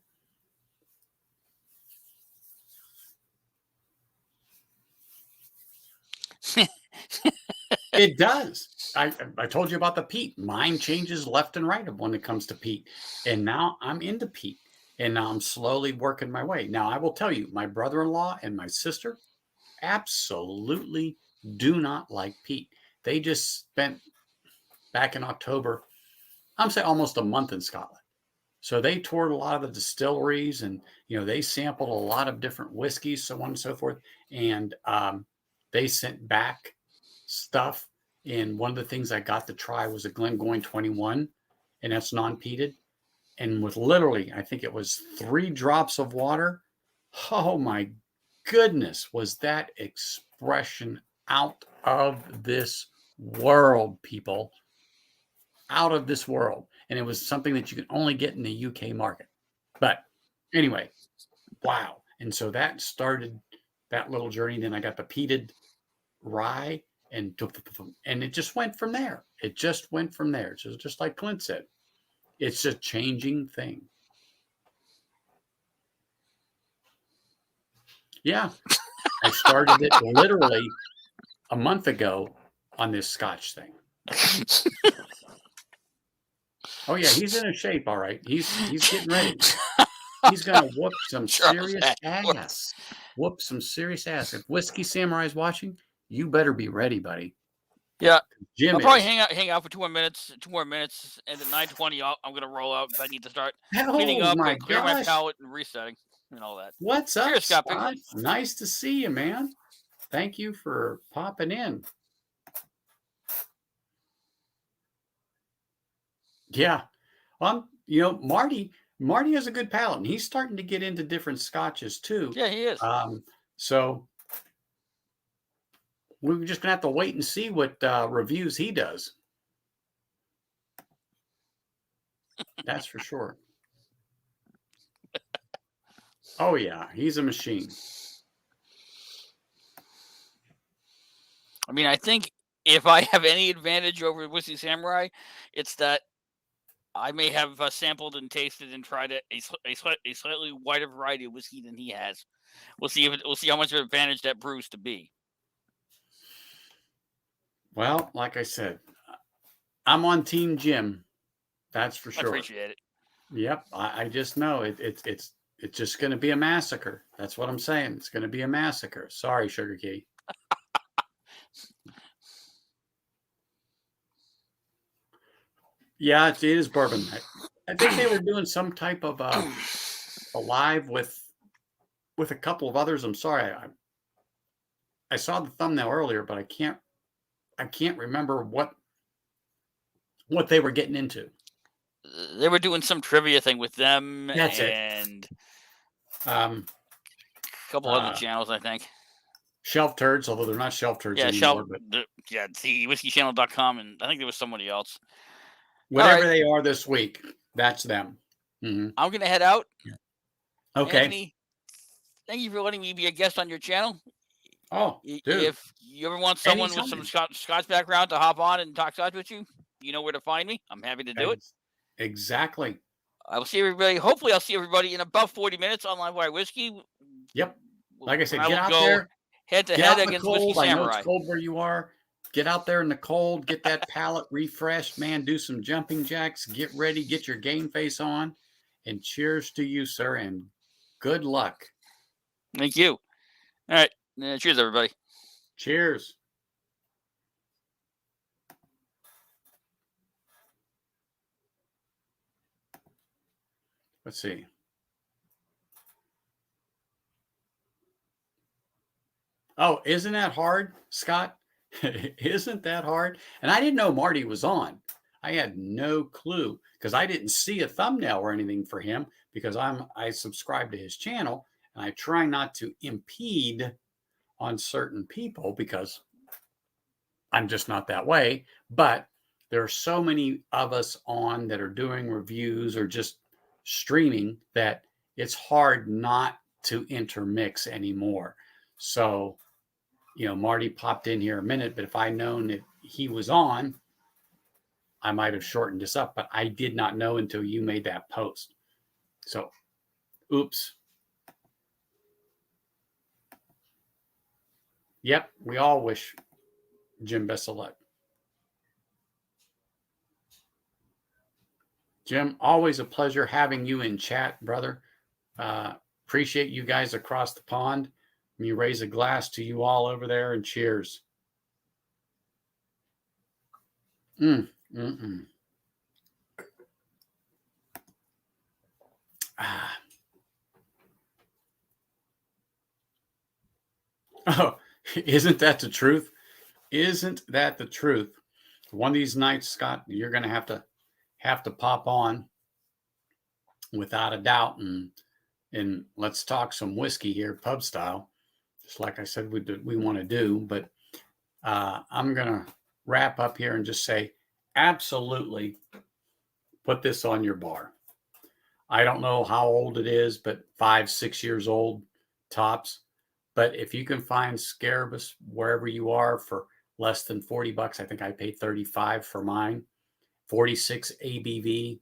It does. I told you about the peat. Mine changes left and right when it comes to peat. And now I'm into peat. And now I'm slowly working my way. Now, I will tell you, my brother-in-law and my sister absolutely do not like peat. They just spent back in October, I'm saying almost a month in Scotland. So they toured a lot of the distilleries, and they sampled a lot of different whiskeys, so on and so forth. And they sent back stuff. And one of the things I got to try was a Glengoyne 21, and that's non-peated. And with literally, I think it was 3 drops of water. Oh my goodness, was that expression out of this world, people. Out of this world. And it was something that you can only get in the UK market. But anyway, wow. And so that started that little journey. Then I got the peated rye, and it just went from there. It just went from there. Just like Clint said, it's a changing thing. Yeah. I started it literally a month ago on this Scotch thing. Oh yeah, he's in a shape, all right. He's getting ready. He's gonna whoop some serious ass. Whoop some serious ass. If Whiskey Samurai's watching, you better be ready, buddy. Yeah, Jim I'll probably is. hang out for 2 more minutes, and at 9:20, I'm gonna roll out. I need to start Oh cleaning up my and clear my gosh. palate and resetting and all that. What's up, Cheers, Scott. Scott? Nice to see you, man. Thank you for popping in. Yeah. Marty has a good palate, and he's starting to get into different scotches too. Yeah, he is. So we're just gonna have to wait and see what reviews he does. That's for sure. Oh yeah, he's a machine. I mean, I think if I have any advantage over Whiskey Samurai, it's that I may have sampled and tasted and tried a slightly wider variety of whiskey than he has. We'll see how much of an advantage that proves to be. Well, like I said, I'm on Team Jim. That's for sure. I appreciate it. Yep, I just know it's just going to be a massacre. That's what I'm saying. It's going to be a massacre. Sorry, Sugar Key. Yeah, it is bourbon. I think they were doing some type of a live with a couple of others. I'm sorry, I saw the thumbnail earlier, but I can't remember what they were getting into. They were doing some trivia thing with them. That's and a couple other channels, I think. Shelf Turds, although they're not Shelf Turds anymore. The whiskeychannel.com, and I think there was somebody else. Whatever they are this week, that's them. Mm-hmm. I'm going to head out. Yeah. Okay. Anthony, thank you for letting me be a guest on your channel. Oh, dude. If you ever want someone with some Scotch background to hop on and talk Scotch with you, you know where to find me. I'm happy to do it. Exactly. I will see everybody. Hopefully, I'll see everybody in about 40 minutes on Live Wire Whiskey. Yep. Like I said, get out there. Head to head against Whiskey Samurai. I know it's cold where you are. Get out there in the cold. Get that palate refreshed, man. Do some jumping jacks. Get ready. Get your game face on. And cheers to you, sir. And good luck. Thank you. All right. Cheers, everybody. Cheers. Let's see. Oh, isn't that hard, Scott? Isn't that hard? And I didn't know Marty was on. I had no clue because I didn't see a thumbnail or anything for him because I subscribe to his channel and I try not to impede on certain people because I'm just not that way. But there are so many of us on that are doing reviews or just streaming that it's hard not to intermix anymore. So, Marty popped in here a minute, but if I'd known that he was on, I might have shortened this up, but I did not know until you made that post. So, oops. Yep, we all wish Jim best of luck. Jim, always a pleasure having you in chat, brother. Appreciate you guys across the pond. Let me raise a glass to you all over there and cheers. Oh, isn't that the truth? Isn't that the truth? One of these nights, Scott, you're going to have to pop on without a doubt, and let's talk some whiskey here, pub style, just like I said we want to do. But I'm going to wrap up here and just say, absolutely, put this on your bar. I don't know how old it is, but 5-6 years old tops. But if you can find Scarabus wherever you are for less than $40, I think I paid $35 for mine, 46 ABV,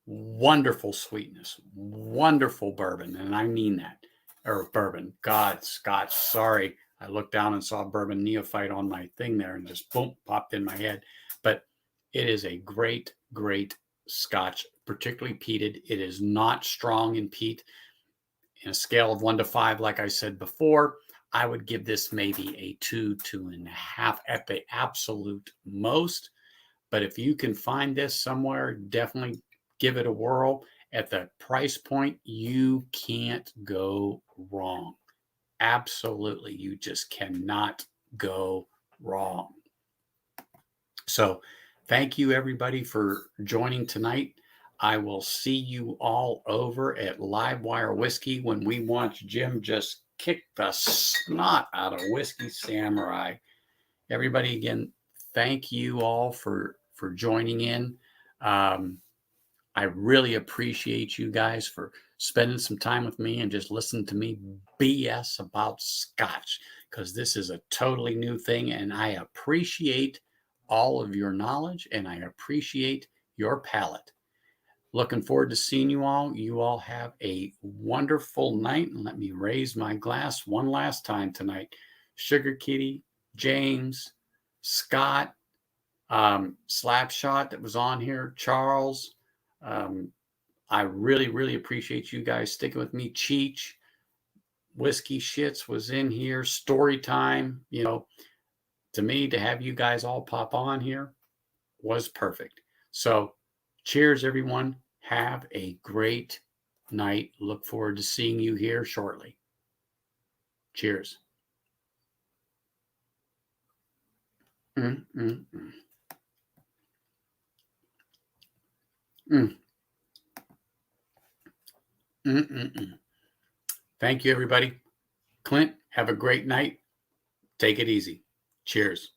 wonderful sweetness, wonderful bourbon, and I mean that. Or bourbon, God, Scotch, sorry. I looked down and saw bourbon neophyte on my thing there and just boom, popped in my head. But it is a great, great Scotch, particularly peated. It is not strong in peat. In a scale of 1 to 5, like I said before, I would give this maybe a 2, 2.5 at the absolute most. But if you can find this somewhere, definitely give it a whirl. At the price point, you can't go wrong. Absolutely. You just cannot go wrong. So thank you, everybody, for joining tonight. I will see you all over at Livewire Whiskey when we watch Jim just kick the snot out of Whiskey Samurai. Everybody, again, thank you all for joining in. I really appreciate you guys for spending some time with me and just listening to me BS about Scotch, because this is a totally new thing, and I appreciate all of your knowledge and I appreciate your palate. Looking forward to seeing you all. You all have a wonderful night. And let me raise my glass one last time tonight. Sugar Kitty, James, Scott, Slapshot that was on here, Charles. I really, really appreciate you guys sticking with me. Cheech, Whiskey Shits was in here. Story time. To me, to have you guys all pop on here was perfect. So cheers, everyone. Have a great night. Look forward to seeing you here shortly. Cheers. Mm, mm, mm. Mm. Mm, mm, mm. Thank you, everybody. Clint, have a great night. Take it easy. Cheers.